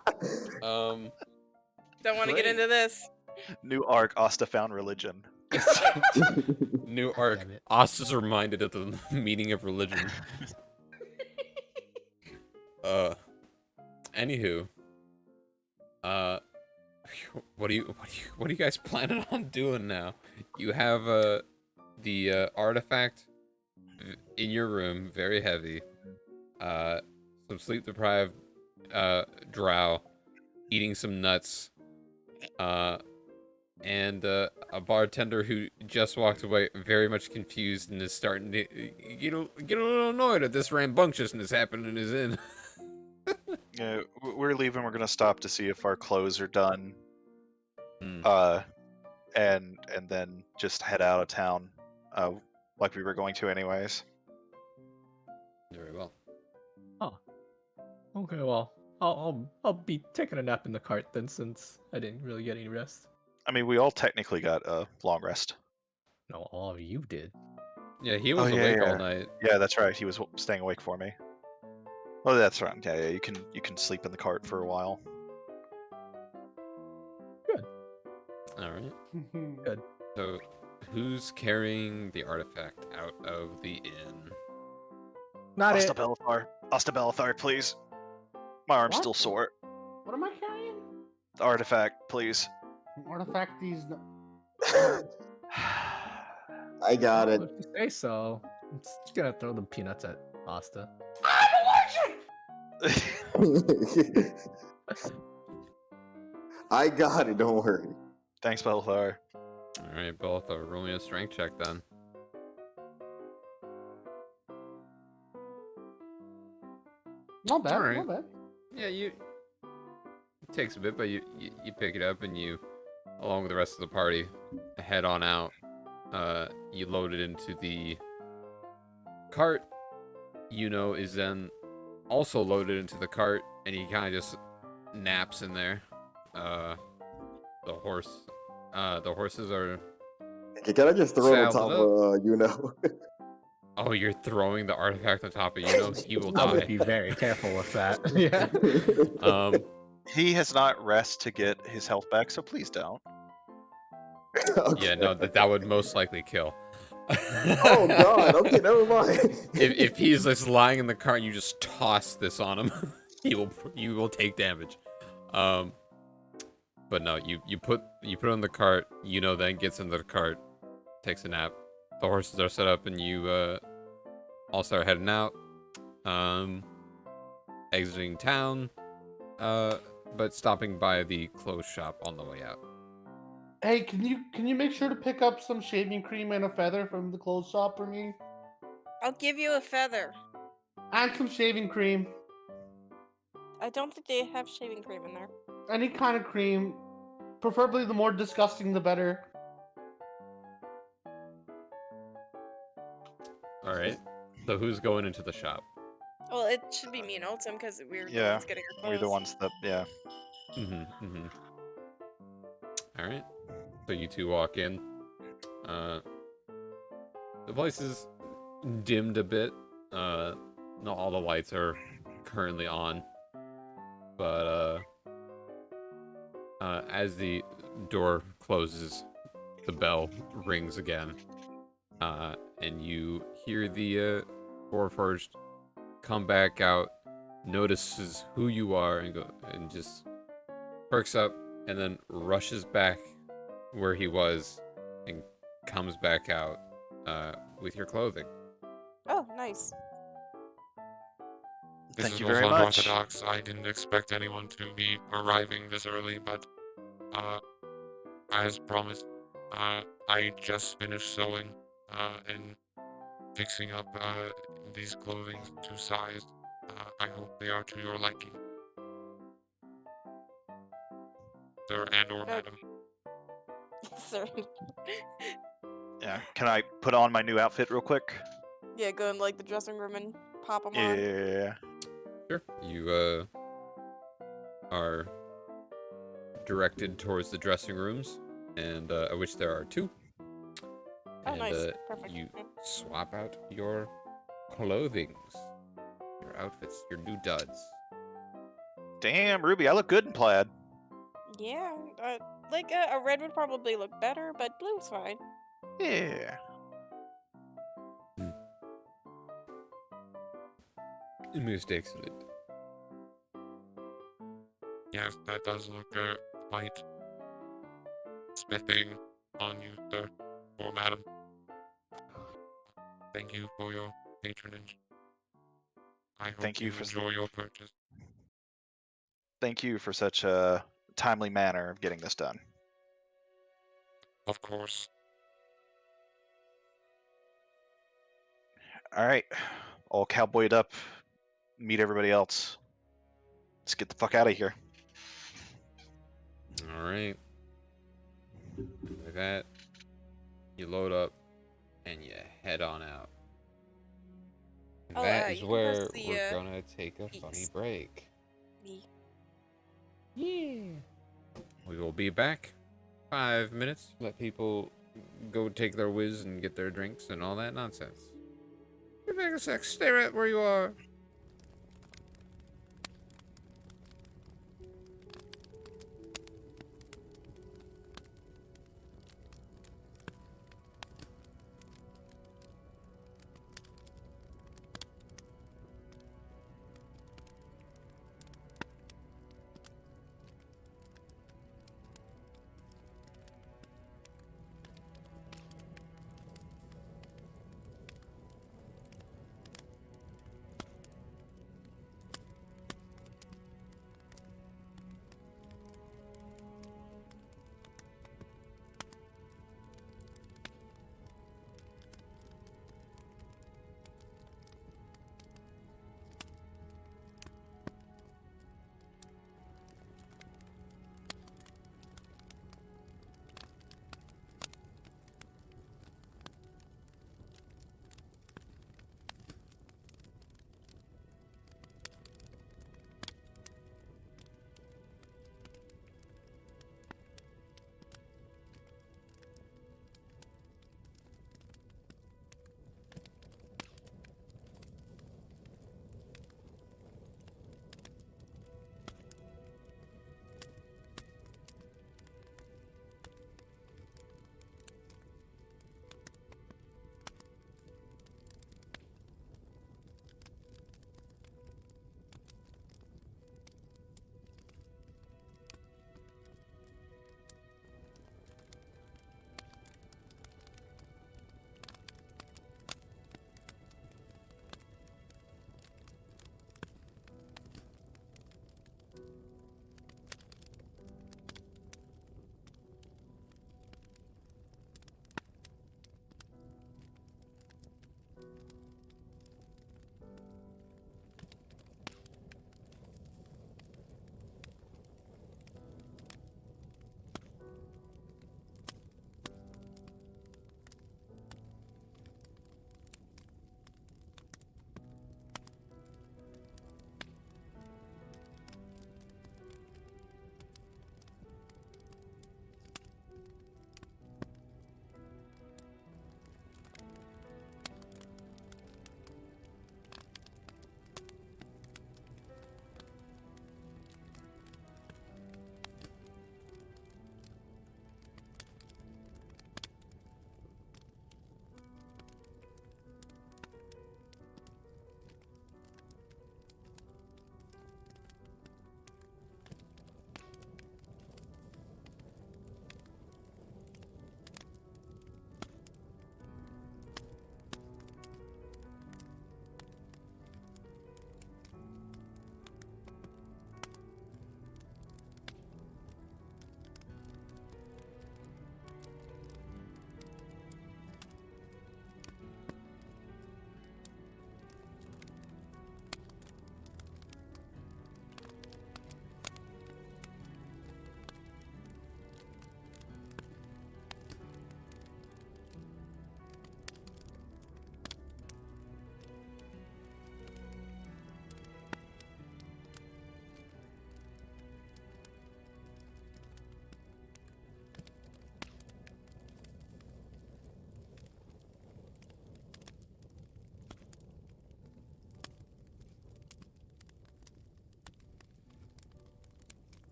Don't want to get into this. New arc, Asta found religion. New arc. Asta's reminded of the meaning of religion. Anywho. What are you guys planning on doing now? You have the artifact in your room, very heavy. Some sleep deprived drow eating some nuts. And a bartender who just walked away, very much confused, and is starting to get a little annoyed at this rambunctiousness happening in his inn. Yeah, we're leaving. We're gonna stop to see if our clothes are done. and then just head out of town, like we were going to anyways. Very well. Oh. Okay, well, I'll be taking a nap in the cart then, since I didn't really get any rest. I mean, we all technically got a long rest. No, all of you did. Yeah, he was yeah, awake yeah. all night. Yeah, that's right. He was staying awake for me. Oh, that's right. Yeah, you can sleep in the cart for a while. Good. All right. Good. So, who's carrying the artifact out of the inn? Not Asta it. Bellathar, please. My arm's What? still sore. What am I carrying? The artifact, please. An artifact these. I got it. Well, if you say so. I'm just gonna throw the peanuts at Asta. I'm allergic! I got it. Don't worry. Thanks, Bellathar. All right, both are rolling a strength check then. Not bad. Alright. Not bad. Yeah, it takes a bit, but you pick it up and you, along with the rest of the party, head on out. You load it into the cart. Is then also loaded into the cart, and he kind of just naps in there. The horses are. Okay, can I just throw it on top Saddled of Oh, you're throwing the artifact on top of He will I would die. be very careful with that. Yeah. He has not rest to get his health back, so please don't. Okay. Yeah, no, that would most likely kill. Oh God. Okay, never mind. if he's just lying in the cart and you just toss this on him, you will take damage. But no, you put it on the cart. Then gets into the cart, takes a nap. The horses are set up, and you all start heading out, exiting town, but stopping by the clothes shop on the way out. Hey, can you make sure to pick up some shaving cream and a feather from the clothes shop for me? I'll give you a feather. And some shaving cream. I don't think they have shaving cream in there. Any kind of cream. Preferably the more disgusting the better. All right. So who's going into the shop? Well, it should be me and Ultim because we're the Yeah, ones getting our clothes. we're the ones that, yeah. All right. So you two walk in. The place is dimmed a bit. Not all the lights are currently on. But as the door closes, the bell rings again. And you hear the Warforged come back out, notices who you are, and just perks up, and then rushes back where he was, and comes back out with your clothing. Oh, nice. Thank you very much. Unorthodox. I didn't expect anyone to be arriving this early, but as promised, I just finished sewing and fixing up these clothing to size. I hope they are to your liking, sir and/or madam. Sir. Yeah, can I put on my new outfit real quick? Yeah, go in like the dressing room and pop them Yeah. on. Sure. You are directed towards the dressing rooms, and of which there are two. Oh, And nice. Perfect. you swap out your clothings, your outfits, your new duds. Damn, Ruby, I look good in plaid. Yeah, like a red would probably look better, but blue's fine. Yeah. Moose takes it. Yes, that does look quite smithing on you, sir or madam. Thank you for your patronage. I hope Thank you for enjoy your purchase. Thank you for such a timely manner of getting this done. Of course. All right, all cowboyed up. Meet everybody else. Let's get the fuck out of here. All right. that, you load up and you head on out. And Oh, that is you can press where the, we're gonna take a funny E's. break. Me. Yeah. We will be back 5 minutes. Let people go take their whiz and get their drinks and all that nonsense. Be back in a sec. Stay right where you are.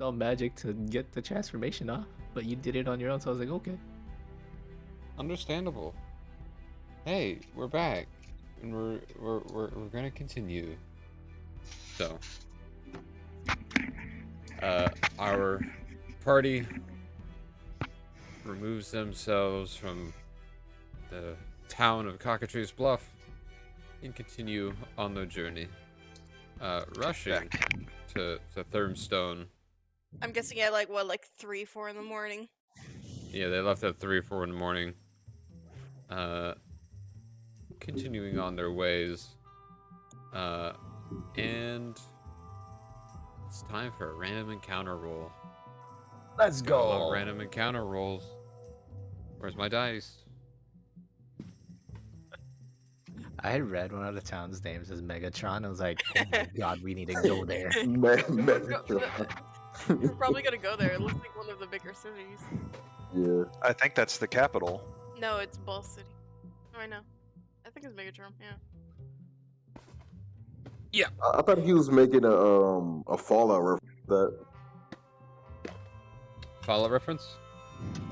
spell magic to get the transformation off, but you did it on your own, so I was like, okay. Understandable. Hey, we're back, and we're gonna continue. So, our party removes themselves from the town of Cockatrice Bluff and continue on their journey, rushing to Thermstone. I'm guessing at like 3, 4 in the morning. Yeah, they left at 3 or 4 in the morning. Continuing on their ways. And it's time for a random encounter roll. Let's I love go. random encounter rolls. Where's my dice? I had read one of the town's names as Megatron. I was like, oh my god, we need to go there. We're probably gonna go there. It looks like one of the bigger cities. Yeah. I think that's the capital. No, it's Ball City. Oh, I know. I think it's Megatron. Yeah. I thought he was making a Fallout reference. That Follow reference?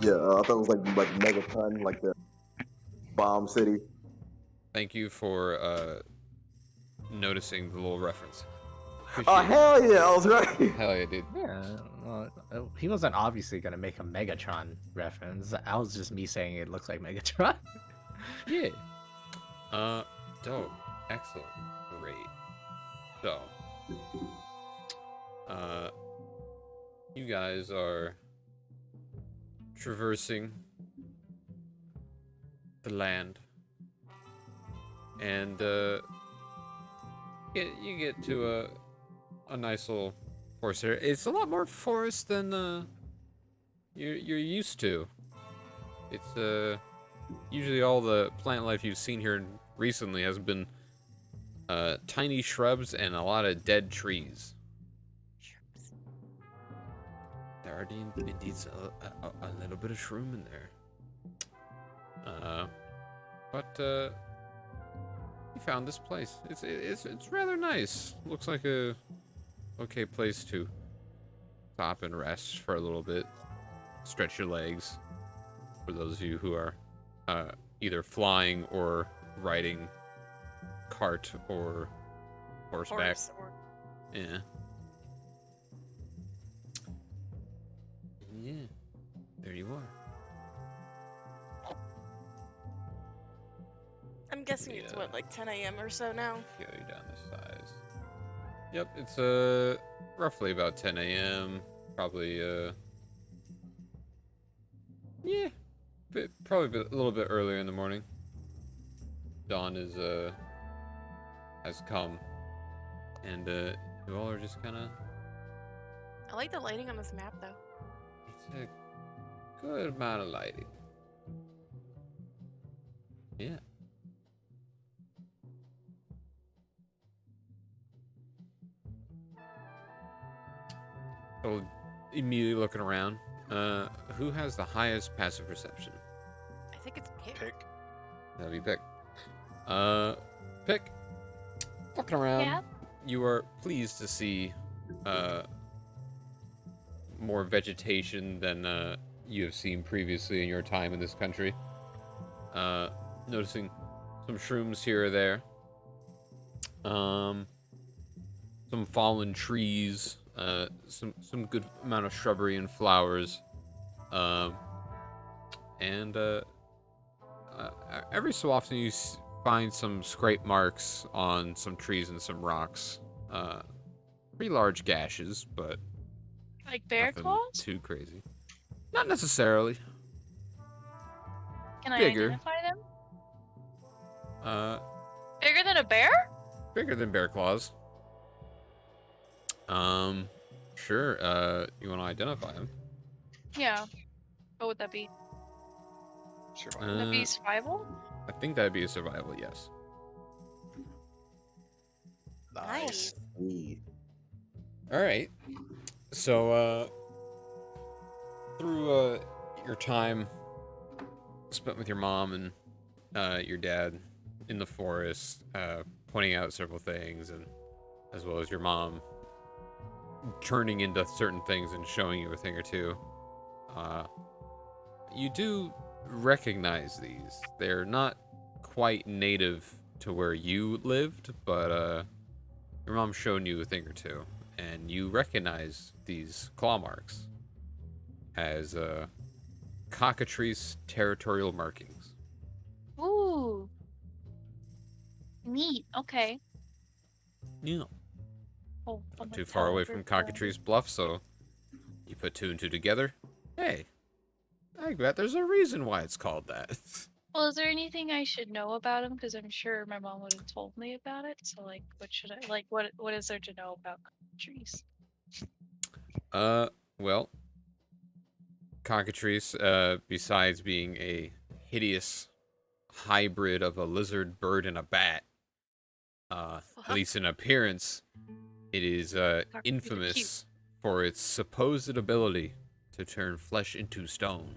yeah, I thought it was like Megatron, like the bomb city. Thank you for noticing the little reference. Oh Appreciate it. hell yeah, I was right. Hell yeah, dude. Yeah, well, he wasn't obviously gonna make a Megatron reference. That was just me saying it looks like Megatron. Yeah. Dope. Excellent. Great. So, you guys are traversing the land, and you get to a nice little forest area. It's a lot more forest than you're used to. It's usually all the plant life you've seen here recently has been tiny shrubs and a lot of dead trees. There are indeed a little bit of shroom in there. But you found this place. It's rather nice. Looks like a okay place to stop and rest for a little bit. Stretch your legs. For those of you who are either flying or riding cart or horseback. Yeah. Yeah. There you are. I'm guessing it's what, like 10 a.m. or so now? Go down the size. Yep, it's roughly about 10 a.m. Probably yeah, probably a little bit earlier in the morning. Dawn is has come, and you all are just kind of. I like the lighting on this map though. It's a good amount of lighting. Yeah. So, immediately looking around, who has the highest passive perception? I think it's Pick. Pick. That'd be Pick. Pick. Looking around, Yeah? you are pleased to see more vegetation than you have seen previously in your time in this country. Noticing some shrooms here or there. Some fallen trees. Some good amount of shrubbery and flowers. And every so often you find some scrape marks on some trees and some rocks. Pretty large gashes, but Like bear nothing claws? too crazy. Not necessarily. Can I bigger. identify them? Uh, Bigger than a bear? bigger than bear claws. Sure. You want to identify them? Yeah. What would that be? Survival. Would that be survival? I think that'd be a survival, yes. Nice. Sweet. All right. So, through your time spent with your mom and your dad in the forest, pointing out several things, and as well as your mom turning into certain things and showing you a thing or two. You do recognize these. They're not quite native to where you lived, but your mom's shown you a thing or two, and you recognize these claw marks as cockatrice territorial markings. Ooh. Neat. Okay. Yeah. Oh, Not too far away from Cockatrice Bluff, so you put two and two together. Hey, I bet there's a reason why it's called that. Well, is there anything I should know about him? Because I'm sure my mom would have told me about it. So, like, what should I like? What is there to know about trees? Well, Cockatrice, besides being a hideous hybrid of a lizard, bird, and a bat, at least in appearance, it is infamous for its supposed ability to turn flesh into stone.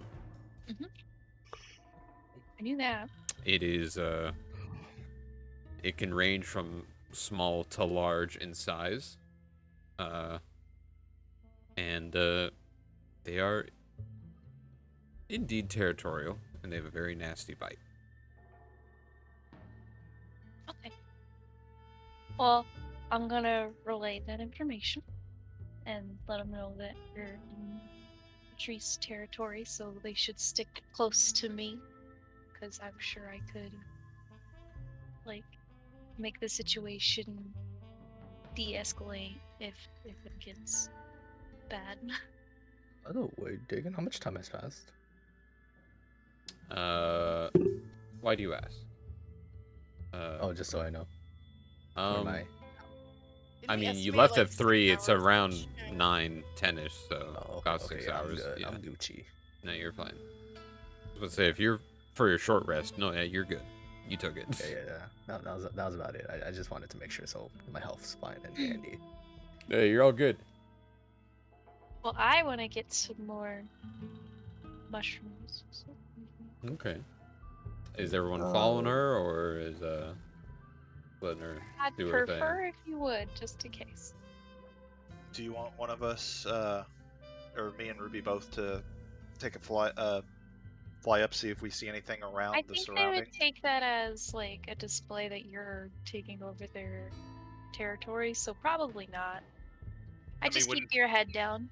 Mm-hmm. I knew that. It is it can range from small to large in size, and they are indeed territorial, and they have a very nasty bite. Okay. Well, I'm gonna relay that information and let them know that you're in tree's territory, so they should stick close to me, because I'm sure I could, like, make the situation de-escalate if it gets bad. By the way, Diggin, how much time has passed? Why do you ask? Oh, just so I know. I mean, you left at 3. It's around 9, 10ish, so Oh, about 6 yeah, hours. I'm good. Yeah. I'm Gucci. No, you're fine. I was about to say, if you're for your short rest, no, yeah, you're good. You took it. Yeah. That was about it. I just wanted to make sure so my health's fine and dandy. Hey, you're all good. Well, I want to get some more mushrooms. So. Okay. Is everyone following her, or is letting her I'd do her thing? prefer if you would, just in case. Do you want one of us, or me and Ruby both, to take a fly up, see if we see anything around I the think they surrounding? would take that as like a display that you're taking over their territory, so probably not. I just keep your head down.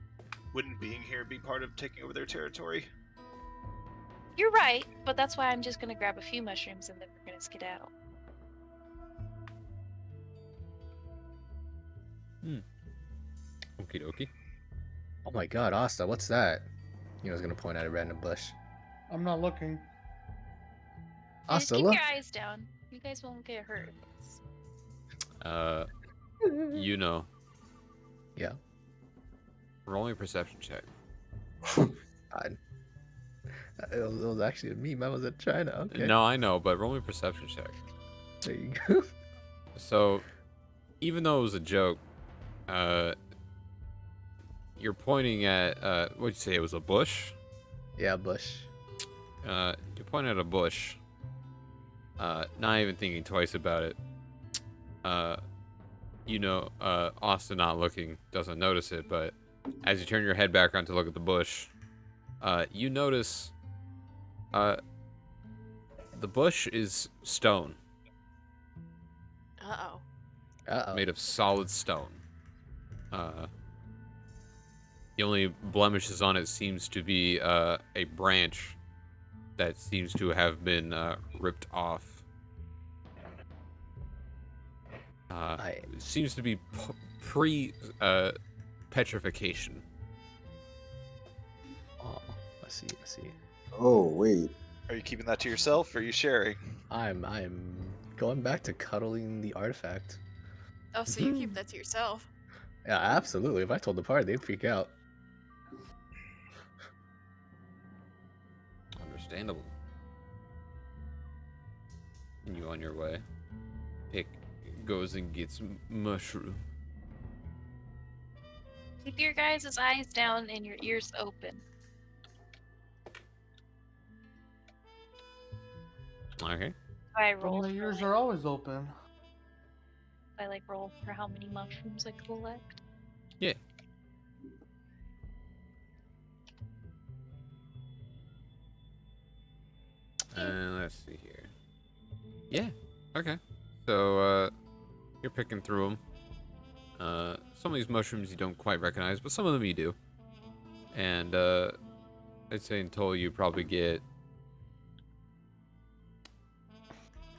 Wouldn't being here be part of taking over their territory? You're right, but that's why I'm just gonna grab a few mushrooms and then we're gonna skedaddle. Okie dokie. Oh my god, Asta, what's that? I was gonna point at a random bush. I'm not looking. Hey, just Asta, keep look. your eyes down. You guys won't get hurt. You know. Yeah. Roll me a perception check. It was actually a meme. I was in China. Okay. No, I know, but roll me a perception check. There you go. So, even though it was a joke, you're pointing at, what'd you say, it was a bush? Yeah, bush. You're pointing at a bush, not even thinking twice about it. Austin not looking, doesn't notice it, but as you turn your head back around to look at the bush, you notice, the bush is stone. Uh-oh. Made of solid stone. The only blemishes on it seems to be a branch that seems to have been ripped off. It seems to be pre-petrification. Oh, I see. Oh, wait. Are you keeping that to yourself, or are you sharing? I'm going back to cuddling the artifact. Oh, so you keep that to yourself. Yeah, absolutely. If I told the party, they'd freak out. Understandable. And you on your way. Pick goes and gets mushroom. Keep your guys' eyes down and your ears open. Okay. I But roll. my ears are always open. I roll for how many mushrooms I collect. Yeah. Let's see here. Yeah. Okay. So you're picking through them. Some of these mushrooms you don't quite recognize, but some of them you do. And I'd say in total you probably get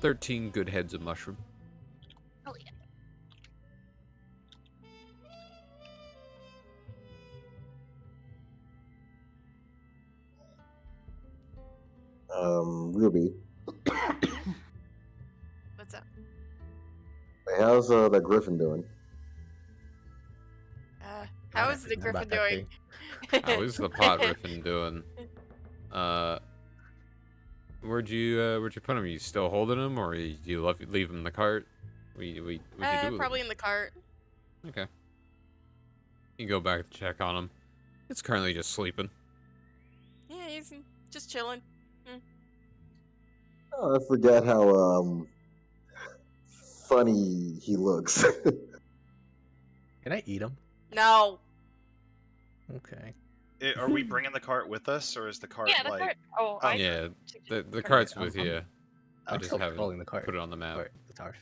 13 good heads of mushroom. Oh yeah. Ruby, What's up? how's that Griffin doing? How I is the forgot Griffin about that doing? How is the pot riffin doing? Where'd you put him? Are you still holding him, or do you leave him in the cart? What'd you do with Probably him? in the cart. Okay. You go back to check on him. It's currently just sleeping. Yeah, he's just chilling. Oh, I forgot how funny he looks. Can I eat him? No. Okay. Are we bringing the cart with us, or is the cart Yeah, the like? cart. Oh, Oh, I. Yeah, the Okay, cart's I'm- with I'm- you. I I'm just still haven't controlling the cart. put it on the map. Or the tower.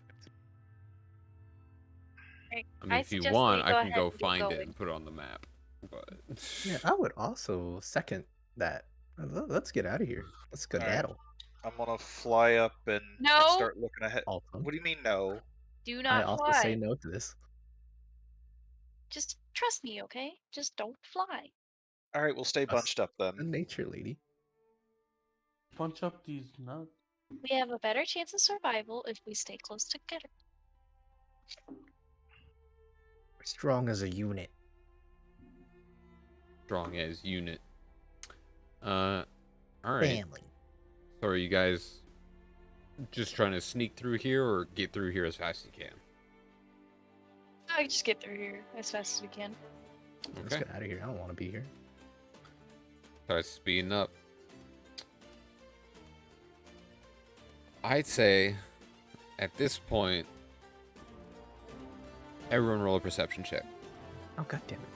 I mean, I if you suggest want, we I go can ahead go and get find it going. and put it on the map. But Yeah, I would also second that. Let's get out of here. Let's All right. skedaddle. I'm gonna fly up and No. start looking ahead. Alton. What do you mean no? Do I not also fly. say no to this. Just trust me, okay? Just don't fly. All right, we'll stay Trust bunched up The then. nature lady. Punch up these nuts. We have a better chance of survival if we stay close together. We're strong as a unit. strong as unit. All right. Family. So are you guys just trying to sneak through here, or get through here as fast as you can? I just get through here as fast as we can. Let's Okay. get out of here. I don't want to be here. Start speeding up. I'd say at this point, everyone roll a perception check. Oh, god damn it.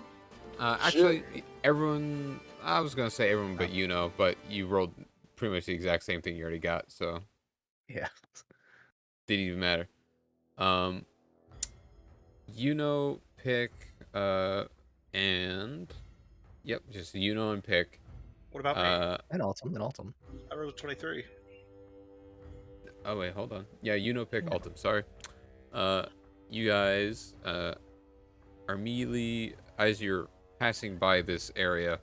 Actually, everyone. I was gonna say everyone, but but you rolled pretty much the exact same thing you already got, so Yeah. didn't even matter. Pick, and yep, just and pick. What about me? And Altum. I rolled a 23. Oh wait, hold on. Yeah, pick Altum. Sorry. You guys are immediately, as you're passing by this area,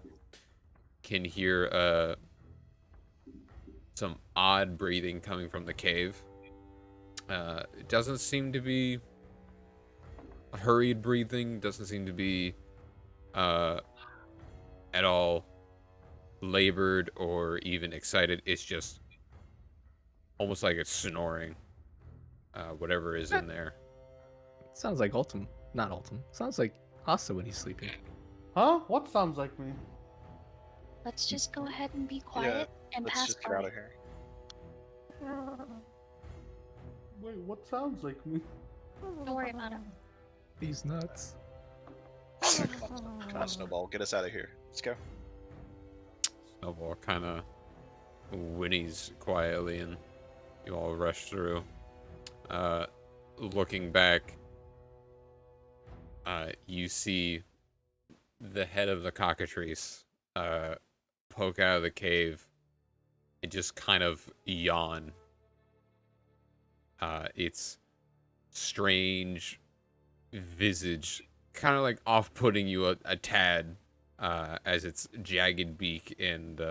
can hear some odd breathing coming from the cave. It doesn't seem to be hurried breathing. Doesn't seem to be at all labored or even excited. It's just almost like it's snoring. Whatever is in there. Sounds like Altum. Not Altum. Sounds like Hasta when he's sleeping. Huh? What sounds like me? Let's just go ahead and be quiet and Let's pass just by. get out of here. Wait, what sounds like me? Don't worry about it. These nuts. Come on, Snowball, get us out of here. Let's go. Snowball kind of whinnies quietly, and you all rush through. Looking back, you see the head of the cockatrice poke out of the cave and just kind of yawn. Its strange visage kind of like off-putting you a tad, as its jagged beak and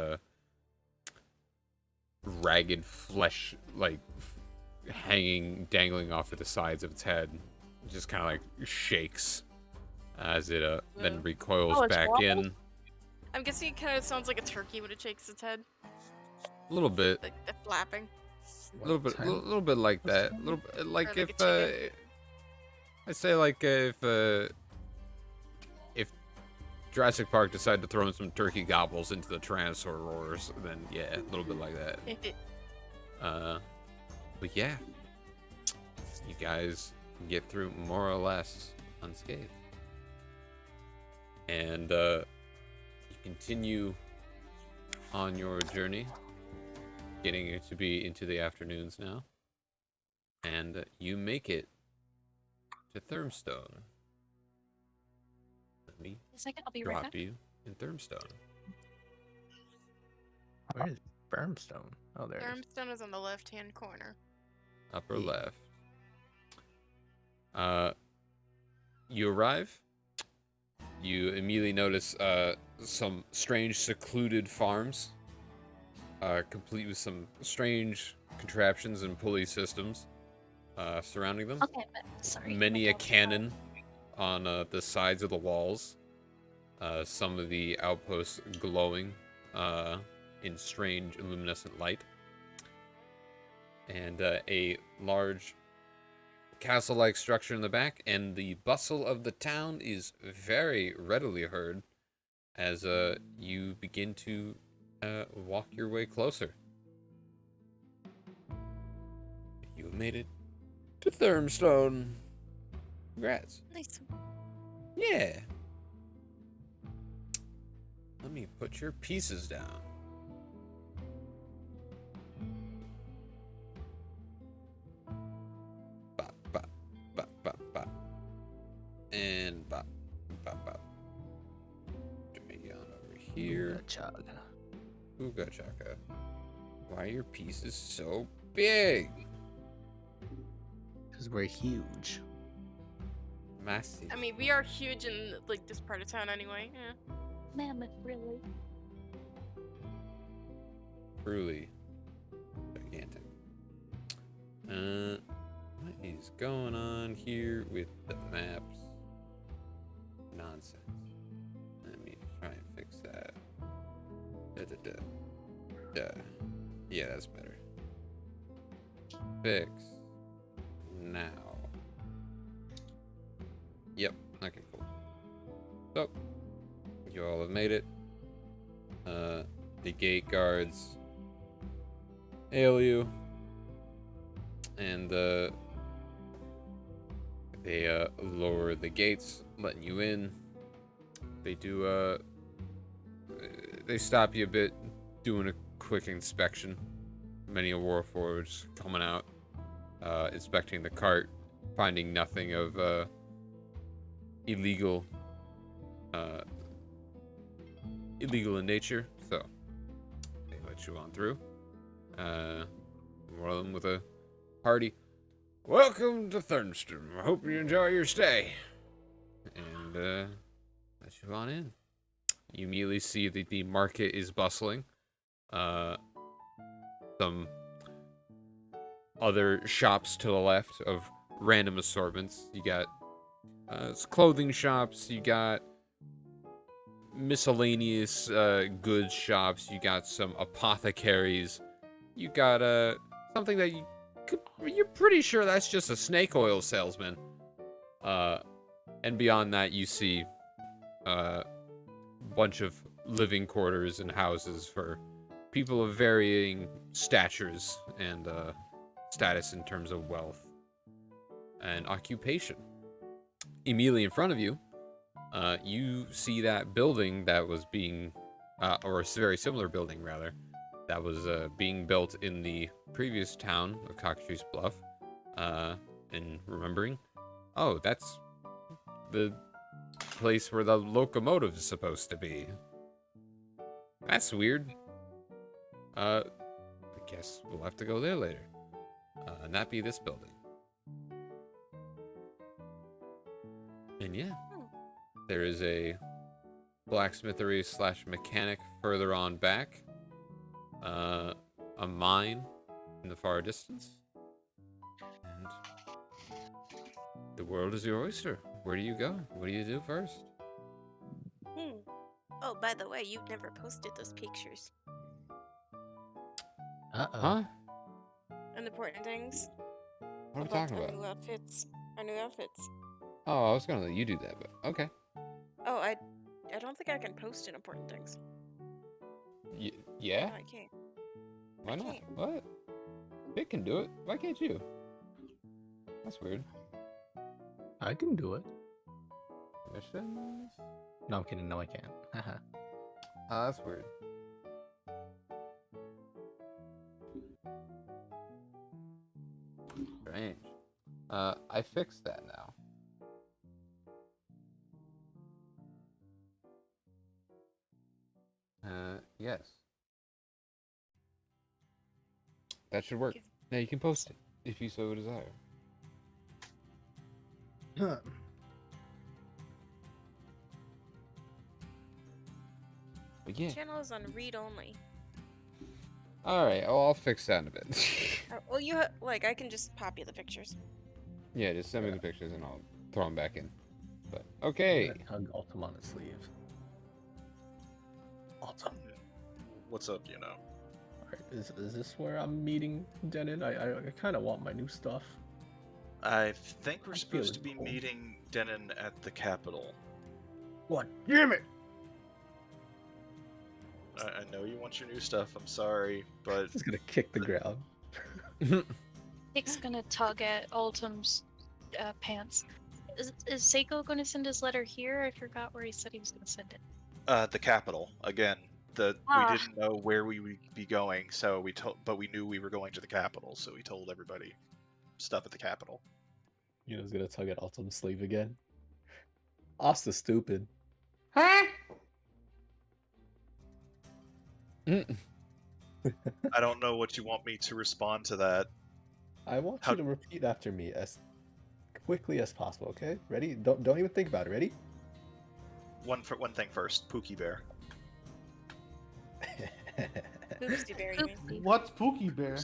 ragged flesh like dangling off to the sides of its head just kind of like shakes as it then recoils Oh, it's back waffles? in. I'm guessing it kind of sounds like a turkey when it shakes its head, A little bit. like the flapping. A little bit, little bit like that. A little bit like Or like if a chicken. I'd say like if Jurassic Park decided to throw in some turkey gobbles into the Tyrannosaur roars, then yeah, a little bit like that. But yeah, you guys get through more or less unscathed, and you continue on your journey. getting to be into the afternoons now. And you make it to Thermstone. Let me I'll be right drop back. you in Thermstone. Where is Brimstone? Oh, there it is. Armstone is on the left-hand corner. Upper left. You arrive. You immediately notice some strange secluded farms, complete with some strange contraptions and pulley systems surrounding them. Okay, but sorry. Many a cannon on the sides of the walls. Some of the outposts glowing in strange luminescent light. And a large castle-like structure in the back, and the bustle of the town is very readily heard as you begin to walk your way closer. You have made it to Thermstone. Congrats. Nice. Yeah. Let me put your pieces down. Bop, bop, bop, bop, bop. And bop, bop, bop. Drag on over here. Chaga. Ooga chaka. Why are your pieces so big? Because we're huge. Massive. I mean, we are huge in like this part of town anyway. Yeah. Mammoth, really. Truly gigantic. What is going on here with the maps? Nonsense. Let me try and fix that. Yeah, that's better. Fix. Now. Yep, okay, cool. So, you all have made it. The gate guards hail you, and they lower the gates, letting you in. They do they stop you a bit, doing a quick inspection. Many a warforged coming out, inspecting the cart, finding nothing of illegal in nature, so they let you on through. One of them with a hearty, "Welcome to Thurnston. I hope you enjoy your stay," and let you on in. You immediately see that the market is bustling. Some other shops to the left of random assortments. You got clothing shops. You got miscellaneous goods shops. You got some apothecaries. You got something that you're pretty sure that's just a snake oil salesman. And beyond that, you see a bunch of living quarters and houses for people of varying statures and status in terms of wealth and occupation. Immediately in front of you, you see that building that was being, or a very similar building rather, that was being built in the previous town of Cockatrice Bluff. And remembering, oh, that's the place where the locomotive is supposed to be. That's weird. I guess we'll have to go there later. And that be this building. And yeah, there is a blacksmithery / mechanic further on back. A mine in the far distance. And the world is your oyster. Where do you go? What do you do first? Oh, by the way, you've never posted those pictures. Uh-oh. Huh? Unimportant things. What are we talking our about? new outfits. Our new outfits. Oh, I was gonna let you do that, but okay. Oh, I don't think I can post in important things. Yeah? No, I can't. Why not? can't. What? It can do it. Why can't you? That's weird. I can do it. Missions? No, I'm kidding. No, I can't. Haha. That's weird. Strange. I fixed that now. Yes. That should work. Now you can post it, if you so desire. But yeah. Channel is on read only. Alright, I'll fix that in a bit. Well, like I can just pop you the pictures. Yeah, just send me the pictures and I'll throw them back in. But, okay. Hug Altum on his sleeve. Altum. What's up, you know? Alright, is this where I'm meeting Denon? I kind of want my new stuff. I think we're I'm supposed to feeling be cold. meeting Denon at the Capitol. What? Damn it! I know you want your new stuff, I'm sorry, but... He's gonna kick the ground. Nick's gonna tug at Ultim's pants. Is Seiko gonna send his letter here? I forgot where he said he was gonna send it. The Capitol, again. We didn't know where we would be going, so but we knew we were going to the Capitol, so we told everybody stuff at the Capitol. Yuno's gonna tug at Altum's sleeve again. Asta's stupid. Huh? I don't know what you want me to respond to that. I want you to repeat after me as quickly as possible, okay? Ready? Don't even think about it. Ready? One thing first, Pookie Bear. Poopsie Bear, you mean? What's Pookie Bear?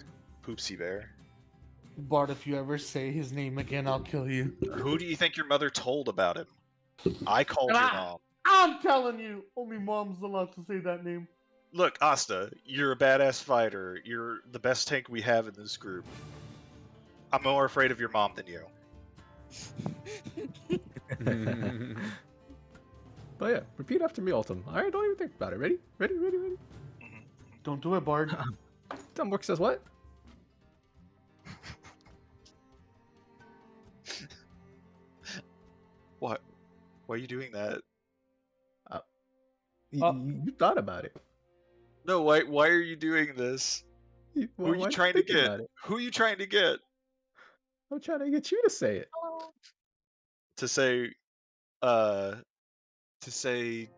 Poopsie Bear. Bart, if you ever say his name again, I'll kill you. Who do you think your mother told about him? I called your mom. I'm telling you, only mom's allowed to say that name. Look, Asta, you're a badass fighter. You're the best tank we have in this group. I'm more afraid of your mom than you. But yeah, repeat after me, Altum. Alright, don't even think about it. Ready? Ready? Don't do it, Bart. Dumbwork says what? What? Why are you doing that? You thought about it. No, why are you doing this? Who are you trying to get? Who are you trying to get? I'm trying to get you to say it. To say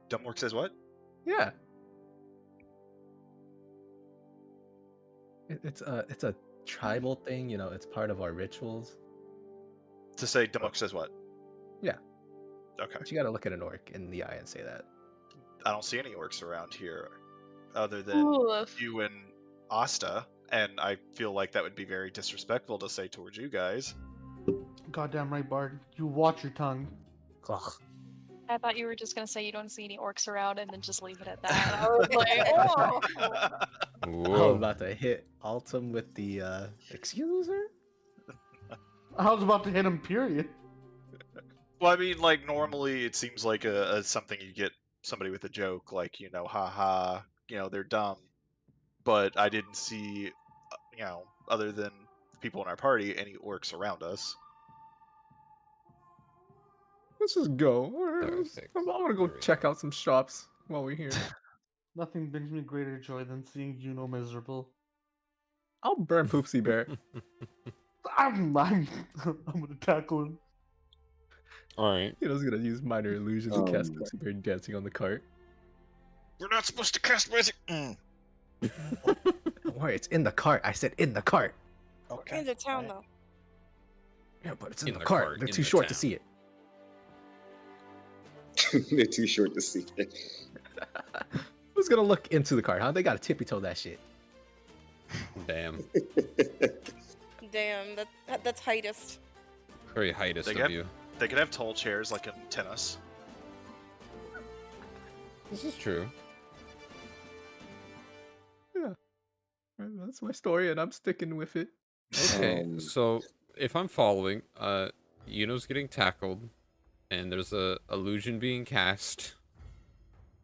Dumbwork says what? Yeah. It's a tribal thing, you know, it's part of our rituals. To say Dumbwork says what? Yeah. Okay. But you gotta look at an orc in the eye and say that. I don't see any orcs around here other than you and Asta, and I feel like that would be very disrespectful to say towards you guys. Goddamn right, Bart. You watch your tongue. I thought you were just gonna say you don't see any orcs around and then just leave it at that. I was like, oh. I was about to hit Altum with the excuse her? I was about to hit him, period. Well, I mean, like, normally it seems like a something you get somebody with a joke, like, you know, haha, you know, they're dumb. But I didn't see, you know, other than people in our party, any orcs around us. Let's just go. I want to go check out some shops while we're here. Nothing brings me greater joy than seeing Yuno miserable. I'll burn Poopsie Bear. I'm gonna tackle him. Alright. Yuno's gonna use minor illusion to cast Poopsie Bear dancing on the cart. We're not supposed to cast magic. Don't worry, it's in the cart. I said in the cart. Okay. In the town, though. Yeah, but it's in the cart. They're too short to see it. They're too short to see it. Who's gonna look into the cart, huh? They gotta tippy toe that shit. Damn. Damn, that's heightest. Very heightest of you. They could have tall chairs like in tennis. This is true. Yeah. That's my story, and I'm sticking with it. Okay, so if I'm following, Yuno's getting tackled, and there's a illusion being cast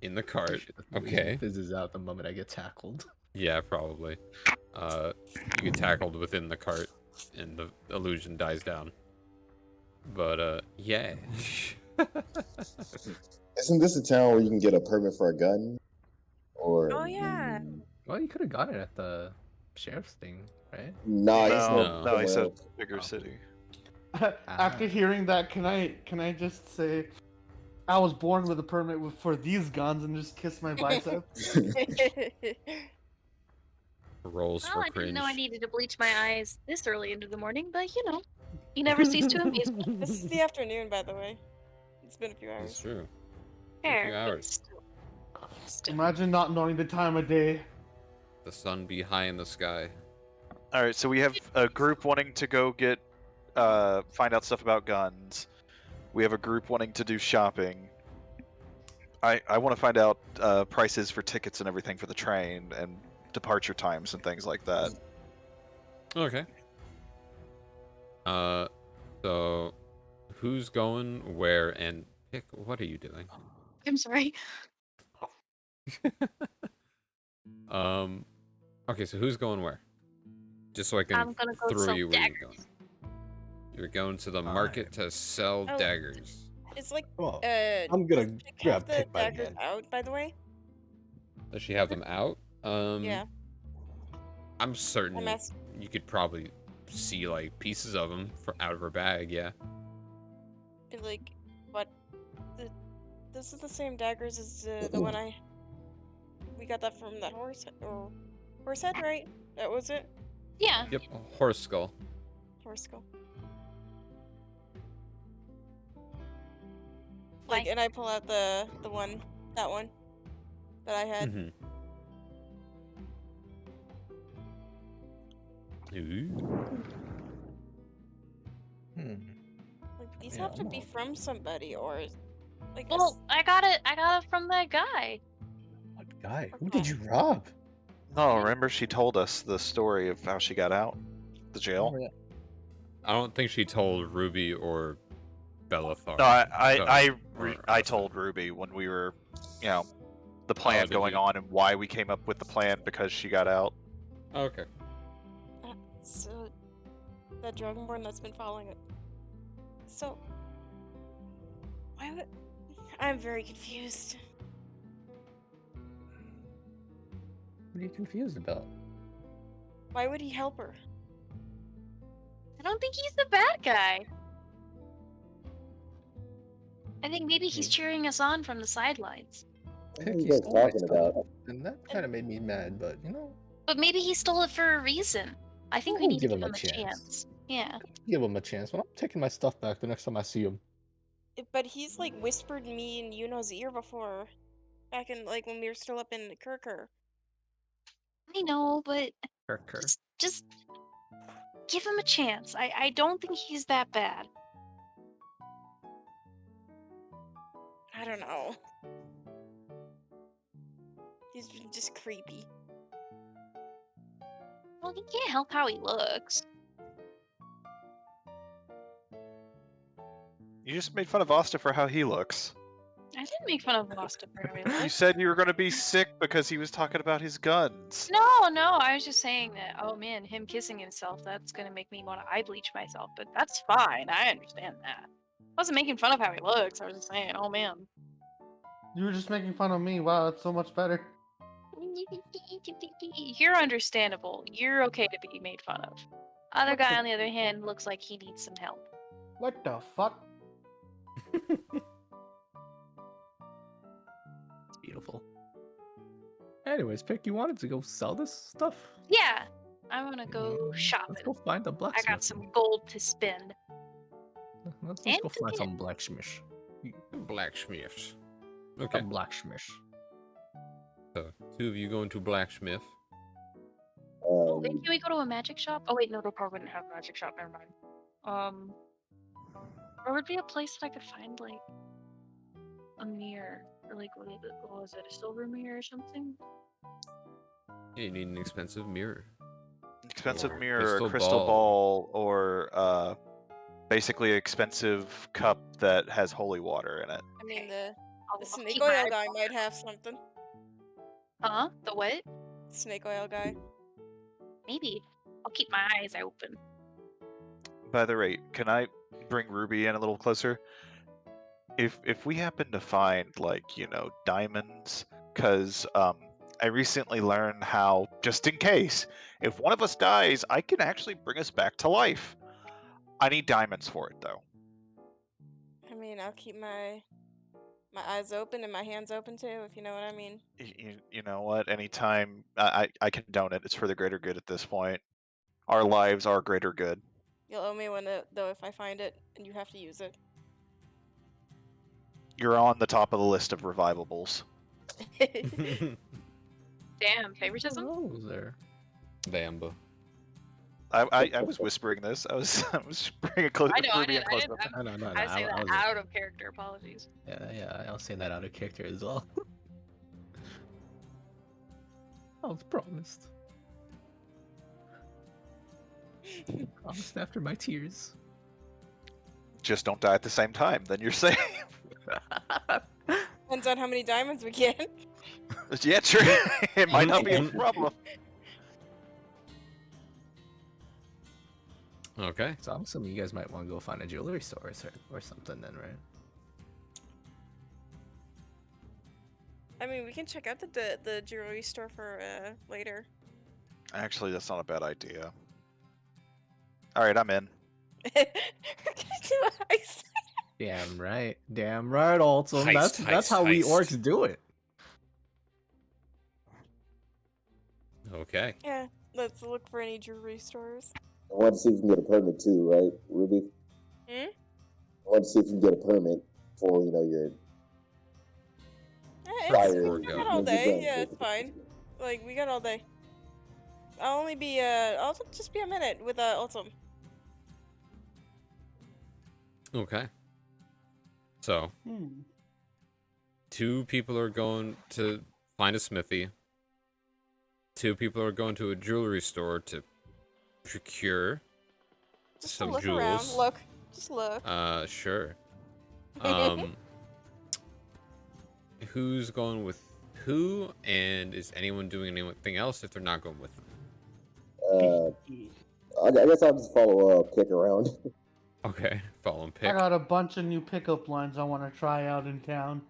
in the cart. Okay. Fizzes out the moment I get tackled. Yeah, probably. You get tackled within the cart, and the illusion dies down. But, yeah. Isn't this a town where you can get a permit for a gun? Or Oh yeah. Well, you could have got it at the sheriff's thing. right? No, he said No. No, he somewhere said else. bigger Oh. city. After hearing that, can I just say I was born with a permit for these guns and just kiss my bicep? Rolls Well, for I didn't know I cringe. needed to bleach my eyes this early into the morning, but you never cease to amaze me. This is the afternoon, by the way. It's been a few It's hours. true. Fair, few but hours. still. Imagine not knowing the time of day. The sun be high in the sky. All right, so we have a group wanting to go get find out stuff about guns. We have a group wanting to do shopping. I want to find out prices for tickets and everything for the train and departure times and things like that. Okay. So who's going where and pick? What are you doing? I'm sorry. Okay, so who's going where? Just so I can I'm gonna go throw sell you where you're daggers. going. You're going to the market to sell Oh. daggers. It's like, Well, does I'm gonna Pick grab have the Pick by the daggers end. out, by the way? Does she have them out? Yeah. I'm certain I'm asking. you could probably see like pieces of them out of her bag. Yeah. Like, what? This is the same daggers as the one we got that from that horse head, right? That was it. Yeah. Yep. A horse skull. Horse skull. Why? Like, and I pull out that one that I had. Mm-hmm. Ooh. Like, these Yeah, have to I'm be all- from somebody, or like. Well, I got it from that guy. What guy? Who did you rob? No, remember she told us the story of how she got out the jail. Remember that? I don't think she told Ruby or Bellathar. No, or I us. told Ruby when we were, the plan did going you? on and why we came up with the plan because she got out. Okay. So, that Dragonborn that's been following it. So, why would... I'm very confused. What are you confused about? Why would he help her? I don't think he's the bad guy. I think maybe he's cheering us on from the sidelines. What are Pick, you he guys stole my talking stuff, about? and that kind of made me mad. But you know, But maybe he stole it for a reason. I think we I'll need to give give him him a a chance. chance. Yeah. give him a chance. But I'm taking my stuff back the next time I see him. But he's like whispered me in Yuno's ear before, back in like when we were still up in Kirker. I know, but Kirker. just give him a chance. I don't think he's that bad. I don't know. He's just creepy. Well, he can't help how he looks. You just made fun of Asta for how he looks. I didn't make fun of Lost for how he You looks. said you were going to be sick because he was talking about his guns. No, I was just saying that, oh man, him kissing himself, that's gonna make me want to eye bleach myself, but that's fine, I understand that. I wasn't making fun of how he looks, I was just saying, oh man. You were just making fun of me. Wow, that's so much better. You're understandable. You're okay to be made fun of. Other guy, on the other hand, looks like he needs some help. What the fuck? It's beautiful. Anyways, Pick, you wanted to go sell this stuff? Yeah, I'm gonna go Let's shopping. go find a I blacksmith. got some gold to spend. Let's And go to find get. some blacksmith. Blacksmiths. A Okay. blacksmith. So two of you going to blacksmith. Wait, can we go to a magic shop? Oh wait, no, they probably wouldn't have a magic shop, never mind. Or would be a place that I could find like a mirror. Or like what was it, a silver mirror or something? Yeah, you need an expensive mirror. Expensive Or mirror, a crystal ball, or basically an expensive cup that has holy water in it. I mean, the I'll snake keep my oil eyes guy open. might have something. Huh? The what? Snake oil guy. Maybe. I'll keep my eyes open. By the way, can I bring Ruby in a little closer? If we happen to find like diamonds, because I recently learned how, just in case, if one of us dies, I can actually bring us back to life. I need diamonds for it, though. I mean, I'll keep my eyes open and my hands open too, if you know what I mean. You know what? Anytime I condone it. It's for the greater good at this point. Our lives are greater good. You'll owe me one though if I find it and you have to use it. You're on the top of the list of revivables. Damn, favoritism? What was there? Bamba. I was whispering this. I was whispering it close. I know, I did. Close I enough. No. was saying that was out of character. Apologies. Yeah, I was saying that out of character as well. I was promised. Promised after my tears. Just don't die at the same time. Then you're safe. Depends on how many diamonds we get. Yeah, true. It might not be a problem. Okay. So I'm assuming you guys might want to go find a jewelry store or something then, right? I mean, we can check out the jewelry store for later. Actually, that's not a bad idea. All right, I'm in. We're gonna do a heist. Damn right, Altum. That's how we orcs do it. Okay. Yeah, let's look for any jewelry stores. I want to see if you can get a permit too, right, Ruby? Hmm? I want to see if you can get a permit for, your We got all day. Yeah, it's fine. Like, we got all day. I'll just be a minute with Ultim. Okay. So, 2 people are going to find a smithy. 2 people are going to a jewelry store to procure Just some look jewels. around. Look. Just look. Sure. Who's going with who, and is anyone doing anything else if they're not going with them? I guess I'll just follow Pick around. Okay, follow and pick. I got a bunch of new pickup lines I want to try out in town.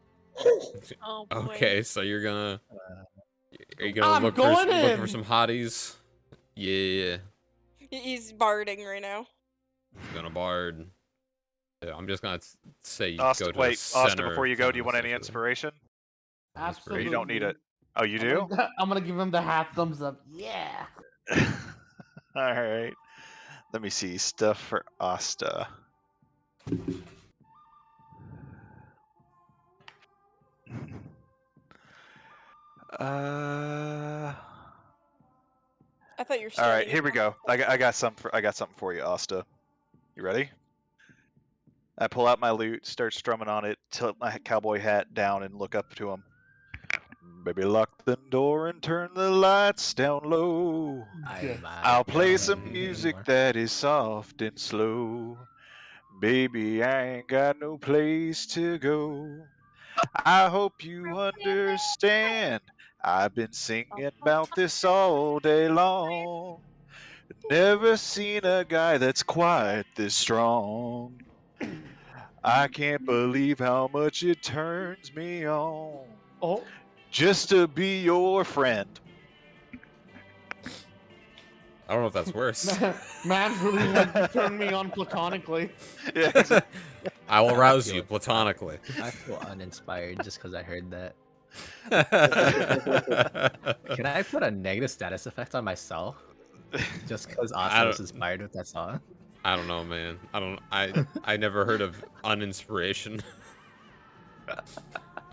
Oh boy. Okay, so you're gonna... Are you gonna look for some hotties? Yeah. He's barding right now. He's gonna bard. Yeah, I'm just gonna say you Austin, go to wait, the center. Austin, before you go, do you want any inspiration? Absolutely. You don't need it. Oh, you do? I'm gonna give him the half thumbs up. Yeah. All right. Let me see. Stuff for Asta. I thought you were All right, starting here we go. I got something for you, Asta. You ready? I pull out my lute, start strumming on it, tilt my cowboy hat down, and look up to him. Baby, lock the door and turn the lights down low. I'll play some music that is soft and slow. Baby, I ain't got no place to go. I hope you understand. I've been singing about this all day long. Never seen a guy that's quite this strong. I can't believe how much it turns me on. Oh. Just to be your friend. I don't know if that's worse. Man really wanted to turn me on platonically. Yeah, I will rouse you platonically. I feel uninspired just because I heard that. Can I put a negative status effect on myself? Just because Austin was inspired with that song? I don't know, man. I never heard of uninspiration.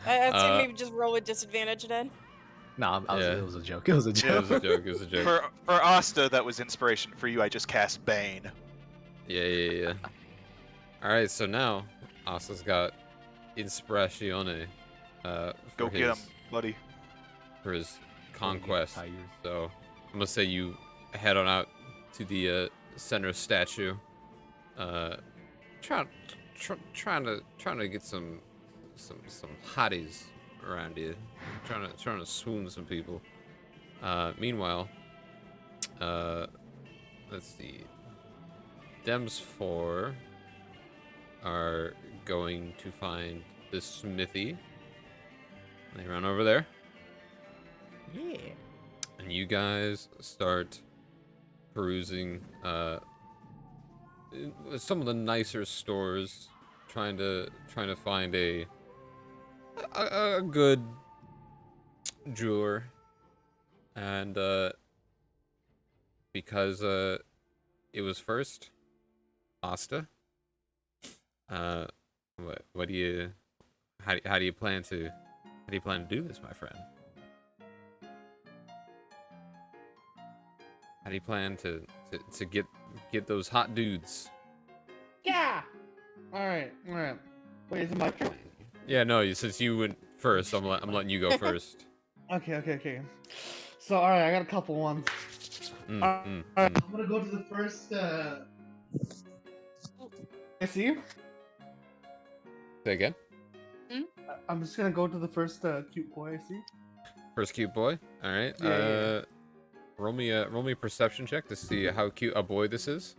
I'd say maybe just roll with disadvantage then. No, it was a joke. It was a joke. It was a joke. For Asta, that was inspiration. For you, I just cast Bane. Yeah. All right, so now Asta's got inspirazione. Go get him, buddy. For his conquest. So I'm gonna say you head on out to the center statue. Trying to get some hotties around here. Trying to swoon some people. Meanwhile, let's see. Dems 4 are going to find the smithy. They run over there. Yeah. And you guys start perusing some of the nicer stores, trying to find a good jeweler, and because it was first Asta. What do you how do you plan to do this, my friend? How do you plan to get those hot dudes? Yeah. All right. Wait, is it my turn? Yeah, no. Since you went first, I'm letting you go first. Okay. So, all right, I got a couple ones. All right, I'm gonna go to the first. I see. Say again. I'm just gonna go to the first cute boy I see. First cute boy. All right. Yeah. Roll me a perception check to see how cute a boy this is.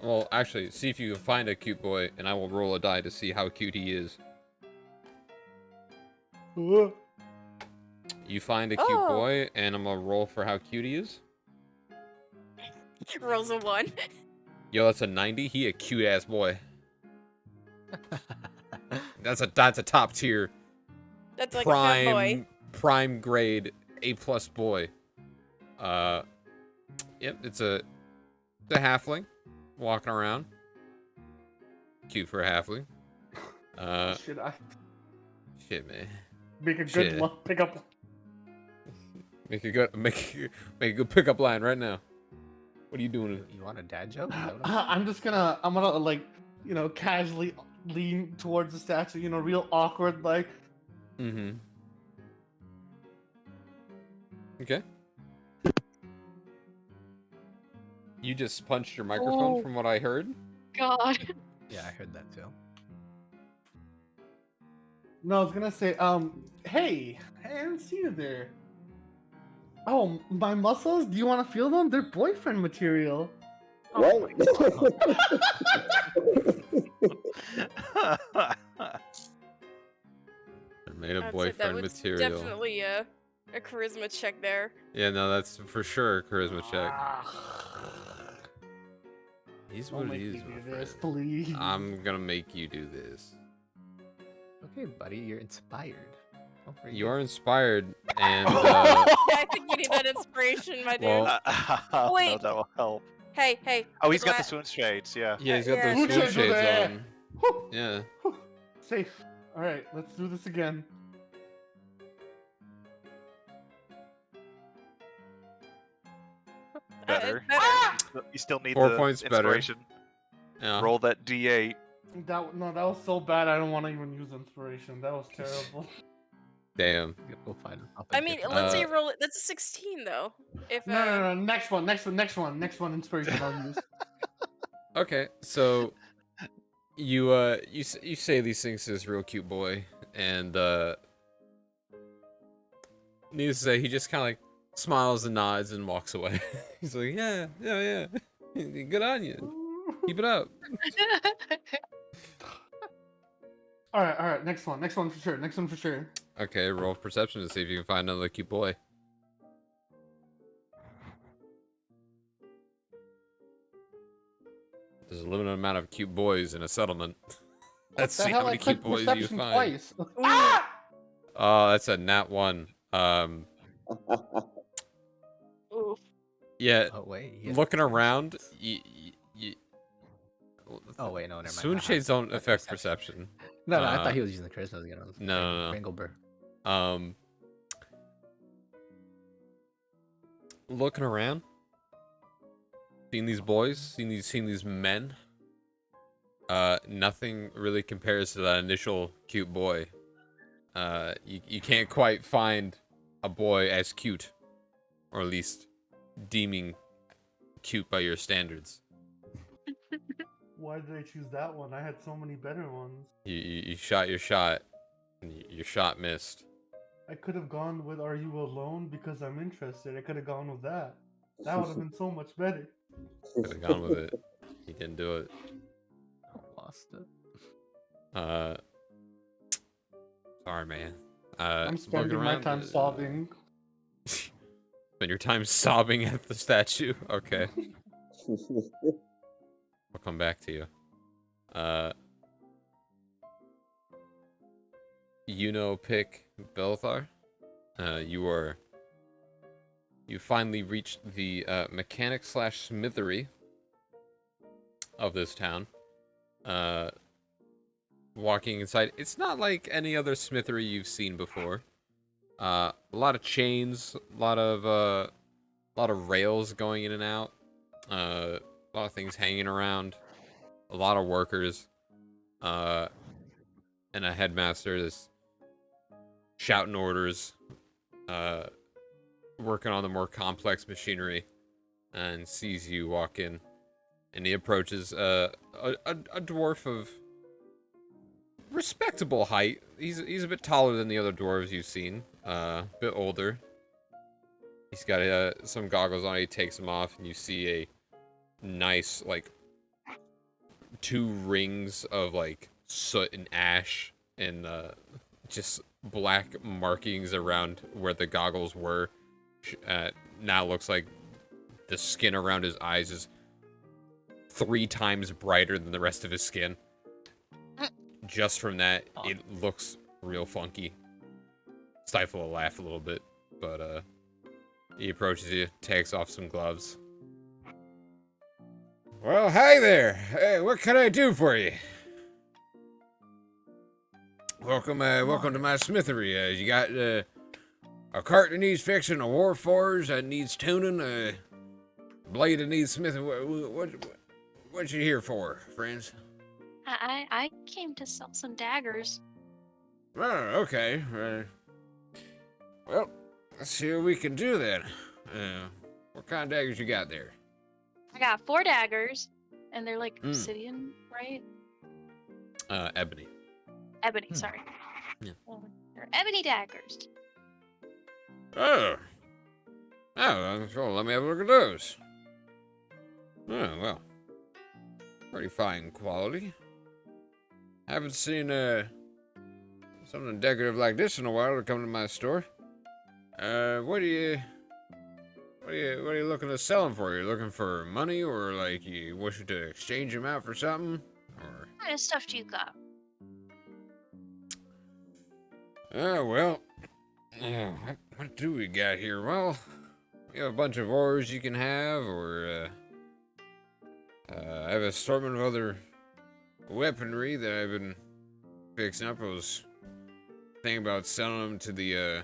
Well, actually, see if you can find a cute boy, and I will roll a die to see how cute he is. You find a cute boy, and I'm gonna roll for how cute he is. Rolls a 1. Yo, that's a 90. He a cute ass boy. That's a top tier. That's like a fat boy. Prime grade A+ boy. Yep, it's a halfling walking around. Cute for a halfling. Shit, man. Make a good pickup. Make a good pickup line right now. What are you doing? You want a dad joke? I'm gonna like, casually lean towards the statue, real awkward like. Mm-hmm. Okay. You just punched your microphone from what I heard? God. Yeah, I heard that too. No, I was gonna say, hey, I didn't see you there. Oh, my muscles? Do you want to feel them? They're boyfriend material. What? They're made of I'd say boyfriend that was material. Definitely a charisma check there. Yeah, no, that's for sure a charisma check. He's what he is, my friend. Please. I'm gonna make you do this. Okay, buddy, you're inspired. You are inspired, and I think you need that inspiration, my dude. well, Wait. No, that will help. Hey. Oh, he's got the swoon shades, yeah. Yeah, he's got Yeah. those swoon Swoon shades shades on. Yeah. Safe. All right, let's do this again. Better. Better. You still need 4 the points better. inspiration. Yeah. Roll that D8. That was so bad. I don't want to even use inspiration. That was terrible. Damn. We'll find I mean, let's say you roll it. That's a 16 though. If No. Next one. Inspiration I'll use. Okay, so you say these things to this real cute boy, and needless to say, he just kind of like smiles and nods and walks away. He's like, yeah, good on you, keep it up. All right. Next one for sure. Okay, roll perception to see if you can find another cute boy. There's a limited amount of cute boys in a settlement. Let's see how many cute boys you find. Twice. Oh, that's a nat 1. Oof. Yeah. Oh wait. Looking around, Oh wait, no, never mind. swoon shades don't affect perception. No, I thought he was using the charisma again. No. Ringelber. Looking around, seeing these boys, seeing these men. Nothing really compares to that initial cute boy. You can't quite find a boy as cute, or at least deeming cute by your standards. Why did I choose that one? I had so many better ones. You shot your shot, and your shot missed. I could have gone with "Are You Alone?" because I'm interested. I could have gone with that. That would have been so much better. Could have gone with it. He didn't do it. Lost it. Sorry, man. I'm spending my time sobbing. Spend your time sobbing at the statue. Okay. I'll come back to you. Pick Belthar. You finally reached the mechanic / smithery of this town. Walking inside, it's not like any other smithery you've seen before. A lot of chains, a lot of rails going in and out. A lot of things hanging around. A lot of workers. And a headmaster that's shouting orders. Working on the more complex machinery, and sees you walk in, and he approaches a dwarf of respectable height. He's a bit taller than the other dwarves you've seen, a bit older. He's got some goggles on. He takes them off, and you see a nice 2 rings of soot and ash and just black markings around where the goggles were. Now looks like the skin around his eyes is 3 times brighter than the rest of his skin. Just from that, it looks real funky. Stifle a laugh a little bit, but he approaches you, takes off some gloves. Well, hi there. Hey, what can I do for you? Welcome to my smithery. You got a cart that needs fixing, a warforged that needs tuning, a blade that needs smithing. What you here for, friends? I came to sell some daggers. Oh, okay. Well, let's see what we can do then. What kind of daggers you got there? I got 4 daggers, and they're obsidian, right? Ebony. Ebony, sorry. Yeah. They're ebony daggers. Oh, well, let me have a look at those. Oh, well. Pretty fine quality. Haven't seen something decorative like this in a while to come to my store. What are you looking to sell them for? You looking for money, or you wish to exchange them out for something? Or What kind of stuff do you got? well, what do we got here? Well, we have a bunch of ores you can have, or I have an assortment of other weaponry that I've been fixing up. I was thinking about selling them to the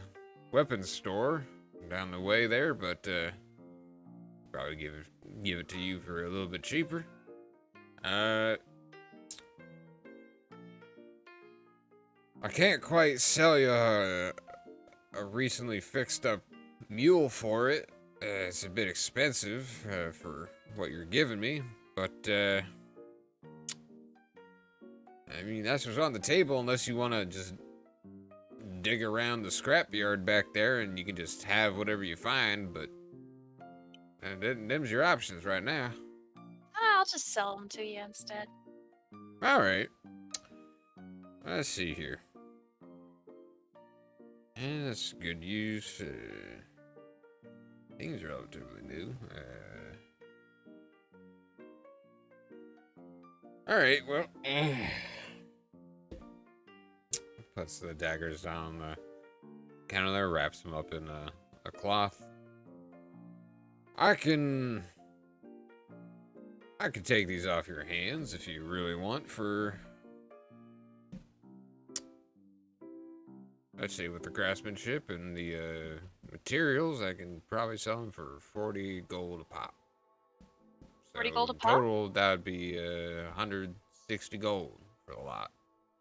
weapons store down the way there, but probably give it to you for a little bit cheaper. I can't quite sell you a recently fixed up mule for it. It's a bit expensive for what you're giving me, but I mean, that's what's on the table, unless you want to just dig around the scrapyard back there and you can just have whatever you find, but them's your options right now. I'll just sell them to you instead. Alright. Let's see here. And that's good use. Things are relatively new. Alright, well. Puts the daggers down on the counter there, wraps them up in a cloth. I can take these off your hands if you really want for, let's see, with the craftsmanship and the materials, I can probably sell them for 40 gold a pop. 40 gold a In pop? total, that would be 160 gold for the lot.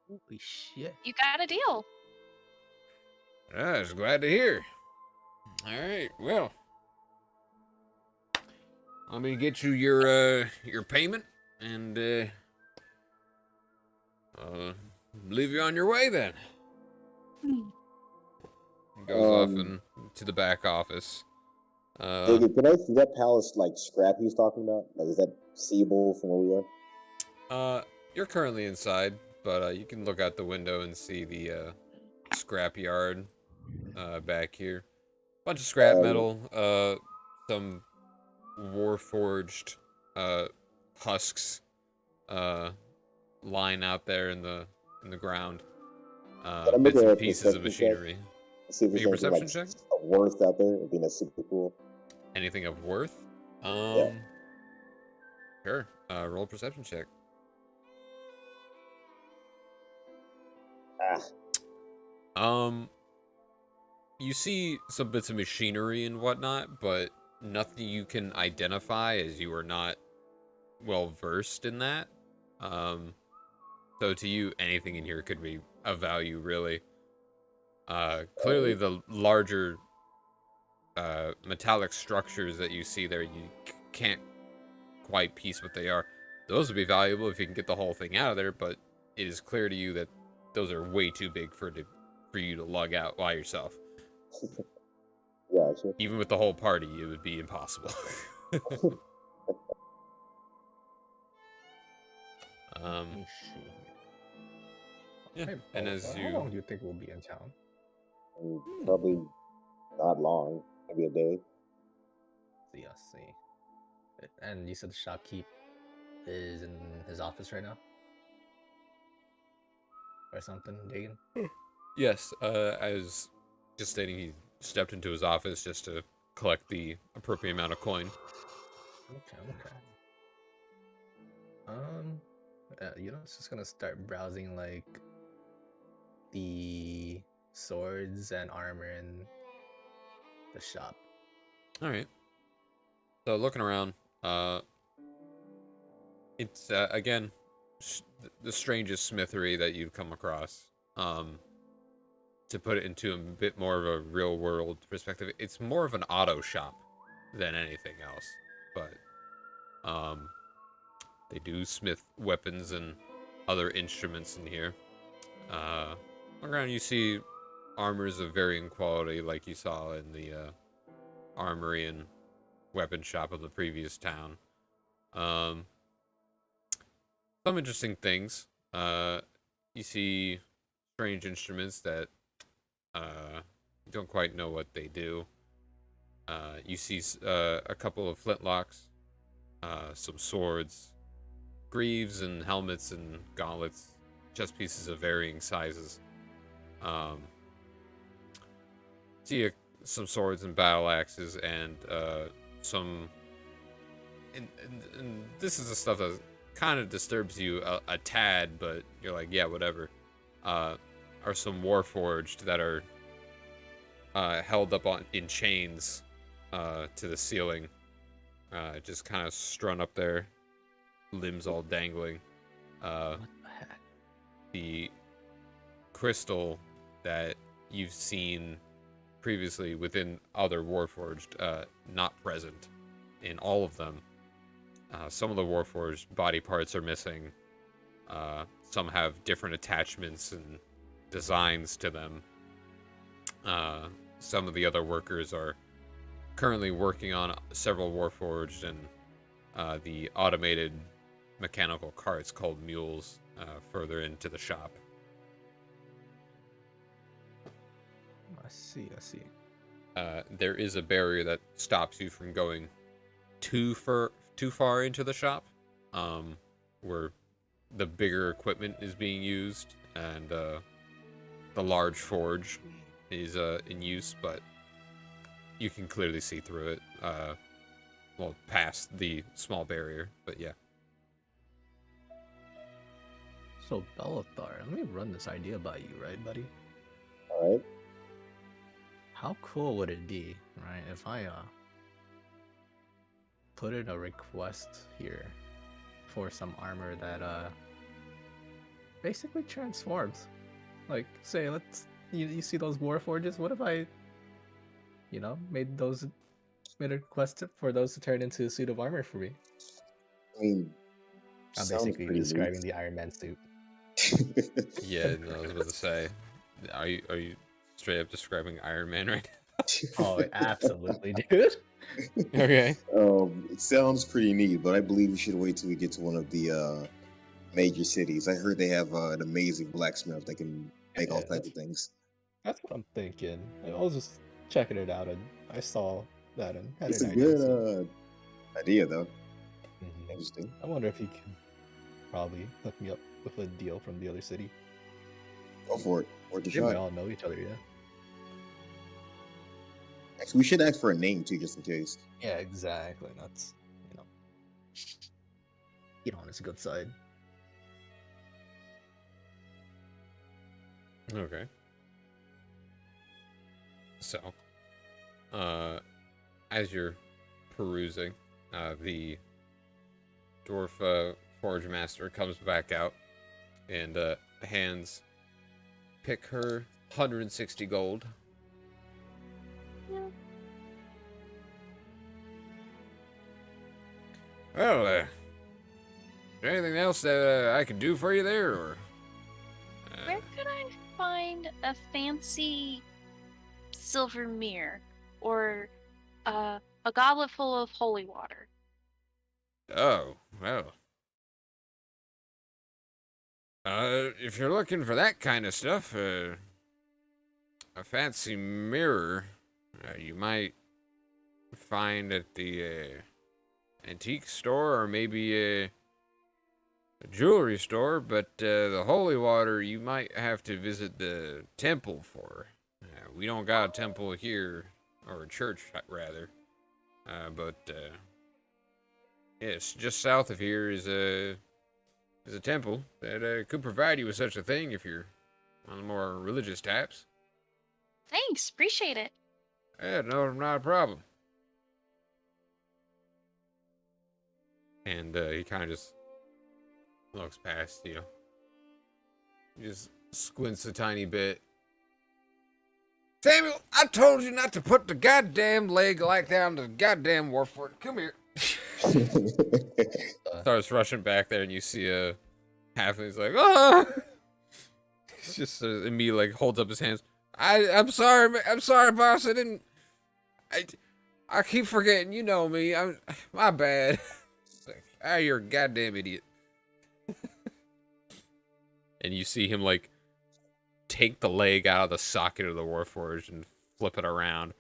Holy shit. You got a deal. I was glad to hear. Alright, well. Let me get you your payment, and leave you on your way then. He goes off to the back office. David, can I see that palace scrap he's talking about? Is that seeable from where we are? You're currently inside, but you can look out the window and see the scrapyard back here. Bunch of scrap Yeah. metal, some warforged husks lying out there in the ground. Can I make Bits a and pieces of perception check? machinery. See if Make there's a anything like perception check? of worth out there. I think that's super cool. Anything of worth? Yeah. Sure. Roll a perception check. Ah. You see some bits of machinery and whatnot, but nothing you can identify as you are not well versed in that. So to you, anything in here could be of value, really. Clearly, the larger metallic structures that you see there, you can't quite piece what they are. Those would be valuable if you can get the whole thing out of there, but it is clear to you that those are way too big for you to lug out by yourself. Yeah, sure. Even with the whole party, it would be impossible. Yeah, Hey, and as how you long do you think we'll be in town? Probably not long. Maybe a day. See, I see. And you said the shopkeep is in his office right now? Or something, digging? yes, as just stating, he stepped into his office just to collect the appropriate amount of coin. Okay. Just gonna start browsing like the swords and armor in the shop. All right. So looking around, it's again the strangest smithery that you've come across. To put it into a bit more of a real world perspective, it's more of an auto shop than anything else. But they do smith weapons and other instruments in here. Around you see armors of varying quality, like you saw in the armory and weapon shop of the previous town. Some interesting things. You see strange instruments that you don't quite know what they do. You see a couple of flintlocks, some swords, greaves and helmets and gauntlets, chest pieces of varying sizes. See some swords and battle axes and some. And this is the stuff that kind of disturbs you a tad, but you're like, yeah, whatever. Are some warforged that are held up in chains to the ceiling, just kind of strung up there, limbs all dangling. What the heck? The crystal that you've seen previously within other warforged, not present in all of them. Some of the warforged body parts are missing. Some have different attachments and designs to them. Some of the other workers are currently working on several warforged and the automated mechanical carts called mules further into the shop. I see. There is a barrier that stops you from going too far into the shop, where the bigger equipment is being used and the large forge is in use, but you can clearly see through it. Well, past the small barrier, but yeah. So Bellathar, let me run this idea by you, right, buddy? All right. How cool would it be, right, if I put in a request here for some armor that basically transforms? Like, say, you see those warforges? What if I, made a request for those to turn into a suit of armor for me? I mean, I'm sounds basically pretty describing the Iron Man suit. Yeah, no, I was about to say, are you straight up describing Iron Man right now? Oh, absolutely, dude. Okay. It sounds pretty neat, but I believe we should wait till we get to one of the major cities. I heard they have an amazing blacksmith that can make all types of things. That's what I'm thinking. I was just checking it out, and I saw that and had It's an a idea. good idea, though. Mhm. Interesting. I wonder if he can probably hook me up with a deal from the other city. Go for it. Worth the They might shot. all know each other, yeah. Actually, we should ask for a name too, just in case. Yeah, exactly. That's, get on his good side. Okay. So, as you're perusing, the dwarf forge master comes back out and hands pick her 160 gold. Yeah. Well, is there anything else that I can do for you there, or? Where could I find a fancy silver mirror or a goblet full of holy water? Oh, well. If you're looking for that kind of stuff, a fancy mirror, you might find at the antique store or maybe a jewelry store, but the holy water you might have to visit the temple for. We don't got a temple here, or a church rather, but yes, just south of here is a temple that could provide you with such a thing if you're on the more religious types. Thanks, appreciate it. Yeah, no, not a problem. And he kind of just looks past, just squints a tiny bit. Samuel, I told you not to put the goddamn leg like that on the goddamn warfort. Come here. Starts rushing back there, and you see a halfling. He's like, oh! He's just immediately holds up his hands. I'm sorry, boss. I keep forgetting. You know me. My bad. You're a goddamn idiot. And you see him take the leg out of the socket of the warforged and flip it around.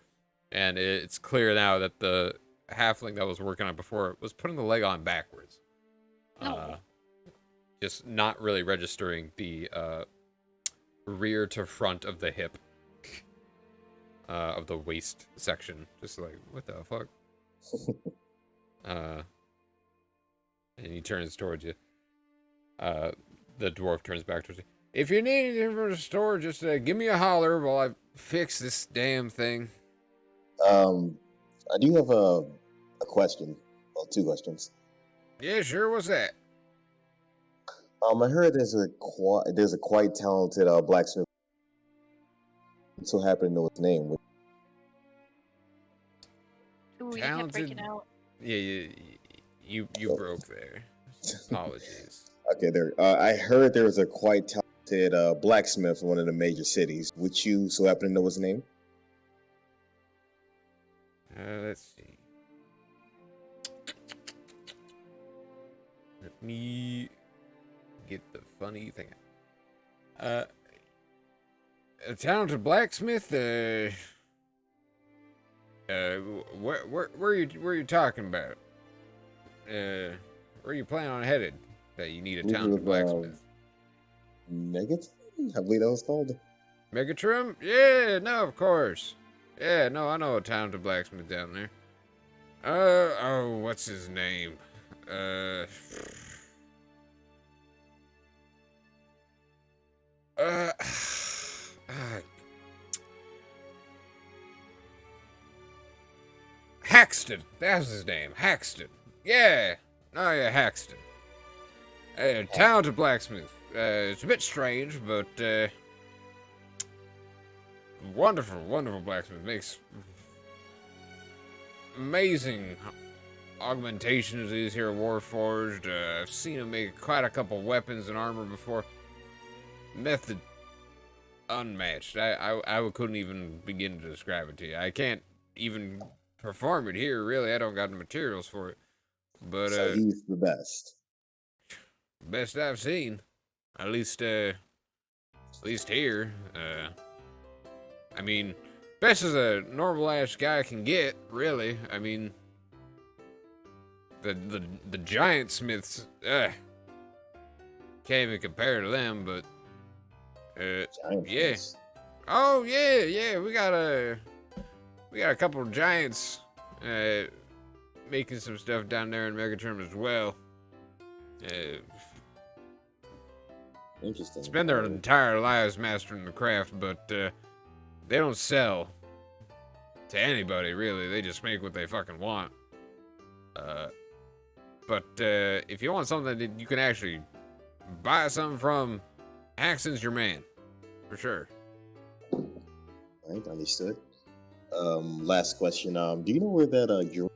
And it's clear now that the halfling that was working on it before was putting the leg on backwards. Just not really registering the rear to front of the hip of the waist section. Just like, what the fuck? And he turns towards you. The dwarf turns back towards you. If you need anything from the store, just give me a holler while I fix this damn thing. I do have a question. Well, two questions. Yeah, sure. What's that? I heard there's a quite talented blacksmith. So happen to know his name. Ooh, you kept breaking out. Yeah, you broke there. Apologies. Okay, there. I heard there was a quite talented blacksmith in one of the major cities. Would you so happen to know his name? Let's see. Let me get the funny thing. A talented blacksmith. Where are you talking about? Where are you planning on headed? That you need a talented blacksmith. Megatron? I believe that was called. Megatron? Yeah, no, of course. Yeah, no, I know a talented blacksmith down there. Oh, what's his name? Haxton. That's his name. Haxton. Yeah. Oh, yeah, Haxton. Talented blacksmith. It's a bit strange, but wonderful blacksmith. Makes amazing augmentations of these here warforged. I've seen him make quite a couple weapons and armor before. Method unmatched. I couldn't even begin to describe it to you. I can't even perform it here, really. I don't got the materials for it. But so he's the best. Best I've seen. At least here. I mean, best as a normal ass guy can get, really. I mean, the giant smiths, can't even compare to them, but Giant yeah. Smiths. Oh yeah, we got a couple of giants making some stuff down there in Megatron as well. Interesting. Spend their entire lives mastering the craft, but they don't sell to anybody, really. They just make what they fucking want. But if you want something that you can actually buy something from, Haxton's your man, for sure. Right, understood. Last question. Do you know where that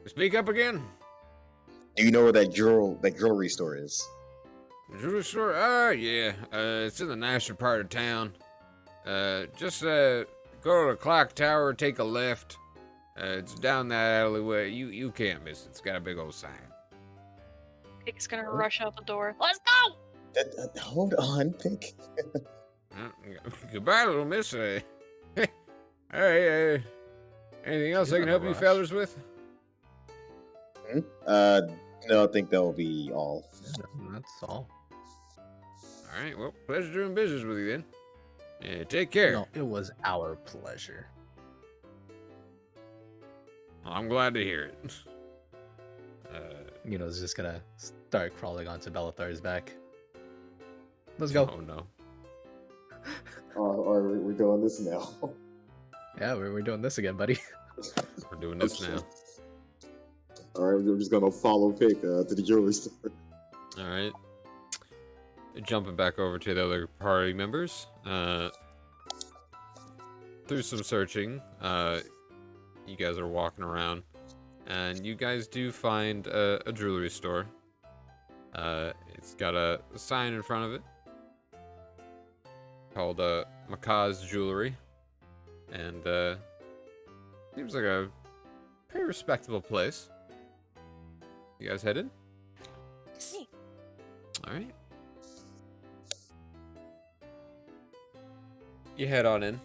Speak up again. do you know where that jewelry store is? Jewelry store? Yeah. It's in the nicer part of town. Just go to the clock tower, take a left. It's down that alleyway. You can't miss it. It's got a big old sign. Pig's gonna rush out the door. Let's go! Hold on, Pink. Goodbye, little miss. Hey, anything else I can help you fellas with? No, I think that will be all. Yeah, that's all. All right, well, pleasure doing business with you then. Yeah, take care. No, it was our pleasure. I'm glad to hear it. Yuno's just gonna start crawling onto Belathar's back. Let's go. Oh no. We're doing this now. Yeah, we're doing this again, buddy. We're doing this now. All right, we're just gonna follow Pink to the jewelry store. All right. Jumping back over to the other party members. Through some searching, you guys are walking around, and you guys do find a jewelry store. It's got a sign in front of it called Macaw's Jewelry, and seems like a pretty respectable place. You guys headed? See. All right. You head on in,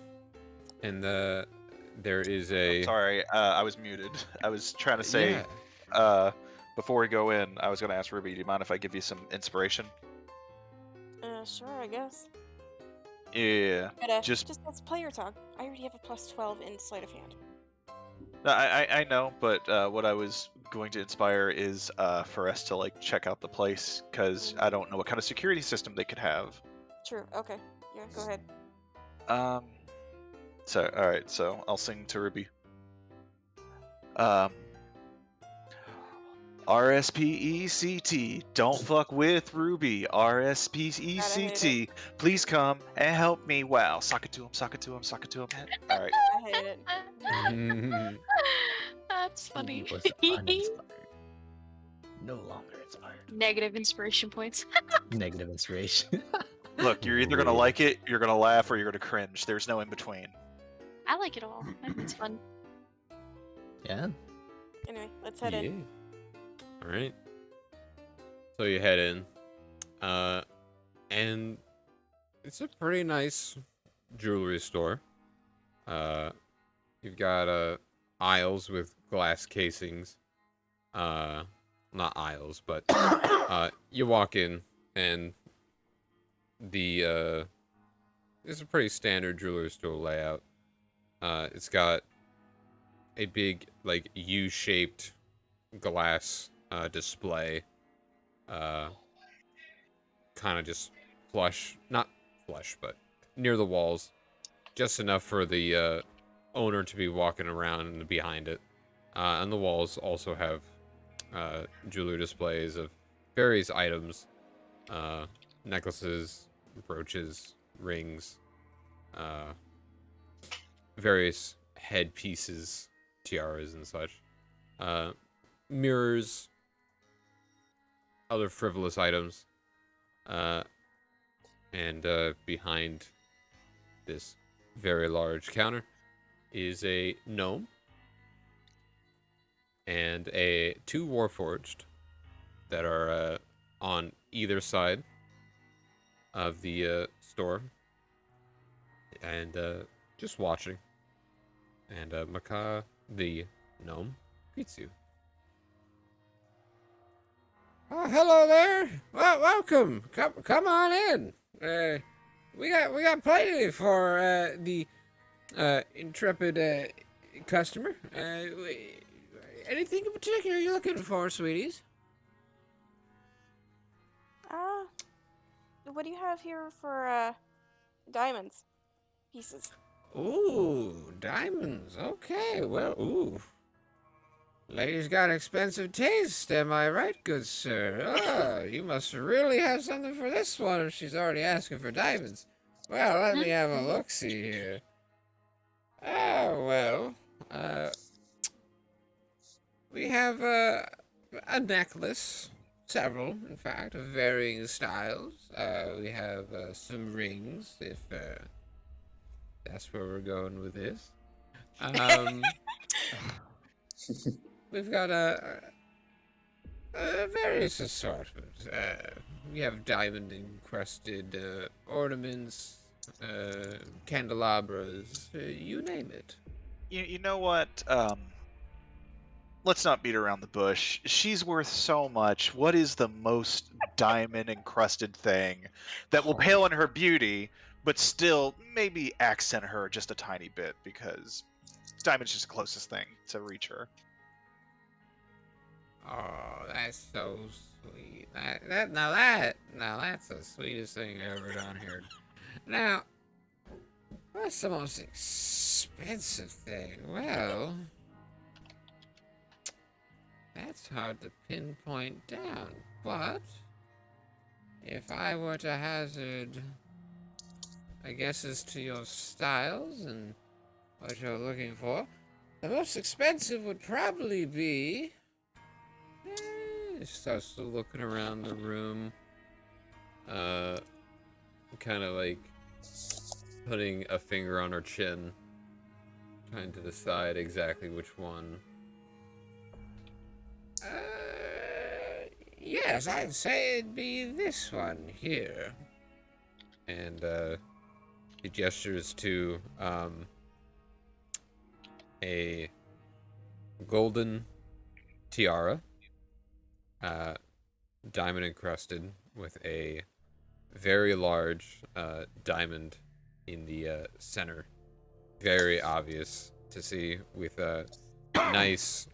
and there is a. Sorry, I was muted. I was trying to say, before we go in, I was going to ask Ruby, do you mind if I give you some inspiration? Sure, I guess. Yeah. But, just as player talk, I already have a plus 12 in sleight of hand. I know, but what I was going to inspire is for us to like check out the place, because I don't know what kind of security system they could have. True. Okay. Yeah. Go ahead. So all right. So I'll sing to Ruby. RSPECT, don't fuck with Ruby. RSPECT, please come and help me. Wow, sock it to him, sock it to him, sock it to him. All right. I hate it. That's funny. He was uninspired. No longer inspired. Negative inspiration points. Negative inspiration. Look, you're either gonna like it, you're gonna laugh, or you're gonna cringe. There's no in between. I like it all. I think it's fun. Yeah. Anyway, let's head in. All right. So you head in, and it's a pretty nice jewelry store. You've got aisles with glass casings. Not aisles, but you walk in, and it's a pretty standard jewelry store layout. It's got a big like U-shaped glass display, kind of just not flush, but near the walls, just enough for the owner to be walking around and behind it. And the walls also have jewelry displays of various items, necklaces, brooches, rings, various headpieces, tiaras and such, mirrors, other frivolous items, and behind this very large counter is a gnome and two warforged that are on either side of the store. and just watching. And Maka, the gnome, greets you. Oh, hello there. Well, welcome. Come on in. We got plenty for the intrepid customer. Anything in particular you're looking for, sweeties? What do you have here for diamonds pieces? Ooh, diamonds. Okay, well, ooh. Lady's got expensive taste, am I right, good sir? Oh, you must really have something for this one if she's already asking for diamonds. Well, let me have a look-see here. Oh, well, we have a necklace, several, in fact, of varying styles. We have some rings, if that's where we're going with this. We've got a various assortments. We have diamond encrusted ornaments, candelabras, you name it. You know what? Let's not beat around the bush. She's worth so much. What is the most diamond encrusted thing that will pale in her beauty, but still maybe accent her just a tiny bit, because diamond's just the closest thing to reach her. Oh, that's so sweet. Now that's the sweetest thing I've ever done here. Now, what's the most expensive thing? Well, that's hard to pinpoint down, but if I were to hazard, I guess, as to your styles and what you're looking for, the most expensive would probably be... starts looking around the room, kind of like putting a finger on her chin, trying to decide exactly which one. Yes, I'd say it'd be this one here. And he gestures to a golden tiara, diamond encrusted with a very large diamond in the center. Very obvious to see, with a nice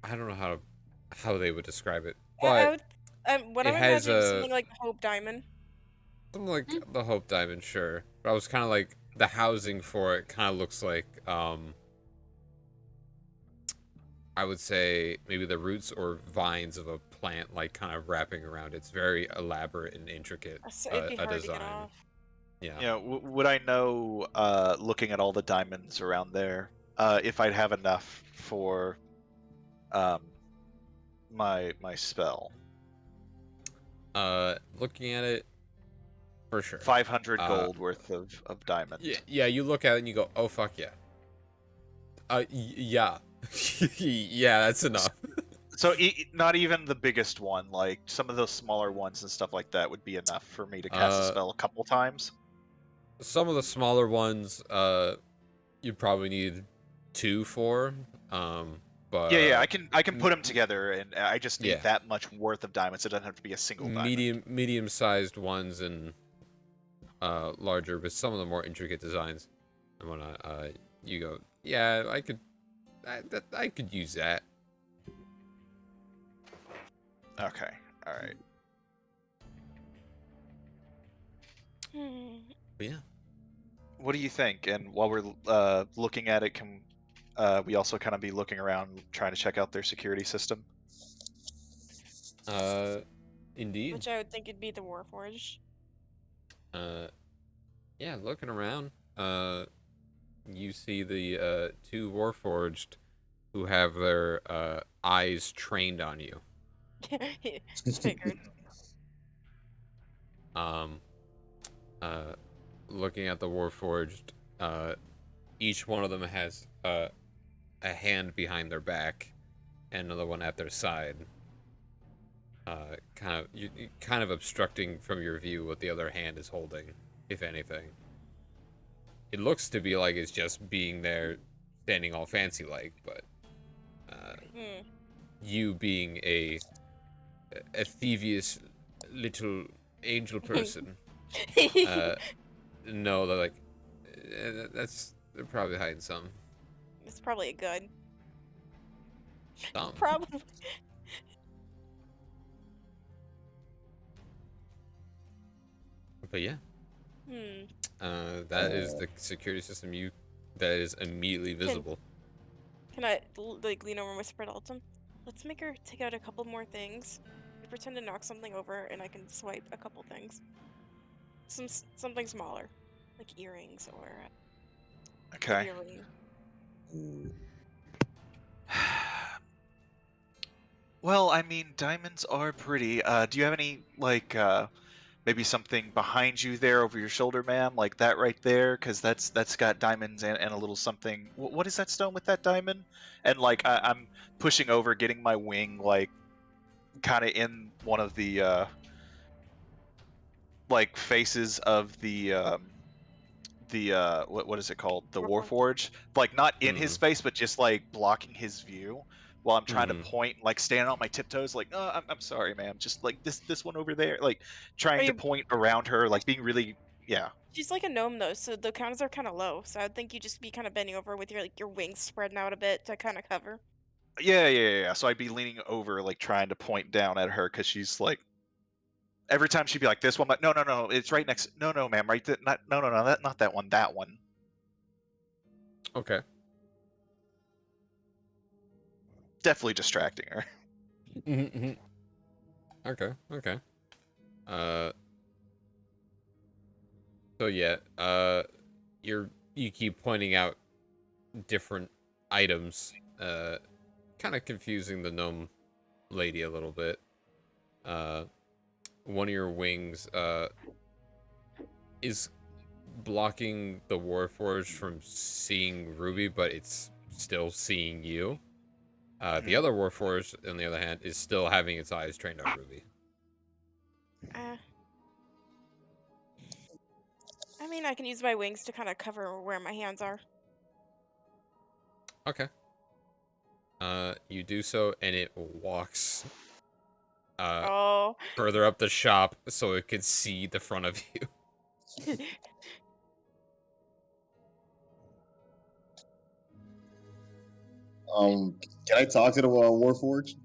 I don't know how they would describe it, but What it I'm has imagining is something like the Hope Diamond. something like the Hope Diamond, sure. But I was kind of like, the housing for it kind of looks like I would say maybe the roots or vines of a plant, like kind of wrapping around. It's very elaborate and intricate It'd be a hard to get design. off. Yeah. Yeah, would I know, looking at all the diamonds around there, if I'd have enough for my spell? Looking at it, for sure. 500 gold worth of diamond. Yeah, you look at it and you go, oh, fuck yeah. Yeah. Yeah, that's enough. So not even the biggest one, like some of those smaller ones and stuff like that would be enough for me to cast a spell a couple times? Some of the smaller ones, you'd probably need 2 for, but... Yeah, I can put them together, and I just need that much worth of diamonds. It doesn't have to be a single diamond. Medium-sized ones and larger, but some of the more intricate designs. And when you go, yeah, I could use that. Okay, all right. Yeah. What do you think? And while we're looking at it, can we also kind of be looking around, trying to check out their security system? Indeed. Which I would think it'd be the Warforged. Yeah, looking around, you see the 2 Warforged who have their eyes trained on you. Figured. Looking at the Warforged, each one of them has a hand behind their back and another one at their side. kind of obstructing from your view what the other hand is holding, if anything. It looks to be like it's just being there, standing all fancy like, but you being a thievious little angel person, no, they're like they're probably hiding some. It's probably a good. Some. Probably. But yeah. That is the security system that is immediately visible. Can I like lean over and whisper to Altum? Let's make her take out a couple more things. We pretend to knock something over, and I can swipe a couple things. Something smaller, like earrings or Okay. earring. Well, I mean, diamonds are pretty. Do you have any, like, maybe something behind you there over your shoulder, ma'am? Like that right there? Because that's got diamonds and a little something. What is that stone with that diamond? And, like, I'm pushing over, getting my wing, like, kind of in one of the, like, faces of the, what is it called? The Warforged. Like, not in his face, but just, like, blocking his view. While I'm trying to point, like standing on my tiptoes, like, no, I'm sorry, ma'am. Just like this one over there, like trying to point around her, like being really, yeah. She's like a gnome though, so the counters are kind of low. So I'd think you just be kind of bending over with your wings spreading out a bit to kind of cover. Yeah. So I'd be leaning over, like trying to point down at her because she's like, every time she'd be like this one, like, no, it's right next. No, ma'am, right there. Not no, not that one. That one. Okay. Definitely distracting her. Okay. So yeah, you keep pointing out different items, kind of confusing the gnome lady a little bit. One of your wings, is blocking the Warforged from seeing Ruby, but it's still seeing you. The other Warforged, on the other hand, is still having its eyes trained on Ruby. I mean, I can use my wings to kind of cover where my hands are. Okay. You do so, and it walks further up the shop so it could see the front of you. Can I talk to the Warforged?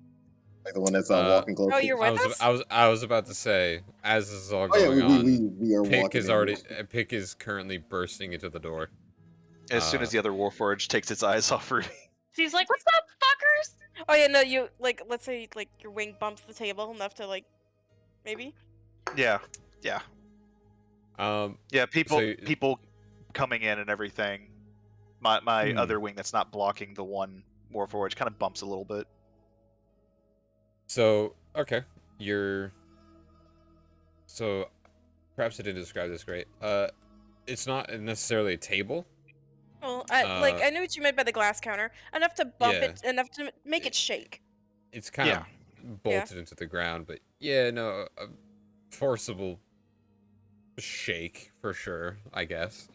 Like the one that's walking close. Oh, you're with us? I was about to say, as this is all going on, we are Pick walking is already Pick is currently bursting into the door. As soon as the other Warforged takes its eyes off Ruby. She's like, "What's up, fuckers?" Oh yeah, no, you like. Let's say like your wing bumps the table enough to like, maybe. Yeah. Yeah, people coming in and everything. My other wing that's not blocking the one Warforged kind of bumps a little bit. So, okay. So, perhaps I didn't describe this great. It's not necessarily a table. Well, I knew what you meant by the glass counter. Enough to bump it, enough to make it shake. It's kind of bolted into the ground, but yeah, no, a forcible shake for sure, I guess.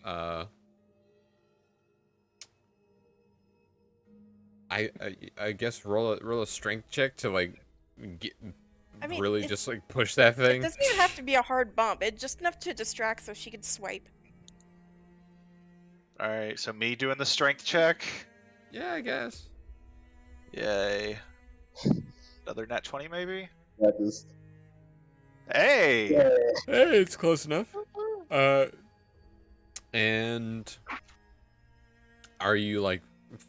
I guess roll a strength check to like really just like push that thing. It doesn't even have to be a hard bump. It's just enough to distract so she can swipe. All right, so me doing the strength check. Yeah, I guess. Yay. Another nat 20 maybe? Hey! Hey, it's close enough. And are you like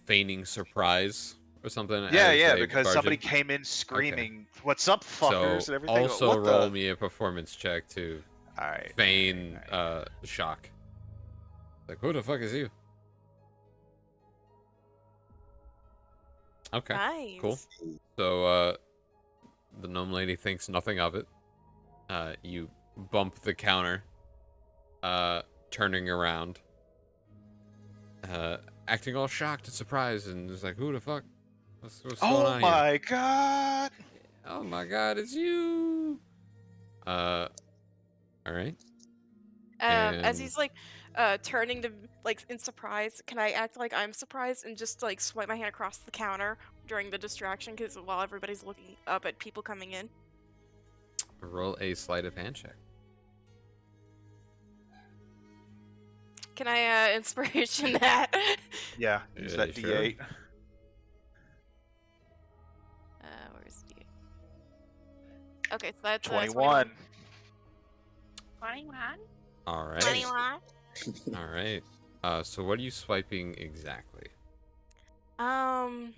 feigning surprise or something? Yeah, because somebody came in screaming, "What's up, fuckers?" So and everything. Also roll me a performance check to feign shock. Like, who the fuck is you? Okay, nice. Cool. So, the gnome lady thinks nothing of it. You bump the counter, turning around, acting all shocked and surprised, and just like, who the fuck? What's going on here? Oh my god! Oh my God, it's you. All right. As And he's like turning to like in surprise, can I act like I'm surprised and just like swipe my hand across the counter during the distraction because while everybody's looking up at people coming in? roll a sleight of hand check. Can I inspiration that? Yeah, use that Sure. D8. Where's the Okay, so that's 21. 21? All right. 21. All right. So what are you swiping exactly? If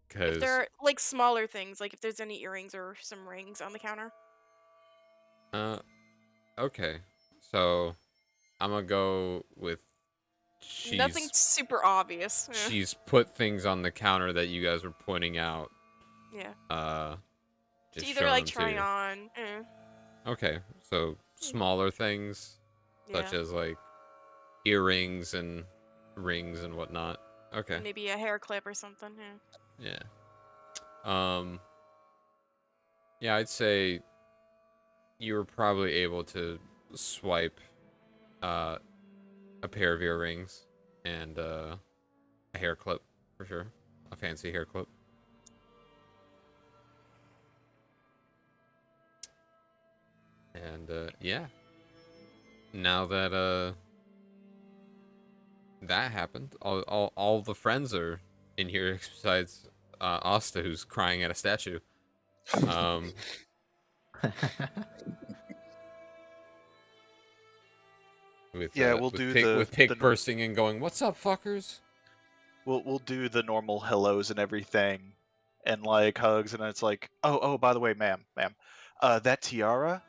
Because there are like smaller things, like if there's any earrings or some rings on the counter. okay. So I'm gonna go with Nothing super obvious. she's put things on the counter that you guys were pointing out. Yeah. Just To either showing like them to try you. on. Okay, so smaller things such Yeah. as like earrings and rings and whatnot. Okay. Maybe a hair clip or something. Yeah. Yeah. Yeah, I'd say you were probably able to swipe a pair of earrings and a hair clip for sure. A fancy hair clip. And yeah. Now that that happened, all the friends are in here besides Asta, who's crying at a statue. With Yeah, we'll with do pig the with pig bursting and going, "What's up, fuckers?" we'll do the normal hellos and everything, and like hugs, and it's like, oh, by the way, ma'am, that tiara,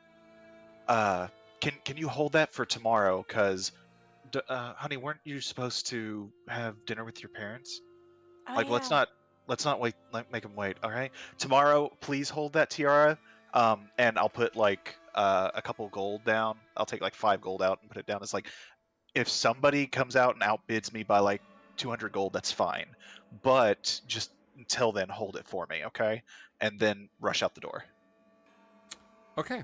can you hold that for tomorrow? Cause, honey, weren't you supposed to have dinner with your parents? Oh Like, yeah. let's not wait, make them wait. All right, tomorrow, please hold that tiara. And I'll put like a couple gold down. I'll take like 5 gold out and put it down. It's like, if somebody comes out and outbids me by like 200 gold, that's fine. But just until then, hold it for me, okay? And then rush out the door. Okay.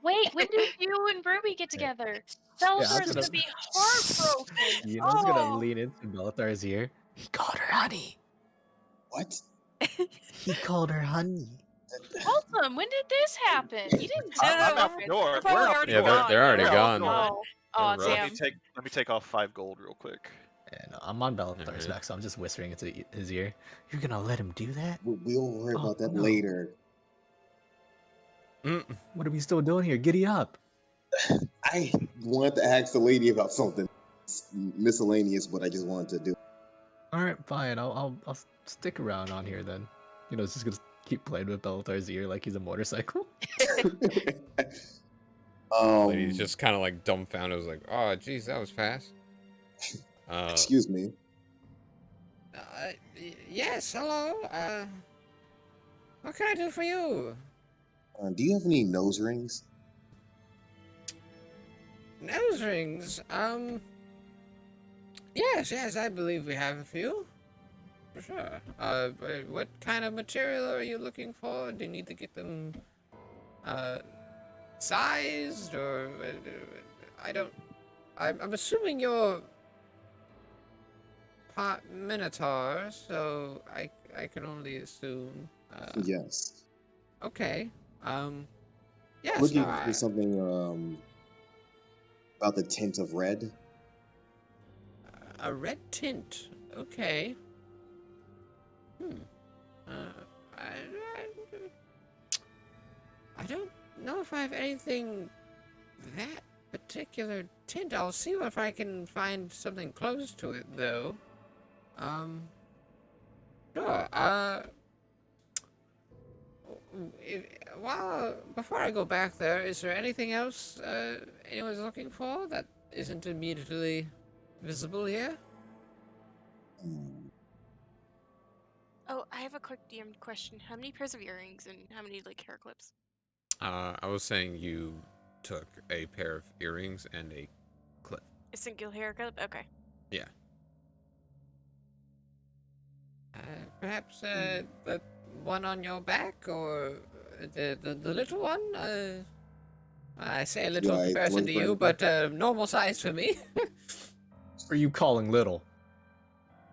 Wait, when did you and Ruby get together? Bellator's gonna be heartbroken. Yuno's gonna Oh, lean into Bellatar's ear. He called her honey. What? He called her honey. Alton, when did this happen? You didn't No, tell no, I'm me. out the they're door. probably We're out already the door. They're already We're out the gone. door. Oh, oh, They're Let damn. me take off 5 gold real quick. And I'm on Bellatar's Alright. back, so I'm just whispering into his ear. You're gonna let him do that? We'll worry Oh, about that no. later. What are we still doing here? Giddy up. I wanted to ask the lady about something miscellaneous, but I just wanted to do. All right, fine. I'll stick around on here then. It's just gonna keep playing with Bellatar's ear like he's a motorcycle. Lady's just kind of like dumbfounded. Was like, "Oh, geez, that was fast." Excuse me. Yes. Hello. What can I do for you? Do you have any nose rings? Nose rings. Yes, I believe we have a few. For sure. What kind of material are you looking for? Do you need to get them, sized or? I don't. I'm assuming you're part Minotaur, so I can only assume. Yes. Okay. Yes. Looking for something about the tint of red. A red tint. Okay. I don't know if I have anything that particular tint. I'll see if I can find something close to it, though. Sure. Before I go back there, is there anything else anyone's looking for that isn't immediately visible here? Oh, I have a quick DM question. How many pairs of earrings and how many like hair clips? I was saying you took a pair of earrings and a clip. A single hair clip? Okay. Yeah. Perhaps the one on your back, or the little one? I say little in Yeah, comparison to you, 25. but normal size for me. Are you calling little?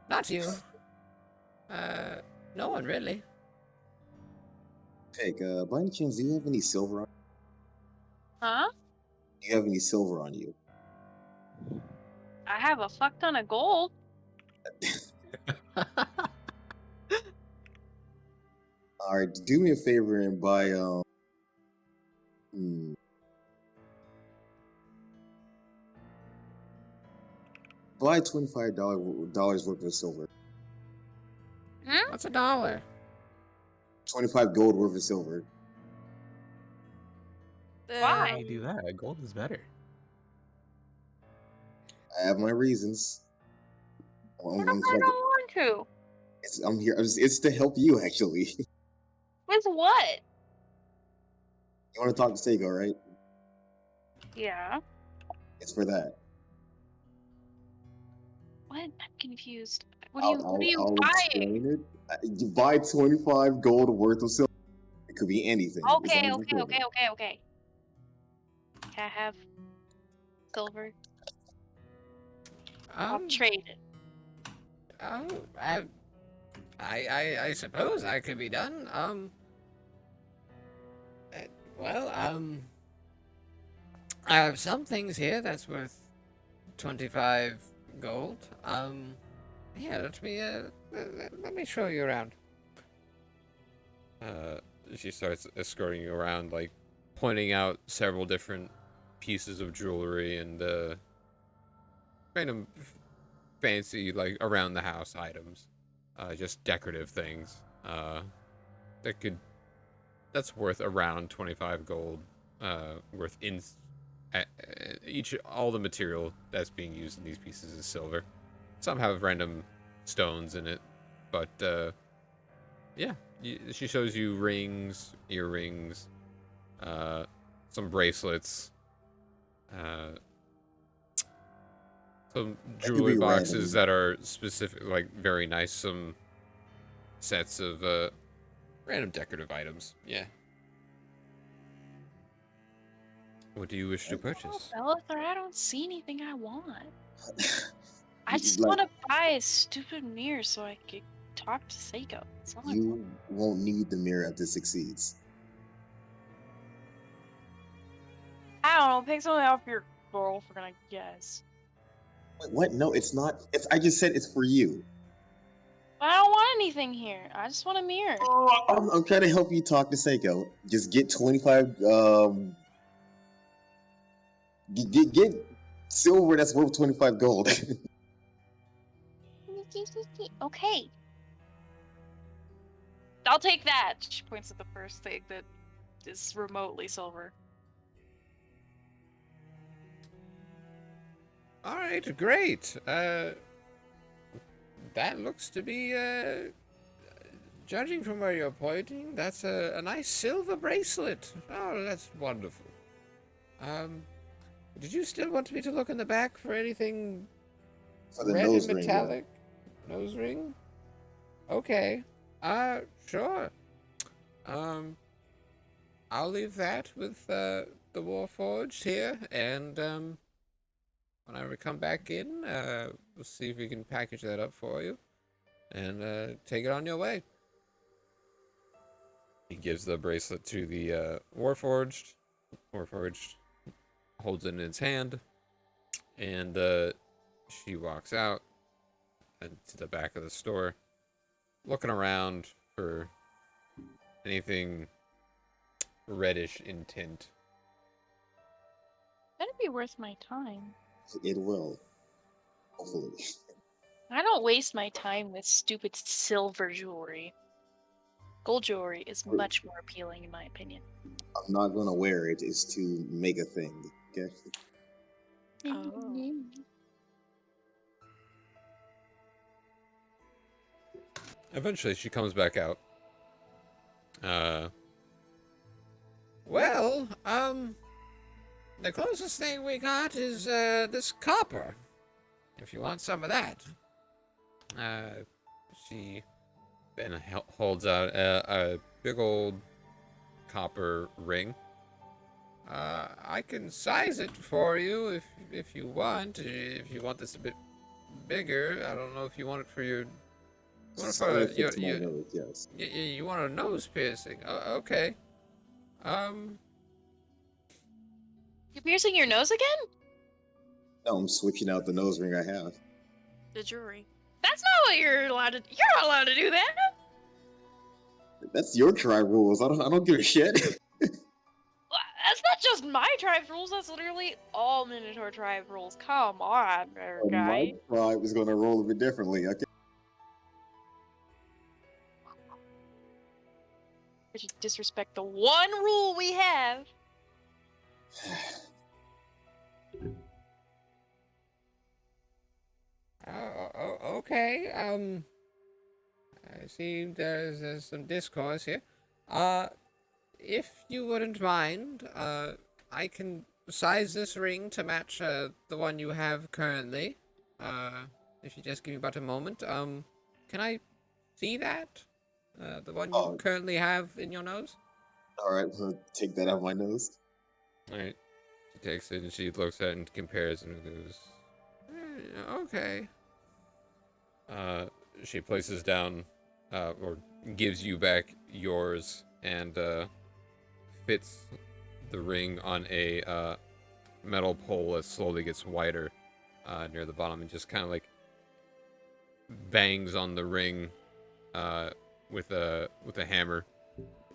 Not you. No one really. Heck, by any chance, do you have any silver on? Huh? Do you have any silver on you? I have a fuck ton of gold. All right, do me a favor and buy buy $25 worth of silver. What's $1? 25 gold worth of silver. Why? Why you do that? Gold is better. I have my reasons. What if I don't want to? I'm here. It's to help you, actually. With what? You want to talk to Seiko, right? Yeah. It's for that. What? I'm confused. What are you I'll buying? explain it. You buy 25 gold worth of silver. It could be anything. as long Okay, as it's okay, silver. okay. Can I have silver? I'll trade it. I suppose that could be done. I have some things here that's worth 25 gold. Yeah, let me show you around. She starts escorting you around, like, pointing out several different pieces of jewelry and, random fancy, like, around the house items. Just decorative things. That's worth around 25 gold. Worth in all the material that's being used in these pieces is silver. Some have random stones in it, but yeah, she shows you rings, earrings, some bracelets, some jewelry boxes that are specific, like very nice. Some sets of random decorative items. Yeah. What do you wish to purchase? Bellator, I don't see anything I want. I just Like, want to buy a stupid mirror so I could talk to Seiko. That's all I want. you won't need the mirror if this succeeds. I don't know. Pick something off your girlfriend, I guess. Wait, what? No, it's not. I just said it's for you. I don't want anything here. I just want a mirror. I'm trying to help you talk to Seiko. Just get 25. Get silver that's worth 25 gold. Okay. I'll take that. She points at the first thing that is remotely silver. All right, great. That looks to be, judging from where you're pointing, that's a nice silver bracelet. Oh, that's wonderful. Did you still want me to look in the back for anything For the red nose and ring, metallic? Nose ring? Okay. Sure. I'll leave that with, the Warforged here, and, when I come back in, we'll see if we can package that up for you, and, take it on your way. He gives the bracelet to the, Warforged. Warforged holds it in his hand, and, she walks out to the back of the store, looking around for anything reddish in tint. That'd be worth my time. It will. Hopefully. I don't waste my time with stupid silver jewelry. Gold jewelry is much more appealing, in my opinion. I'm not gonna wear it. It's to make a thing. Okay. Oh. Eventually, she comes back out. Well, the closest thing we got is, this copper. If you want some of that. She then holds out a big old copper ring. I can size it for you if you want. If you want this a bit bigger, I don't know if you want it for your. You want it So for it fits my nose, yes. you want a nose piercing? Okay. You're piercing your nose again? No, I'm switching out the nose ring I have. The jewelry. That's not what you're allowed to. You're not allowed to do that. That's your tribe rules. I don't give a shit. That's not just my tribe's rules. That's literally all Minotaur tribe rules. Come on, there, My guy. tribe is gonna roll a bit differently. Okay. You should disrespect the one rule we have. Okay. I see there's some discourse here. If you wouldn't mind, I can size this ring to match the one you have currently. If you just give me about a moment. Can I see that? The one you currently have in your nose? Alright, we'll take that out of my nose. Alright. She takes it and she looks at it and compares and goes, okay. She places down, or gives you back yours and fits the ring on a metal pole that slowly gets wider near the bottom and just kind of like bangs on the ring with a hammer,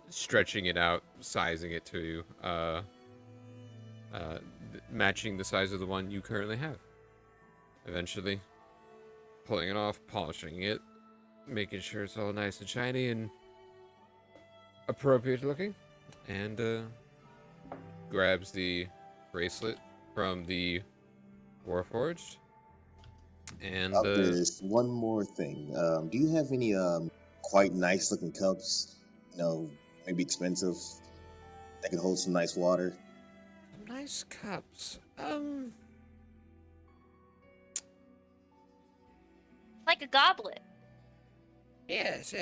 stretching it out, sizing it to you, matching the size of the one you currently have. Eventually, pulling it off, polishing it, making sure it's all nice and shiny and appropriate looking, and grabs the bracelet from the Warforged. And there's one more thing. Do you have any quite nice looking cups? You know, maybe expensive that can hold some nice water. Nice cups. Like a goblet. Yes.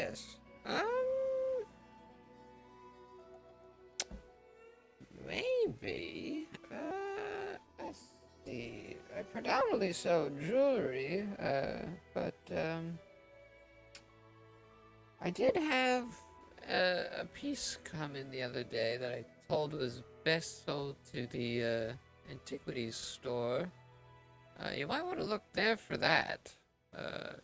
Maybe. Let's see. I predominantly sell jewelry, but I did have a piece come in the other day that I told was best sold to the antiquities store. You might want to look there for that.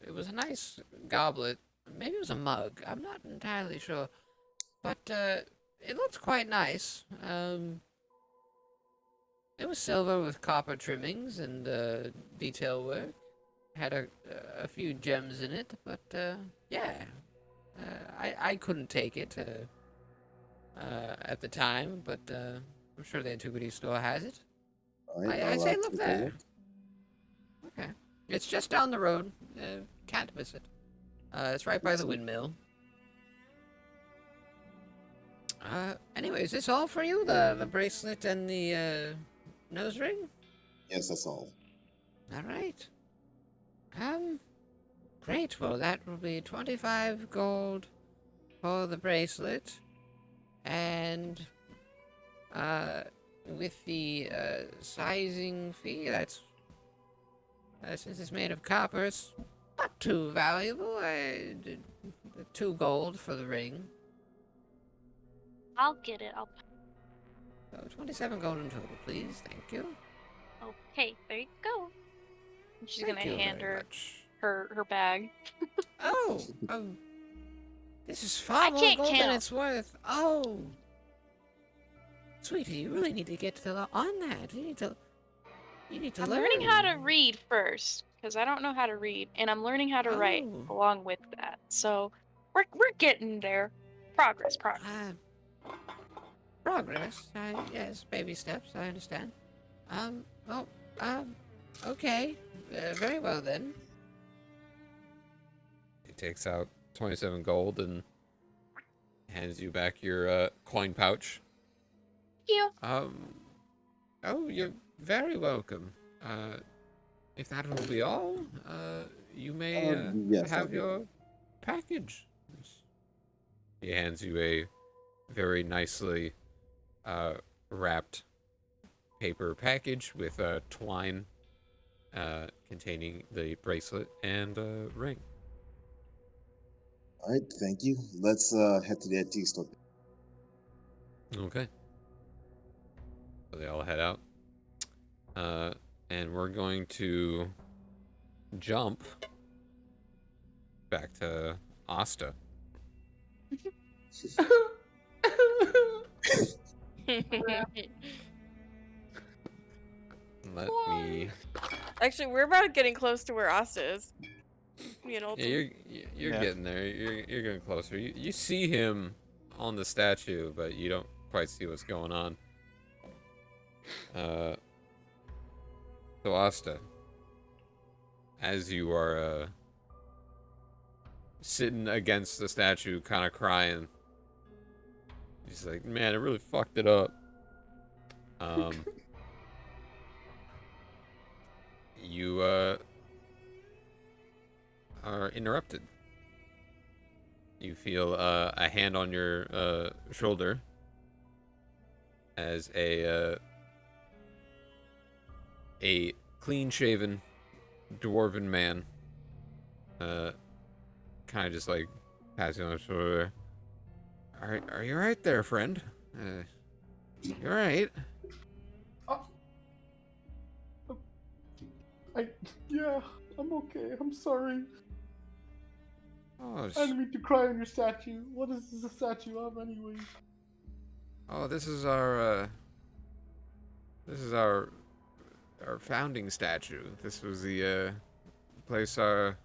It was a nice goblet. Maybe it was a mug. I'm not entirely sure. But it looked quite nice. It was silver with copper trimmings and detail work. Had a few gems in it, but yeah. I couldn't take it at the time, but I'm sure the antiquities store has it. I'd say look there. Okay. It's just down the road. Can't miss it. It's right by the windmill. Anyways, is this all for you? The bracelet and the nose ring? Yes, that's all. Alright. Great. Well, that will be 25 gold for the bracelet. And with the sizing fee, that's since it's made of copper, it's not too valuable. 2 gold for the ring. I'll get it. So 27 gold in total, please. Thank you. Okay, there you go. And she's gonna hand her bag. Oh, this is far more gold than it's worth. Oh, sweetie, you really need to get on that. You need to I'm learn. learning how to read first, because I don't know how to read, and I'm learning how to write along with that. So we're getting there. Progress. Progress. Yes, baby steps. I understand. Okay. Very well then. He takes out 27 gold and hands you back your coin pouch. Thank you. Oh, you're very welcome. If that will be all, you may yes, have your package. He hands you a very nicely wrapped paper package with a twine containing the bracelet and a ring. All right, thank you. Let's head to the antique store. Okay. So they all head out. And we're going to jump back to Asta. Let me. Actually, we're about getting close to where Asta is. Me and Yeah, Ultim. you're Yeah. getting there. You're getting closer. You see him on the statue, but you don't quite see what's going on. So Asta, as you are sitting against the statue, kind of crying, he's like, "Man, I really fucked it up." You are interrupted. You feel a hand on your shoulder as a clean-shaven dwarven man kind of just like passing on the shoulder. Are you right there, friend? You all right? Yeah, I'm okay. I'm sorry. Oh, I didn't mean to cry on your statue. What is this a statue of, anyway? oh, this is our founding statue. This was the place our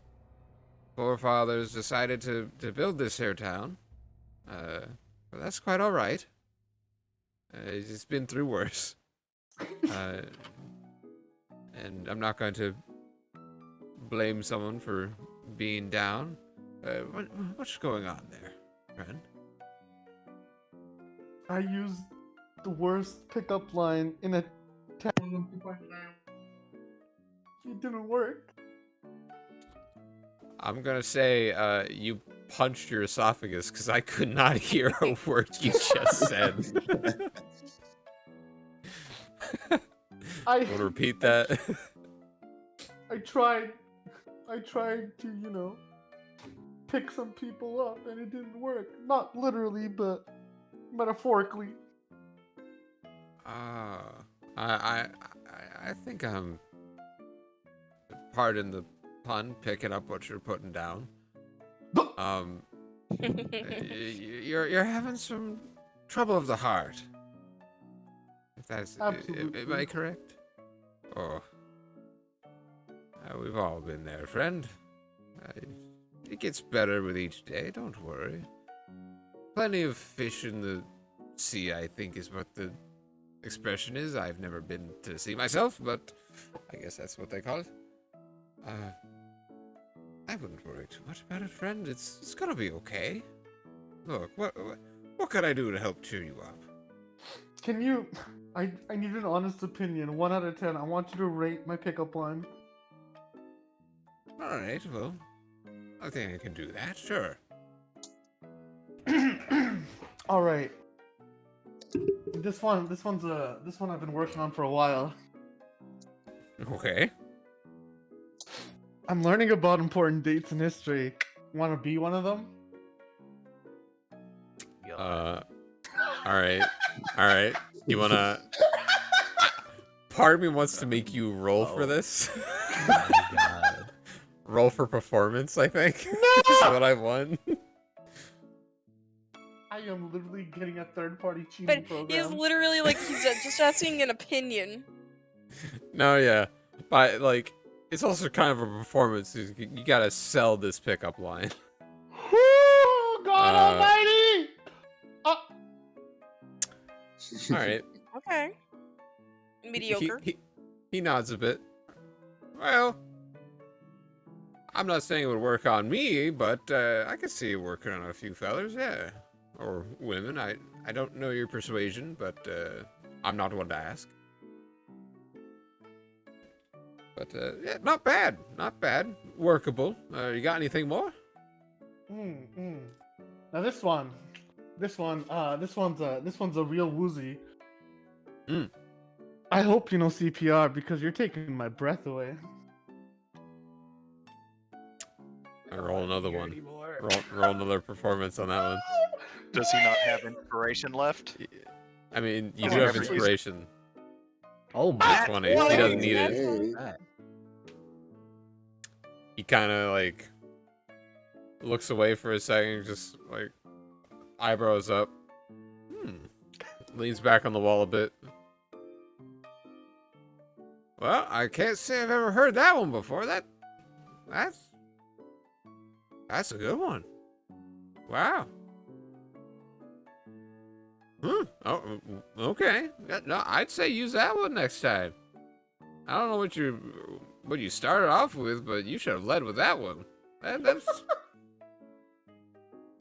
forefathers decided to build this here town. But that's quite all right. It's been through worse. And I'm not going to blame someone for being down. What's going on there, friend? I used the worst pickup line in a town. It didn't work. I'm gonna say you punched your esophagus because I could not hear a word you just said. Want to repeat that? I tried to, pick some people up, and it didn't work. Not literally, but metaphorically. I think I'm, pardon the pun, picking up what you're putting down. You're having some trouble of the heart. If that's, Absolutely. am I correct? Oh, we've all been there, friend. It gets better with each day, don't worry. Plenty of fish in the sea, I think is what the expression is. I've never been to the sea myself, but I guess that's what they call it. I wouldn't worry too much about it, friend. It's gonna be okay. Look, what can I do to help cheer you up? Can you... I need an honest opinion. 1 out of 10. I want you to rate my pickup line. Alright, well, I think I can do that, sure. Alright. This one I've been working on for a while. Okay. I'm learning about important dates in history. Want to be one of them? Alright. You wanna... Part of me wants to make you roll for this. Oh my god. Roll for performance, I think. Is what I want. I am literally getting a third-party cheating But program. he's literally like he's just asking an opinion. No, yeah. But, like, it's also kind of a performance. You gotta sell this pickup line. Whoo! God Almighty! Alright. Okay. Mediocre. He nods a bit. Well, I'm not saying it would work on me, but I could see it working on a few fellas, yeah. Or women. I don't know your persuasion, but I'm not one to ask. But yeah, not bad. Not bad. Workable. You got anything more? Now this one This one's a real woozy. Mm. I hope you know CPR because you're taking my breath away. I roll another one. Roll another performance on that one. Does he not have inspiration left? I mean, you Oh, do have never used- inspiration. Oh my. 20. He doesn't need it. Hey. He kind of like looks away for a second, just like eyebrows up. Leans back on the wall a bit. Well, I can't say I've ever heard that one before. That's a good one. Wow. Oh, okay. No, I'd say use that one next time. I don't know what you started off with, but you should have led with that one. That's.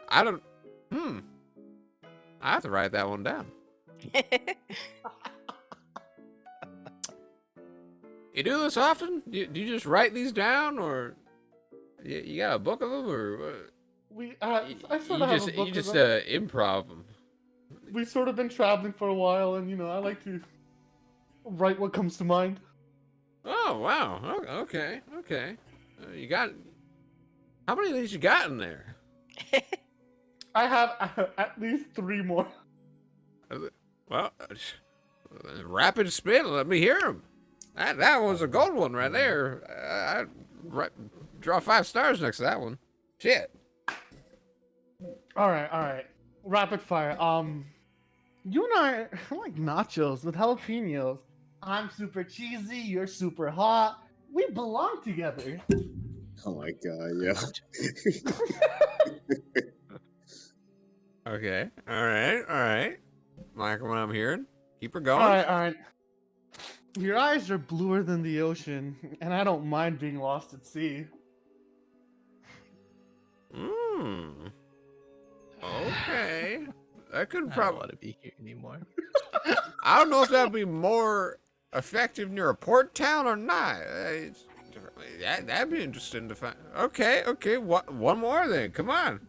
I don't. I have to write that one down. You do this often? Do you just write these down, or you got a book of them, or what? I sort of have a book you just of them. improv them. We've sort of been traveling for a while, and I like to write what comes to mind. Oh wow! Okay. You got how many of these you got in there? I have at least 3 more. Well, rapid spin. Let me hear them. That was a gold one right there. I draw 5 stars next to that one. Shit. All right. Rapid fire. You and I are like nachos with jalapenos. I'm super cheesy. You're super hot. We belong together. Oh my god, yeah. Okay. All right. Like what I'm hearing. Keep her going. All right. Your eyes are bluer than the ocean, and I don't mind being lost at sea. Okay. That could I don't probably. want to be here anymore. I don't know if that'd be more effective near a port town or not. That'd be interesting to find. Okay. One more then. Come on.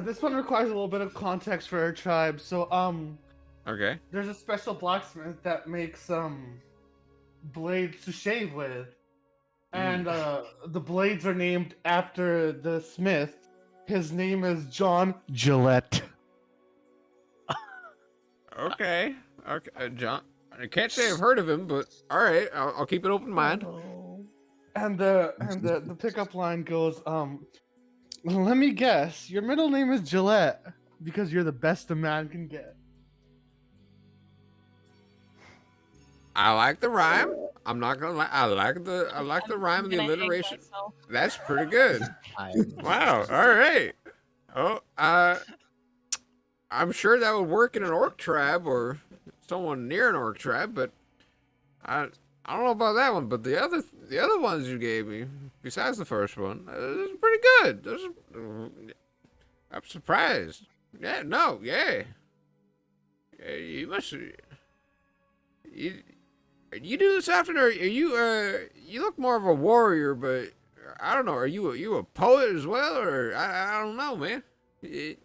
This one requires a little bit of context for our tribe. So, Okay. there's a special blacksmith that makes blades to shave with, and the blades are named after the smith. His name is John Gillette. Okay. John. I can't say I've heard of him, but all right. I'll keep an open mind. And the pickup line goes, let me guess, your middle name is Gillette because you're the best a man can get. I like the rhyme. I'm not gonna lie. I like the rhyme and the alliteration. That's pretty good. Wow. All right. Oh, I'm sure that would work in an orc tribe or someone near an orc tribe, but I don't know about that one. But the other ones you gave me, besides the first one, those are pretty good. I'm surprised. Yeah. No. Yeah. You must. You do this often, or are you you look more of a warrior, but I don't know. Are you a poet as well, or I don't know, man. You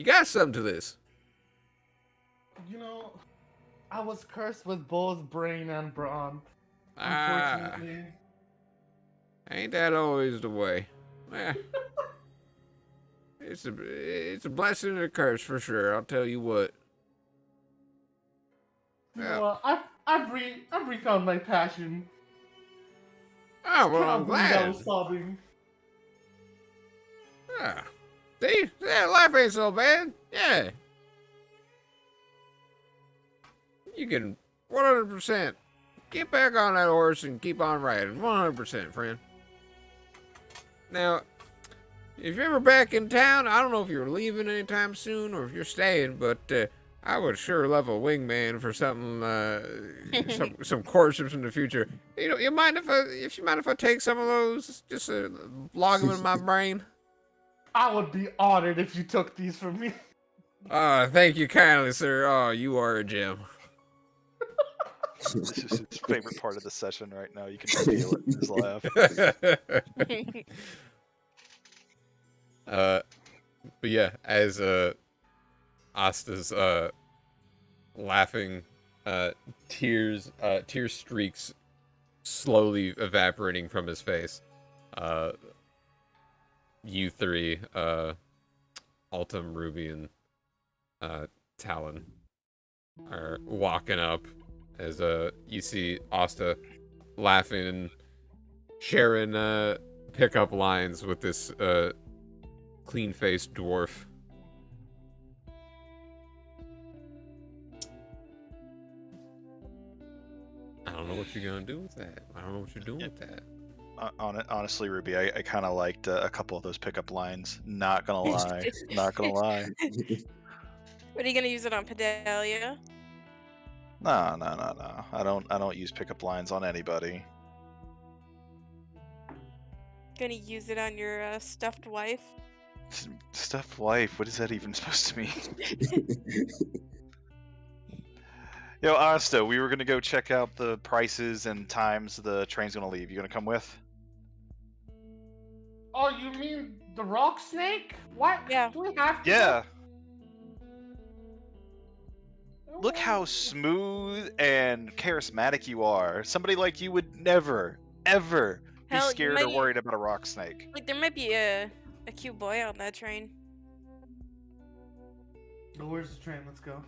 got something to this. I was cursed with both brain and brawn. Ah, Unfortunately. ain't that always the way? Eh, it's a blessing and a curse for sure. I'll tell you what. I've refound my passion. Oh well, I'm I glad. was sobbing. Ah, see, life ain't so bad. Yeah, you can 100% get back on that horse and keep on riding. 100%, friend. Now, if you're ever back in town, I don't know if you're leaving anytime soon or if you're staying, but I would sure love a wingman for something, some courtships in the future. You mind if I take some of those, just log them in my brain? I would be honored if you took these from me. Thank you kindly, sir. Oh, you are a gem. This is his favorite part of the session right now. You can feel it in his laugh. But yeah, as Asta's laughing, tear streaks slowly evaporating from his face. You three, Altum, Ruby, and Talon are walking up as you see Asta laughing and sharing pickup lines with this clean-faced dwarf. I don't know what you're gonna do with that. I don't know what you're doing with that. Honestly, Ruby, I kind of liked a couple of those pickup lines. Not gonna lie. Not gonna lie. What are you gonna use it on, Pedalia? No. I don't use pickup lines on anybody. Gonna use it on your stuffed wife? Stuffed wife. What is that even supposed to mean? Yo, Asta, we were gonna go check out the prices and times the train's gonna leave. You gonna come with? Oh, you mean the rock snake? What? Yeah. Do we have to? Yeah. Go? Look how smooth and charismatic you are. Somebody like you would never, ever be Hell, you scared might or worried about a rock snake. Like, there might be a cute boy on that train. Oh, where's the train? Let's go.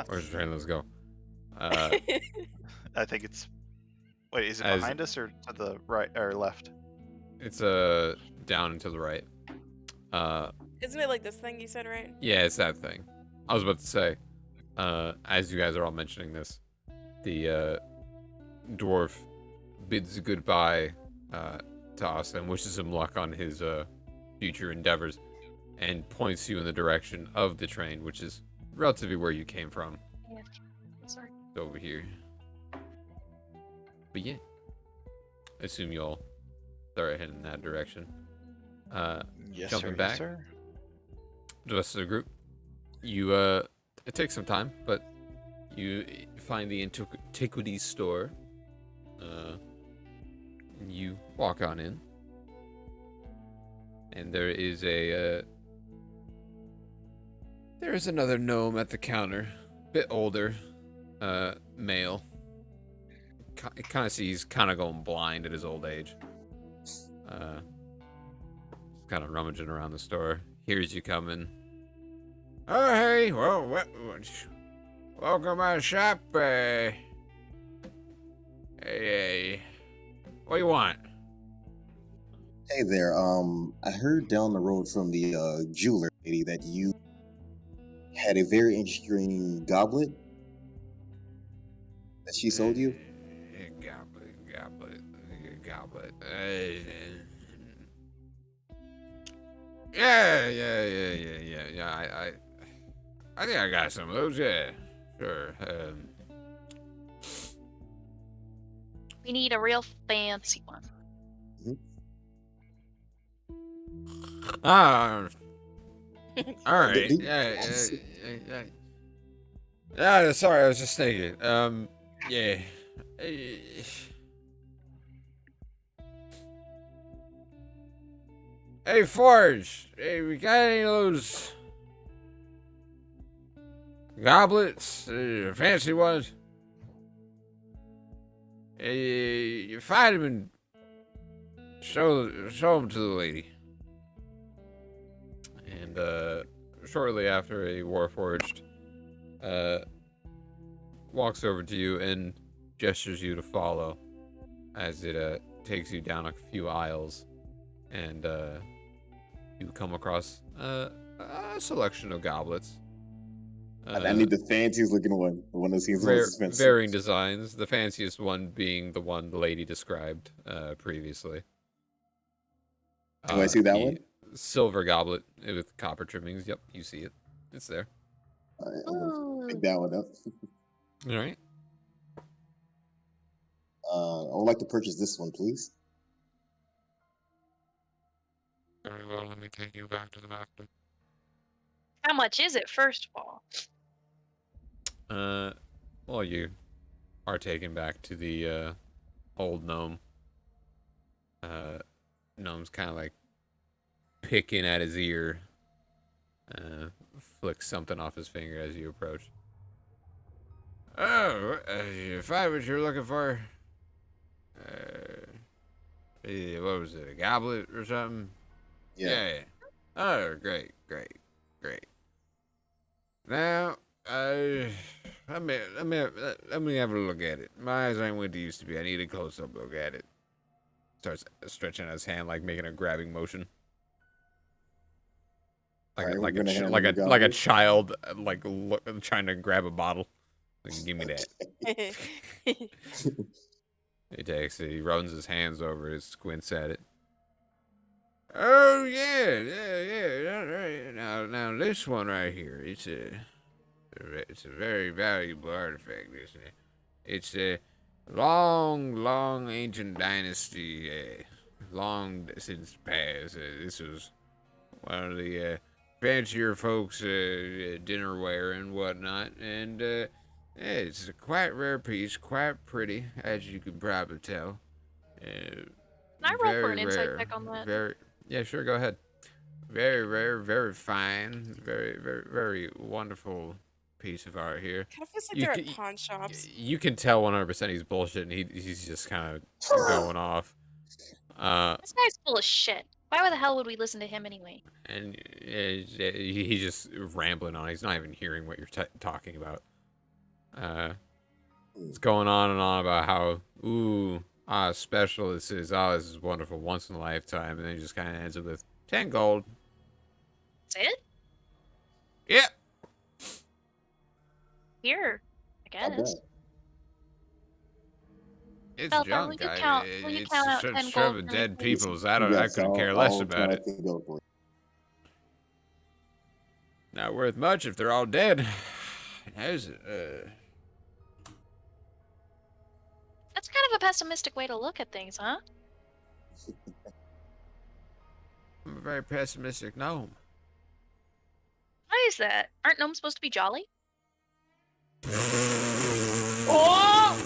Where's the train? Let's go. I think it's. Wait, is it As- behind us or to the right or left? It's down and to the right. Isn't it like this thing you said, right? Yeah, it's that thing. I was about to say, as you guys are all mentioning this, the dwarf bids goodbye to Asta and wishes him luck on his future endeavors, and points you in the direction of the train, which is relatively where you came from. Yeah. Sorry. It's over here. But yeah, I assume you all start heading in that direction. Yes, Jumping sir. back. Yes, sir. The rest of the group, you it takes some time, but you find the antiquities store. You walk on in, and there is another gnome at the counter, bit older, male. Kind of sees, kind of going blind at his old age. Kind of rummaging around the store. Hears you coming. Oh, hey, well, welcome to the shop. Hey, what do you want? Hey there. I heard down the road from the jeweler lady that you had a very interesting goblet that she sold you. Goblet. Yeah. I think I got some of those. Yeah, sure. We need a real fancy one. All right. Yeah. Sorry, I was just thinking. Yeah. Hey, Forge. Hey, we got any of those goblets? Fancy ones? You find them and show them to the lady. And shortly after, a Warforged walks over to you and gestures you to follow as it takes you down a few aisles, and you come across a selection of goblets. I need the fanciest looking one, the one that seems the most expensive. Varying designs, the fanciest one being the one the lady described previously. Do I see that one? Silver goblet with copper trimmings. Yep, you see it. It's there. All right, I'm gonna pick that one up. All right. I would like to purchase this one, please. Very well, let me take you back to the master. How much is it, first of all? Well, you are taken back to the old gnome. Gnome's kind of like picking at his ear, Flicks something off his finger as you approach. Oh, if I what you're looking for, what was it, a goblet or something? Yeah. Oh, great. Now, let me have a look at it. My eyes ain't what they used to be. I need a close-up look at it. Starts stretching out his hand, like making a grabbing motion. Like a child, trying to grab a bottle. Like, give me that. He takes it. He runs his hands over it. Squints at it. Oh yeah. Right. Now this one right here. It's a very valuable artifact, isn't it? It's a long ancient dynasty, long since past. This was one of the fancier folks' dinnerware and whatnot, and it's a quite rare piece, quite pretty, as you can probably tell. Can I roll for an insight check on that? Yeah, sure, go ahead. Very rare, very fine, very wonderful piece of art here. Kind of feels like they're at pawn shops. You can tell 100% he's bullshitting. He's just kind of going off. This guy's full of shit. Why the hell would we listen to him anyway? And he's just rambling on. He's not even hearing what you're talking about. It's going on and on about how, special this is. Oh, this is wonderful, once in a lifetime. And then he just kind of ends it with 10 gold. That's it? Yeah. Here, I guess. It's Belfar, junk. will you count out 10 shove gold of for dead me, please? people's. I couldn't care less about it. Not worth much if they're all dead. That's kind of a pessimistic way to look at things, huh? I'm a very pessimistic gnome. Why is that? Aren't gnomes supposed to be jolly? Oh!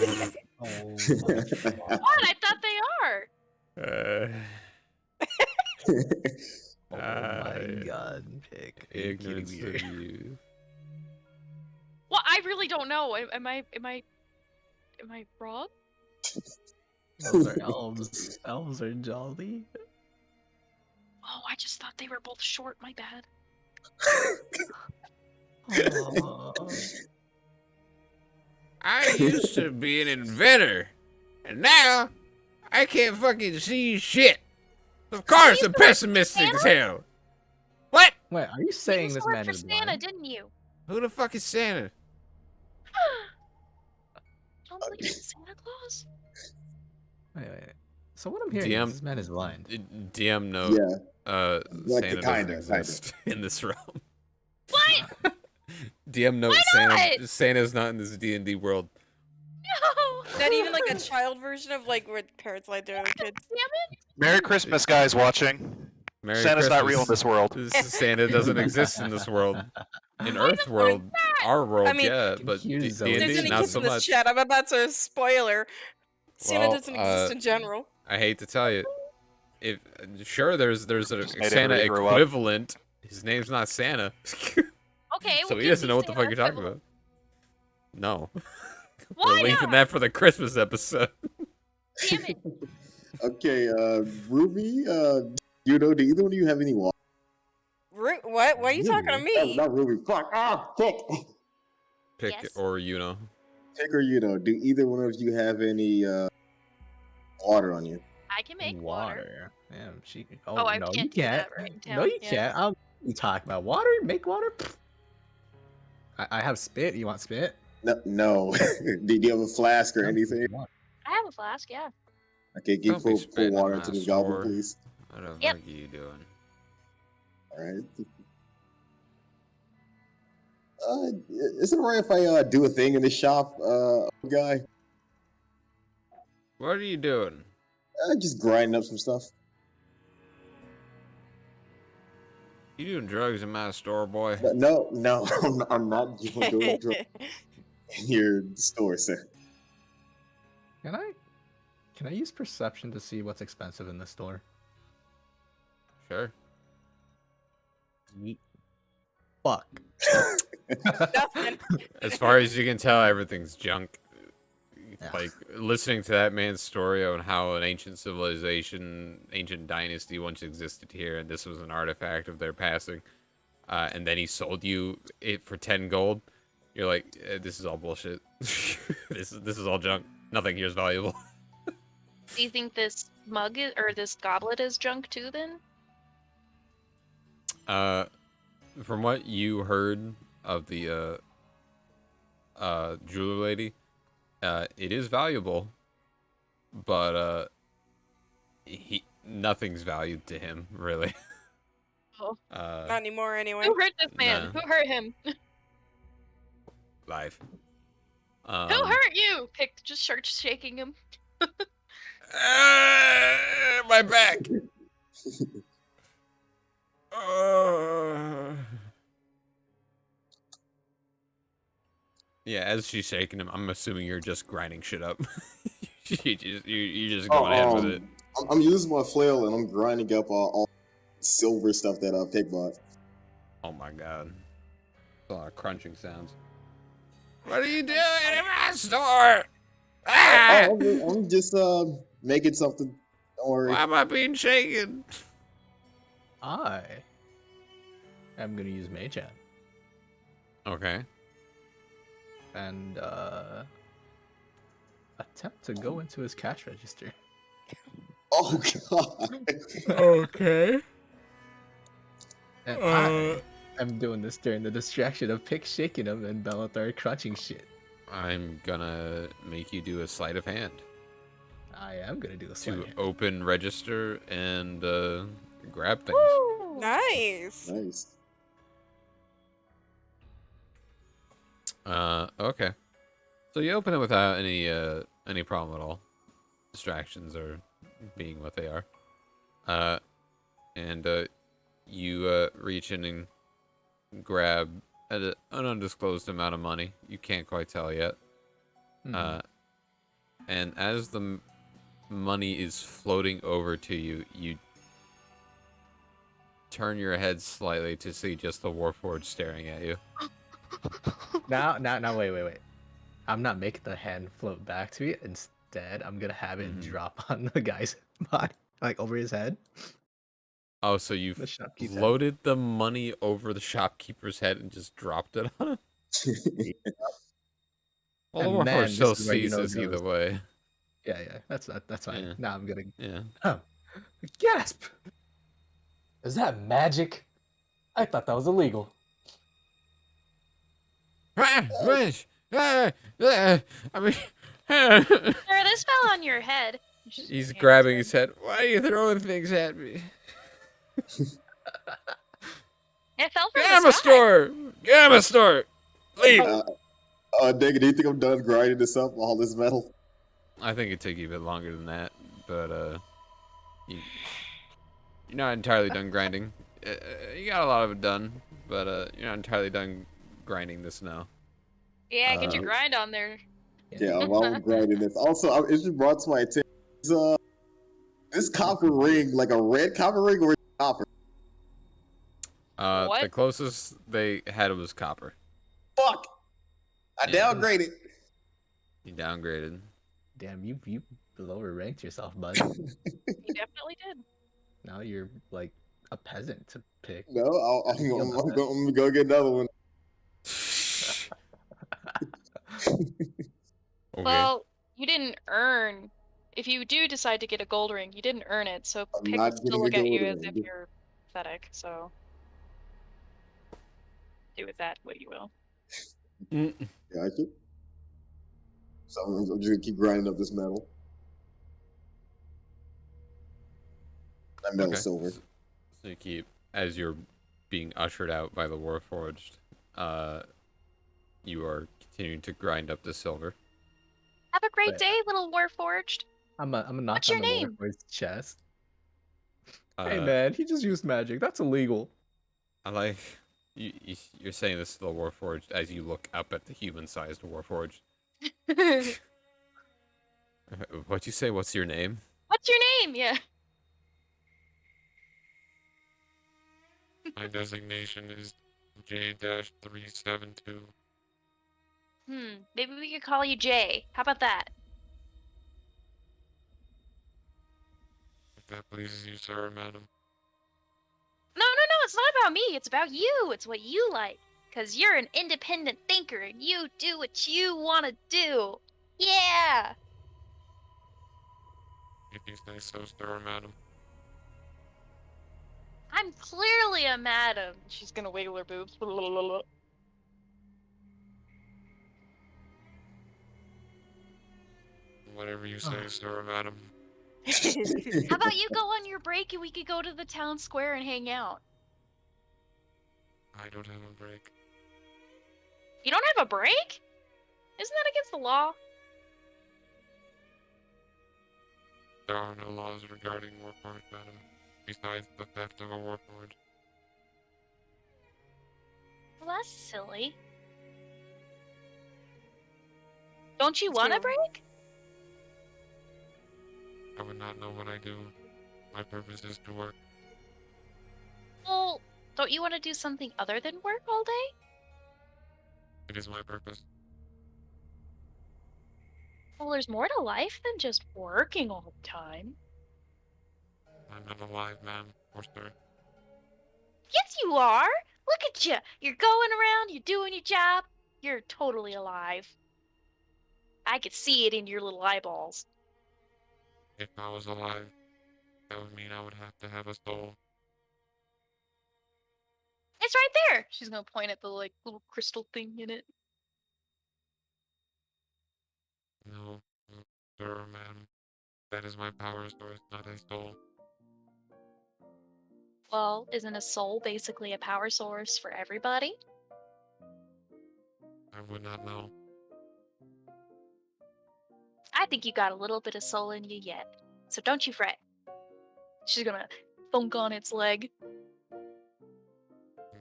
What? I thought they are. Oh my god, Pick. Ignorance of youth. Well, I really don't know. Am I wrong? Those are elves. Elves are jolly. Oh, I just thought they were both short. My bad. I used to be an inventor, and now I can't fucking see shit. Of course, I'm pessimistic as hell. What? Wait, are you saying this man for is Santa, blind? didn't you? Who the fuck is Santa? Don't believe in Santa Claus? Wait. So what I'm hearing is this man is blind. DM note. Yeah. Santa doesn't exist in this realm. What? DM note. Santa's not in this D&D world. No. Not even like a child version of like what parents lie to their kids. Damn it. Merry Christmas, guys watching. Merry Santa's Christmas. not real in this world. Santa doesn't exist in this world. In Earth world, our world, I mean, yeah, but There's There's D&D any not kids so in this much. chat. I'm about to spoiler. Santa Well, doesn't exist in general. I hate to tell you, if sure there's a made Santa everybody grow up. equivalent. His name's not Santa, Okay. so well, he give doesn't me know what the Santa fuck you're talking equivalent. about. No, Why we're leaving not? that for the Christmas episode. Damn it. Okay, Ruby, do either one of you have any water? What? Why are you talking to me? Not Ruby. Fuck. Pick. Pick Yes. or Yuno. Pick or do either one of you have any water on you? I can make water. Damn, she. Oh, Oh, I no, can't you do can't. that right in No, town, you yeah. can't. What you talking about water? Make water? I have spit. You want spit? No. Do you have a flask or anything? I have a flask, yeah. Okay, Don't be pour spitting water in into my this goblet, store. please. What the Yep. fuck are you doing? All right. Is it alright if I do a thing in the shop, guy? What are you doing? Just grinding up some stuff. You doing drugs in my store, boy? No, I'm not doing drugs in your store, sir. Can I use perception to see what's expensive in the store? Sure. Yeet. fuck? Nothing. As far as you can tell, everything's junk. Yeah. Like, listening to that man's story on how an ancient civilization, ancient dynasty once existed here, and this was an artifact of their passing, and then he sold you it for 10 gold, you're like, this is all bullshit. This is all junk. Nothing here is valuable. Do you think this mug is, or this goblet is junk too, then? From what you heard of the jeweler lady, it is valuable, but nothing's valued to him, really. Oh. Not anymore, anyway. Who hurt this man? Nah. Who hurt him? Life. Who hurt you? Pick just starts shaking him. My back. Yeah, as she's shaking him, I'm assuming you're just grinding shit up. you're just going ahead with it. I'm using my flail and I'm grinding up all silver stuff that Pig bought. Oh my god. A lot of crunching sounds. What are you doing in my store? Ah! I'm just making something. Don't worry. Why am I being shaken? I am gonna use Mage Hand Okay. and attempt to go into his cash register. Oh god. Okay. And I am doing this during the distraction of Pick shaking him and Bellathar crunching shit. I'm gonna make you do a sleight of hand I am gonna do a to sleight. open register and grab things. Woo! Nice. Nice. Okay. So you open it without any problem at all. Distractions are being what they are. And you reach in and grab an undisclosed amount of money. You can't quite tell yet. And as the money is floating over to you, you turn your head slightly to see just the Warforged staring at you. Now, wait. I'm not making the hand float back to me. Instead, I'm gonna have it drop on the guy's body, like over his head. Oh, so you The shopkeep's head. floated the money over the shopkeeper's head and just dropped it on him? Well, the And man, Warforged still this is where you sees know it this either goes. way. Yeah, that's fine. Yeah. Now I'm gonna Yeah. gasp. Is that magic? I thought that was illegal. I mean, Sir, this fell on your head. he's grabbing his head. Why are you throwing things at me? It fell from Gamma the sky. store! Gamma store! Leave! Nigga, do you think I'm done grinding this up, all this metal? I think it'd take you a bit longer than that, but you're not entirely done grinding. You got a lot of it done, but you're not entirely done grinding this now. Yeah, get your grind on there. Yeah, I'm grinding this. Also, it just brought to my attention this copper ring, like a red copper ring, or copper? The What? closest they had was copper. Fuck! I Yeah. downgraded. You downgraded. Damn, you lower ranked yourself, bud. You definitely did. Now you're like a peasant to pick. No, I'm feel about that. gonna go get another one. Okay. Well, you didn't earn. If you do decide to get a gold ring, you didn't earn it, so I'm Pick not will still getting a look at you gold as if ring. you're pathetic, so do with that what you will. Gotcha. So I'm just gonna keep grinding up this metal. That metal silver. So you keep, as you're being ushered out by the Warforged, you are continuing to grind up the silver. Have a great But- day, little Warforged. I'm gonna knock What's on your the name? Warforged's chest. Uh, Hey man, he just used magic. That's illegal. I like you're saying this to the Warforged as you look up at the human-sized Warforged. What'd you say? What's your name? What's your name? Yeah. My designation is J-372. Maybe we could call you Jay. How about that? If that pleases you, sir, madam. No, it's not about me. It's about you. It's what you like. Because you're an independent thinker and you do what you want to do. Yeah! If you say so, sir, madam. I'm clearly a madam. She's gonna wiggle her boobs. Whatever you say, sir, madam. How about you go on your break and we could go to the town square and hang out? I don't have a break. You don't have a break? Isn't that against the law? There are no laws regarding warforged, madam, besides the theft of a warforged. Well, that's silly. Don't you want a break? I would not know what I do. My purpose is to work. Well, don't you want to do something other than work all day? It is my purpose. Well, there's more to life than just working all the time. I'm not alive, ma'am, or sir. Yes, you are! Look at you! You're going around, you're doing your job, you're totally alive. I could see it in your little eyeballs. If I was alive, that would mean I would have to have a soul. It's right there! She's gonna point at the, like, little crystal thing in it. No, sir, ma'am. That is my power source, not a soul. Well, isn't a soul basically a power source for everybody? I would not know. I think you got a little bit of soul in you yet, so don't you fret. She's gonna thunk on its leg.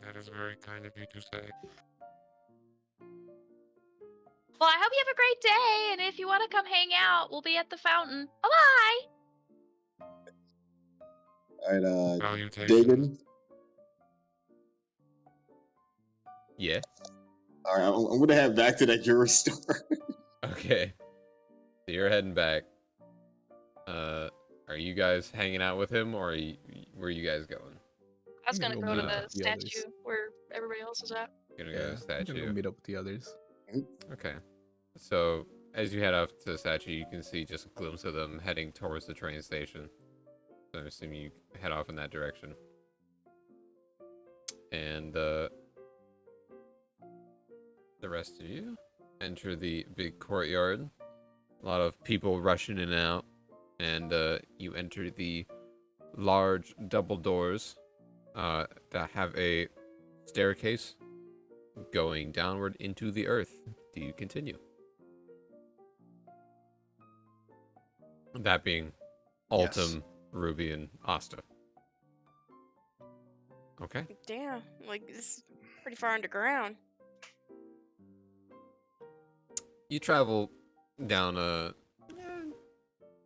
That is very kind of you to say. Well, I hope you have a great day, and if you want to come hang out, we'll be at the fountain. Bye-bye! All right, Salutations. Dagan. Yeah. All right, I'm gonna head back to that jewelry store. Okay. So you're heading back. Are you guys hanging out with him, or where are you guys going? I was gonna I'm go to gonna the meet up with the others. statue where everybody else is at. You're gonna go to the I'm gonna statue. go meet up with the others. Okay. So as you head up to the statue, you can see just a glimpse of them heading towards the train station. So I'm assuming you head off in that direction. And the rest of you enter the big courtyard. A lot of people rushing in and out. And you enter the large double doors that have a staircase going downward into the earth. Do you continue? That being Altum, Yes. Ruby, and Asta. Okay. Damn, like this is pretty far underground. You travel down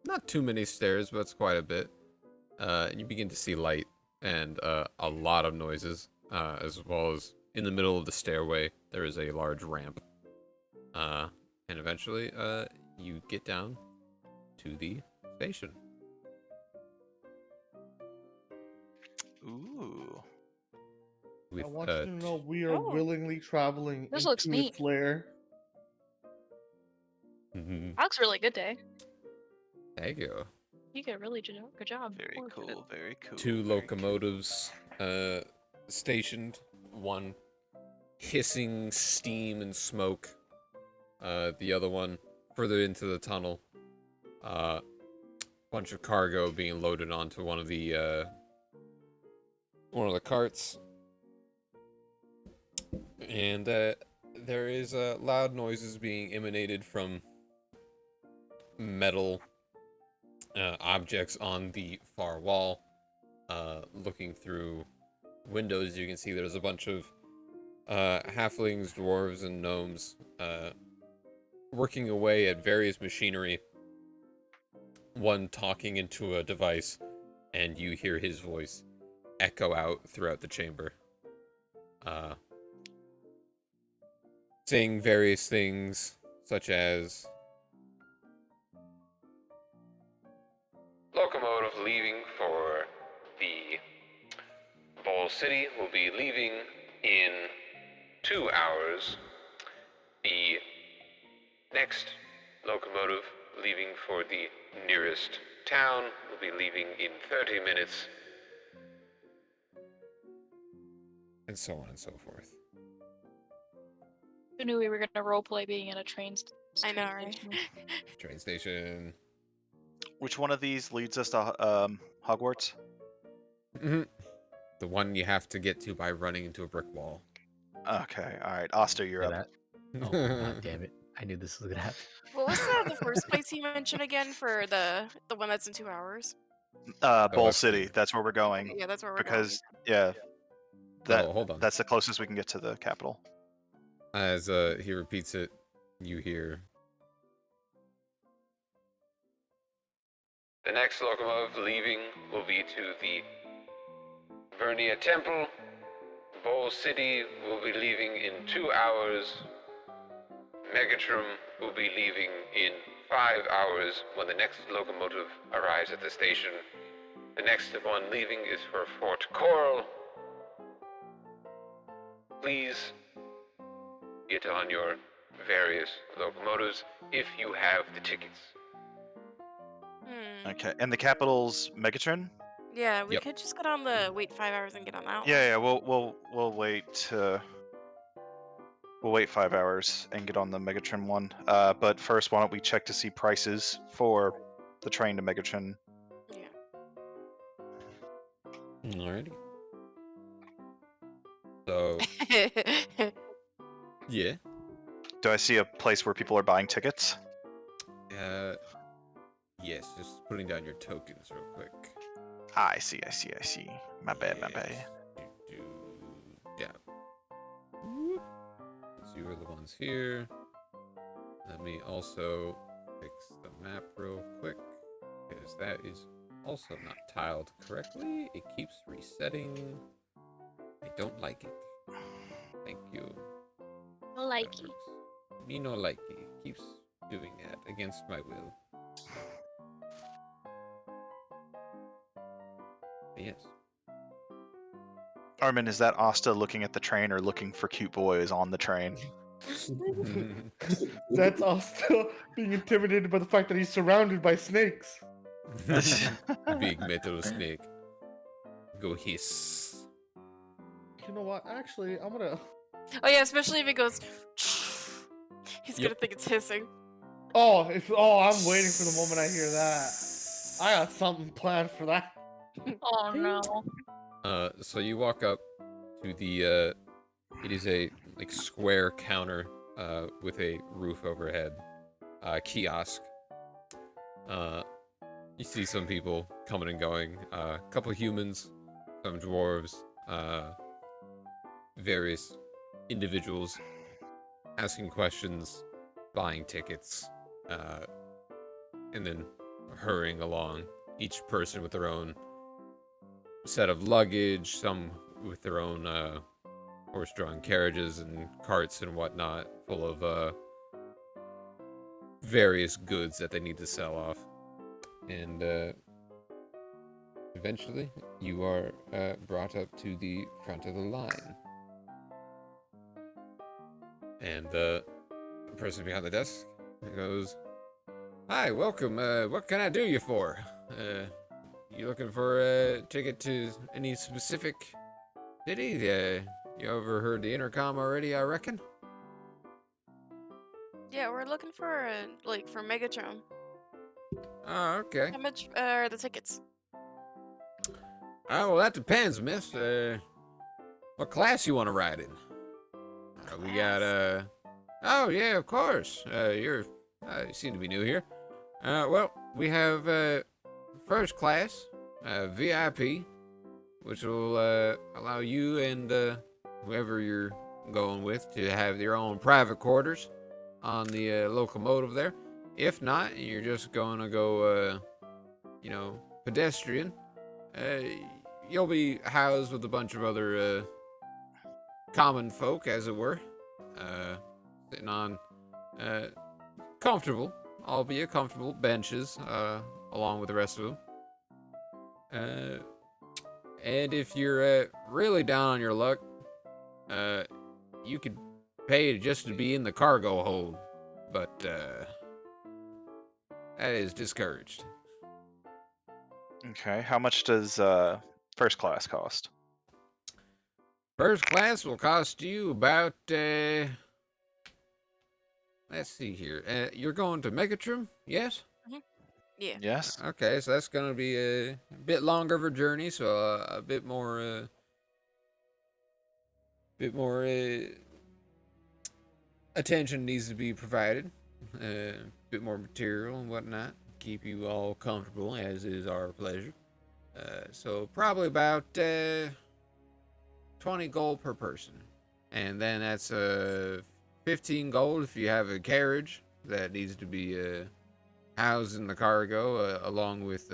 not too many stairs, but it's quite a bit. And you begin to see light and a lot of noises, as well as in the middle of the stairway there is a large ramp. And eventually, you get down to the station. Ooh. I want you to know we are Oh. willingly traveling This looks into neat. its lair. Mhm. That looks really good, Day. There you go. You did a really good job. Very Look at it. cool, very cool. Two very cool. locomotives stationed, one hissing steam and smoke, the other one further into the tunnel. Bunch of cargo being loaded onto one of the carts, and there is loud noises being emanated from metal objects on the far wall. Looking through windows, you can see there's a bunch of halflings, dwarves, and gnomes working away at various machinery. One talking into a device, and you hear his voice echo out throughout the chamber. saying various things such as Locomotive leaving for the Ball City will be leaving in 2 hours. The next locomotive leaving for the nearest town will be leaving in 30 minutes. and so on and so forth. Who knew we were gonna roleplay being in a train? I know, right? station? Train station. Which one of these leads us to Hogwarts? Mhm. The one you have to get to by running into a brick wall. Okay, all right. Asta, you're Look up. at that. Oh, god damn it. I knew this was gonna happen. What was the first place you mentioned again for the one that's in 2 hours? Bowl let's see. City. That's where we're going. Okay, yeah, that's where we're Because yeah, hold on. that's the closest we can get to the capital. As he repeats it, you hear. The next locomotive leaving will be to the Vernia Temple. Bowl City will be leaving in 2 hours. Megatron will be leaving in 5 hours when the next locomotive arrives at the station. The next one leaving is for Fort Coral. Please get on your various locomotives if you have the tickets. Okay, and the capital's Megatron. Yeah, we Yep. could just get on the wait 5 hours and get on that one. Yeah, we'll wait. We'll wait 5 hours and get on the Megatron one. But first, why don't we check to see prices for the train to Megatron? Yeah. Alrighty. So yeah. Do I see a place where people are buying tickets? Yes. Just putting down your tokens real quick. Ah, I see. My bad. Yes. Yeah. So you are the ones here. Let me also fix the map real quick, because that is also not tiled correctly. It keeps resetting. I don't like it. Thank you. No likey. Me no likey. It keeps doing that against my will. Yes. Armin, is that Asta looking at the train or looking for cute boys on the train? That's all still being intimidated by the fact that he's surrounded by snakes. Big metal snake. Go hiss. You know what? Actually, I'm gonna. Oh yeah, especially if it goes. He's Yep. gonna think it's hissing. I'm waiting for the moment I hear that. I got something planned for that. Oh no. So you walk up to the it is a square counter with a roof overhead kiosk. You see some people coming and going, a couple humans, some dwarves, various individuals asking questions, buying tickets, and then hurrying along, each person with their own set of luggage, some with their own horse-drawn carriages and carts and whatnot, full of various goods that they need to sell off. And eventually, you are brought up to the front of the line. And the person behind the desk goes, "Hi, welcome. What can I do you for? You looking for a ticket to any specific city? You overheard the intercom already, I reckon?" Yeah, we're looking for for Megatron. Oh, okay. How much are the tickets? Oh, well, that depends, miss. What class you want to ride in? We got, oh, yeah, of course. You seem to be new here. Well, we have, first class, VIP, which will, allow you and, whoever you're going with to have your own private quarters on the, locomotive there. If not, you're just gonna go, pedestrian. You'll be housed with a bunch of other, common folk, as it were. sitting on comfortable, albeit comfortable benches, along with the rest of them. And if you're really down on your luck, you could pay just to be in the cargo hold, but that is discouraged. Okay, how much does first class cost? First class will cost you about, let's see here. You're going to Megatron, yes? Yeah. Yes. Okay, so that's going to be a bit longer of a journey, so a bit more attention needs to be provided. A bit more material and whatnot. Keep you all comfortable, as is our pleasure. So probably about 20 gold per person. And then that's 15 gold if you have a carriage that needs to be housed in the cargo, along with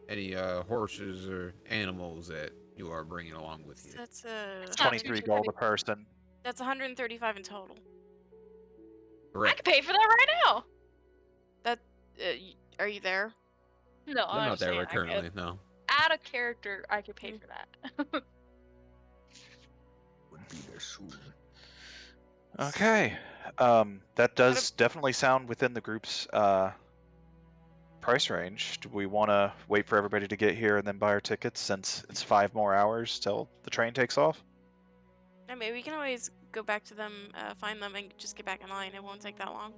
any horses or animals that you are bringing along with you. So that's It's not 23 too gold heavy. a person. That's 135 in total. I Correct. can pay for that right now. That are you there? No, I'm I'm not there saying currently, no. out of character, I could pay for that. Would be there soon. Okay. That does definitely sound within the group's price range. Do we want to wait for everybody to get here and then buy our tickets since it's 5 more hours till the train takes off? I mean, we can always go back to them, find them, and just get back in line. It won't take that long.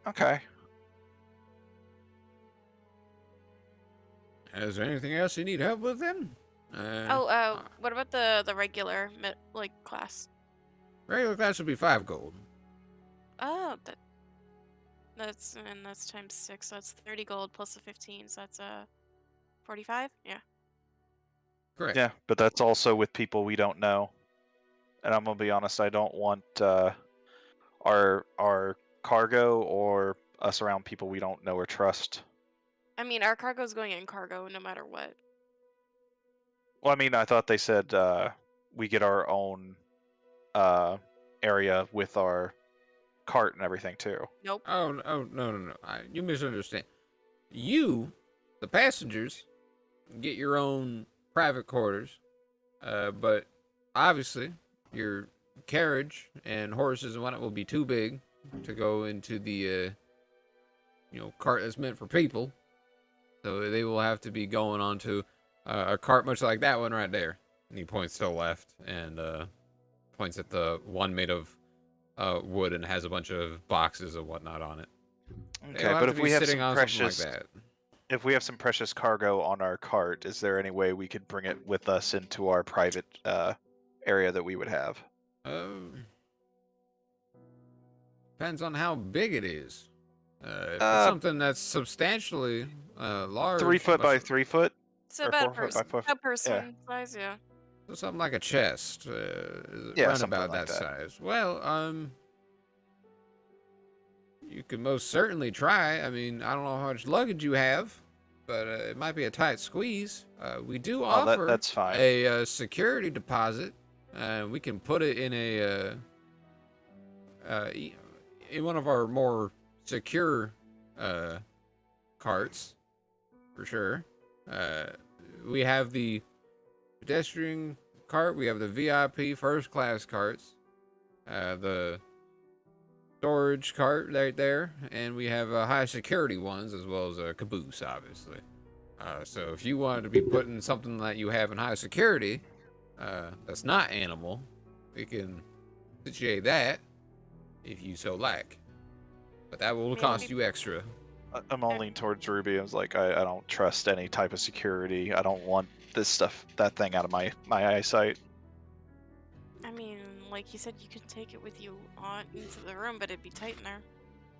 Okay. Is there anything else you need help with then? What about the regular class? Regular class would be 5 gold. Oh, that's times 6, so that's 30 gold plus the 15, so that's 45. Yeah. Correct. Yeah, but that's also with people we don't know. And I'm gonna be honest, I don't want our cargo or us around people we don't know or trust. I mean, our cargo's going in cargo no matter what. Well, I mean, I thought they said we get our own area with our cart and everything too. Nope. Oh, no. You misunderstand. You, the passengers, get your own private quarters, but obviously your carriage and horses and whatnot will be too big to go into the cart that's meant for people. So they will have to be going onto a cart much like that one right there. And he points to the left and points at the one made of wood and has a bunch of boxes and whatnot on it. Okay, but if we have some precious, like that. if we have some precious cargo on our cart, is there any way we could bring it with us into our private area that we would have? Depends on how big it is. If it's something that's substantially large, 3 foot by 3 foot, So or about 4 foot by 4 foot. a person size, yeah. so something like a chest, Yeah, around something about like that that. size. Well, you could most certainly try. I mean, I don't know how much luggage you have, but it might be a tight squeeze. We do offer that's fine. a security deposit. We can put it in in one of our more secure carts, for sure. We have the pedestrian cart. We have the VIP first class carts. The storage cart right there, and we have high security ones as well as a caboose, obviously. So if you wanted to be putting something that you have in high security, that's not animal, we can situate that if you so like. But that will cost you extra. I'm all leaning towards Ruby. I was like, I don't trust any type of security. I don't want that thing out of my eyesight. I mean, like you said, you could take it with you on into the room, but it'd be tight in there.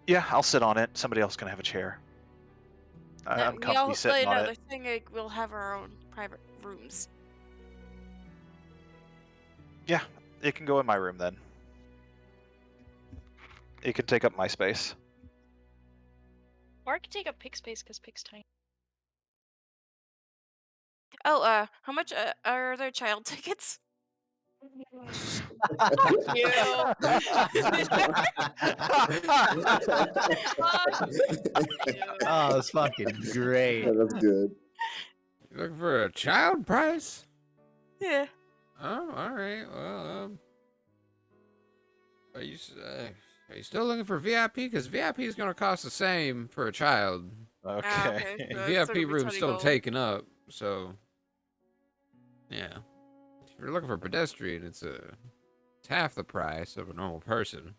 Yeah, I'll sit on it. Somebody else can have a chair. I'm comfy sitting on it. They're saying like, we'll have our own private rooms. Yeah, it can go in my room then. It can take up my space. Or I could take up Pig's space because Pig's tiny. Oh, how much are there child tickets? you. Oh, it's fucking great. Yeah, that's good. You looking for a child price? Yeah. Oh, all right. Well, are you still looking for VIP? Because VIP is going to cost the same for a child. Okay. Okay. So The it's VIP gonna be room's 20 still gold. taken up, so yeah. If you're looking for a pedestrian, it's half the price of a normal person.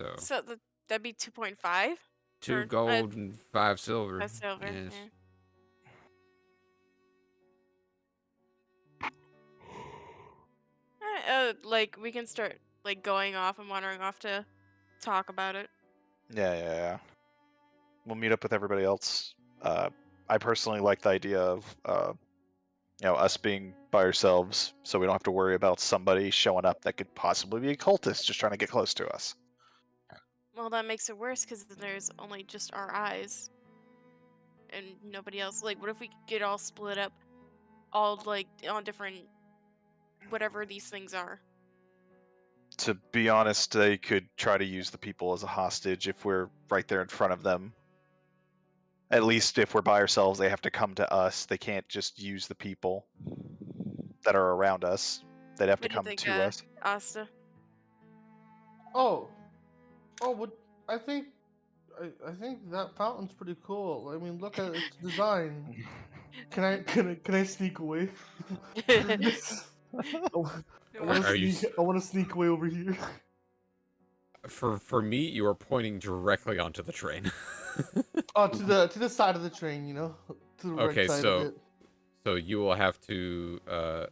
So So that'd be 2.5. 2 or, gold and 5 silver. 5 silver. Yes. Yeah. Like we can start like going off and wandering off to talk about it. Yeah. We'll meet up with everybody else. I personally like the idea of us being by ourselves, so we don't have to worry about somebody showing up that could possibly be a cultist just trying to get close to us. Well, that makes it worse because there's only just our eyes and nobody else. Like, what if we get all split up, all like on different, whatever these things are? To be honest, they could try to use the people as a hostage if we're right there in front of them. At least if we're by ourselves, they have to come to us. They can't just use the people that are around us. They'd have to What do you come think, to us. Asta? Oh, what? I think, I think that fountain's pretty cool. I mean, look at its design. Can I sneak away? I want Are to you sneak. I want to sneak away over here. For me, you are pointing directly onto the train. Oh, to the side of the train, you know, to the Okay, right side of it. so you will have to There's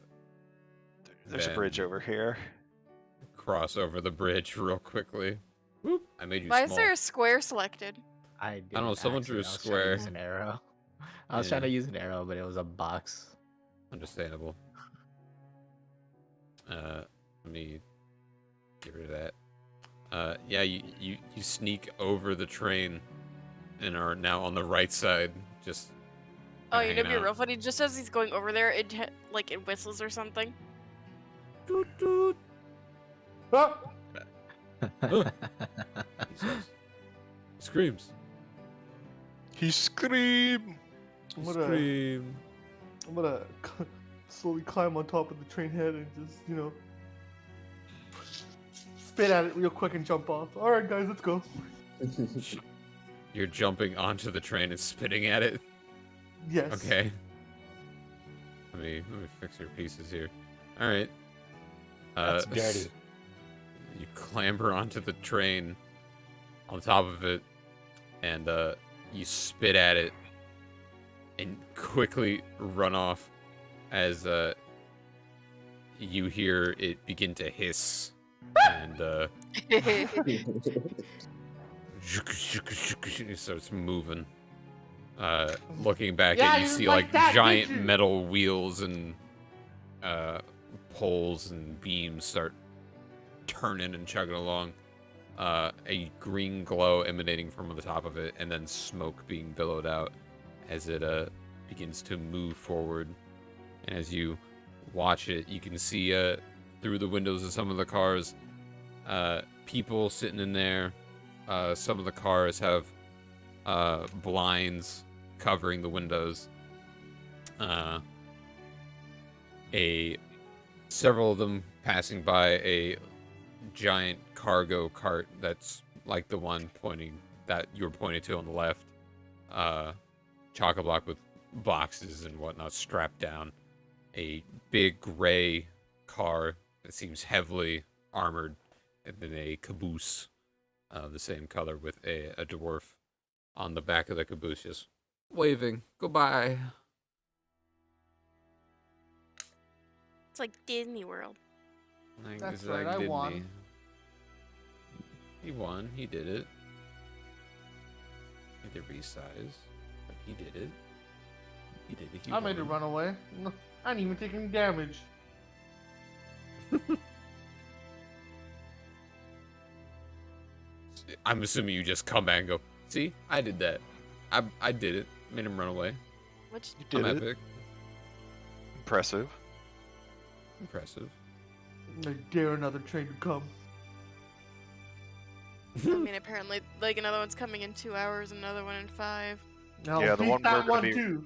a then bridge over here. cross over the bridge real quickly. Whoop! I made you Why is small. there a square selected? I don't know, someone drew a I was trying to use square. an arrow. I was Yeah. trying to use an arrow, but it was a box. Understandable. Let me get rid of that. Yeah, you sneak over the train and are now on the right side, just Oh, kinda you know, hanging be out. real funny. Just as he's going over there, like it whistles or something. Toot toot. Ah! He says. Screams. He scream. I'm gonna Scream. slowly climb on top of the train head and just, you know, spit at it real quick and jump off. All right, guys, let's go. You're jumping onto the train and spitting at it. Yes. Okay. Let me fix your pieces here. All right. That's dirty. You clamber onto the train, on top of it, and you spit at it, and quickly run off as you hear it begin to hiss, and it starts moving. Looking back Yeah, at you you see didn't like that, giant did you? metal wheels and poles and beams start turning and chugging along. A green glow emanating from the top of it, and then smoke being billowed out as it begins to move forward. And as you watch it, you can see through the windows of some of the cars, people sitting in there. Some of the cars have blinds covering the windows. Several of them passing by a giant cargo cart that's like the one that you were pointing to on the left. Chock-a-block with boxes and whatnot strapped down. A big gray car that seems heavily armored, and then a caboose the same color with a dwarf on the back of the caboose just waving goodbye. It's like Disney World. Like, That's it's right, like I Disney. won. He won. He did it. He did resize. But he did it. He did it. He I made it won. run away. No, I didn't even take any damage. I'm assuming you just come back and go, see, I did that. I did it. Made him run away. Which You did I'm it. epic. Impressive. Impressive. I dare another train to come. I mean, apparently, like another one's coming in 2 hours, another one in 5. I'll Yeah, the beat one we're that gonna one be- too.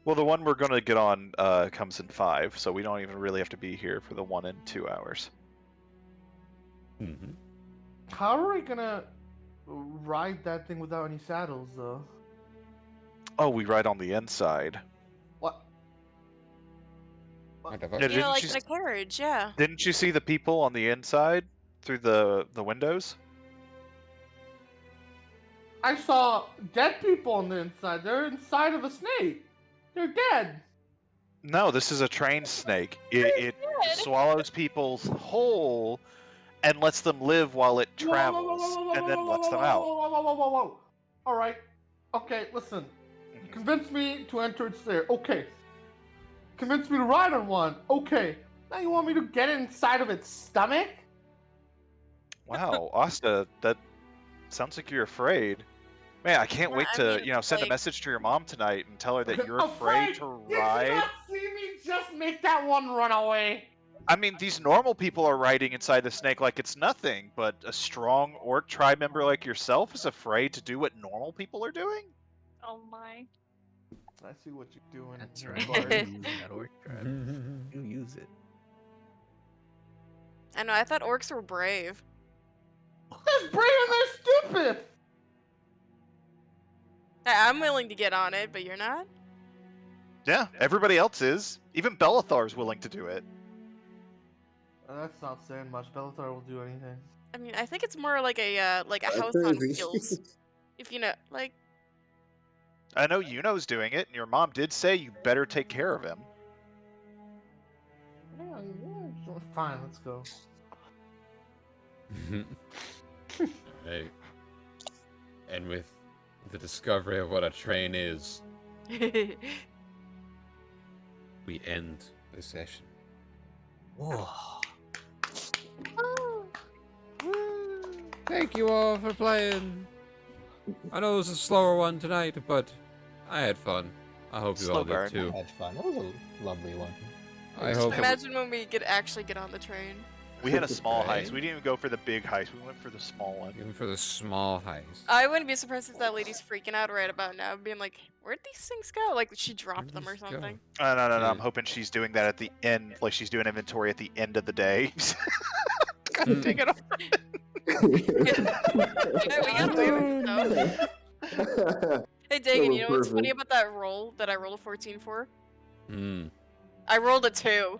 Well, the one we're gonna get on comes in 5, so we don't even really have to be here for the one in 2 hours. Mm-hmm. How are we gonna ride that thing without any saddles, though? Oh, we ride on the inside. What? What the Yeah, fuck? You know, like you in a carriage, yeah. didn't you see the people on the inside through the windows? I saw dead people on the inside. They're inside of a snake. They're dead. No, this is a trained snake. It swallows people's whole and lets them live while it travels, and then lets them out. Whoa. All right. Okay, listen. You convinced me to enter its there. Okay. Convinced me to ride on one. Okay. Now you want me to get inside of its stomach? Wow, Asta, that sounds like you're afraid. Man, I can't Yeah, wait I to, mean, send a like- message to your mom tonight and tell her that you're afraid to Did you ride. not see me just make that one run away? I mean, these normal people are riding inside the snake like it's nothing, but a strong orc tribe member like yourself is afraid to do what normal people are doing? Oh my. I see what you're doing. That's here, right. Bart. You use that orc tribe. You use it. I know, I thought orcs were brave. They're brave and they're stupid. I'm willing to get on it, but you're not? Yeah, everybody else is. Even Belathar's willing to do it. That's not saying much. Bellathar will do anything. I mean, I think it's more like a That's house on crazy. wheels. If you know, like, I know Yuno's doing it, and your mom did say you better take care of him. Yeah, fine, let's go. Right. And with the discovery of what a train is, we end the session. Whoa. Thank you all for playing. I know it was a slower one tonight, but I had fun. I hope you Slow all burn. did too. That's fun. That was a lovely one. I hope. imagine when we actually get on the train. We had a small Right. heist. We didn't even go for the big heist. We went for the small one. Even for the small heist. I wouldn't be surprised if that lady's freaking out right about now, being like, "Where'd these things go?" Like she dropped them or these go? something. No. Yeah. I'm hoping she's doing that at the end, like she's doing inventory at the end of the day. God Mm. dang it. Hey, we got away with it though. Hey, Dagan, you know what's funny Perfect. about that roll that I rolled a 14 for? Hmm. I rolled a 2.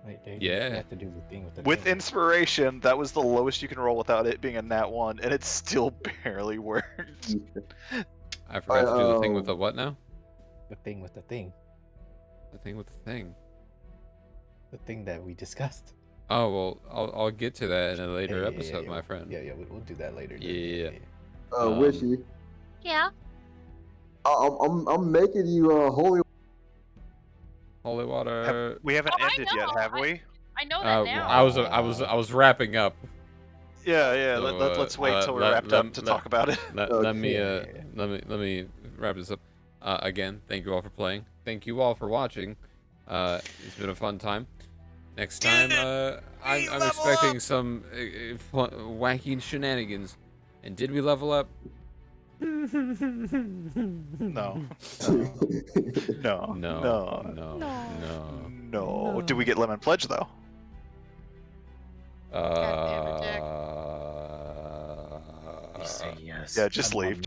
Wait, Dave, Yeah. You have to do the thing with the With thing. inspiration, that was the lowest you can roll without it being a nat 1, and it still barely worked. I forgot to do the thing with the what now? The thing with the thing. The thing with the thing. The thing that we discussed. Oh well, I'll get to that in a later Yeah, episode, my friend. Yeah, we'll do that later. Yeah. Wishy, Yeah. I'm making you holy. Holy water. We haven't Oh, I ended yet, know. have we? I know that now. I was wrapping up. Yeah. So, Let's wait till we're let- wrapped let- up to let- talk about it. Let me Okay. let me wrap this up. Again, thank you all for playing. Thank you all for watching. It's been a fun time. Next time, I'm level expecting some wacky shenanigans. And did we level up? No. No. No. No. No. Did we get Lemon Pledge, though? God damn it, Jack. You say yes. Yeah, just I'm leave. on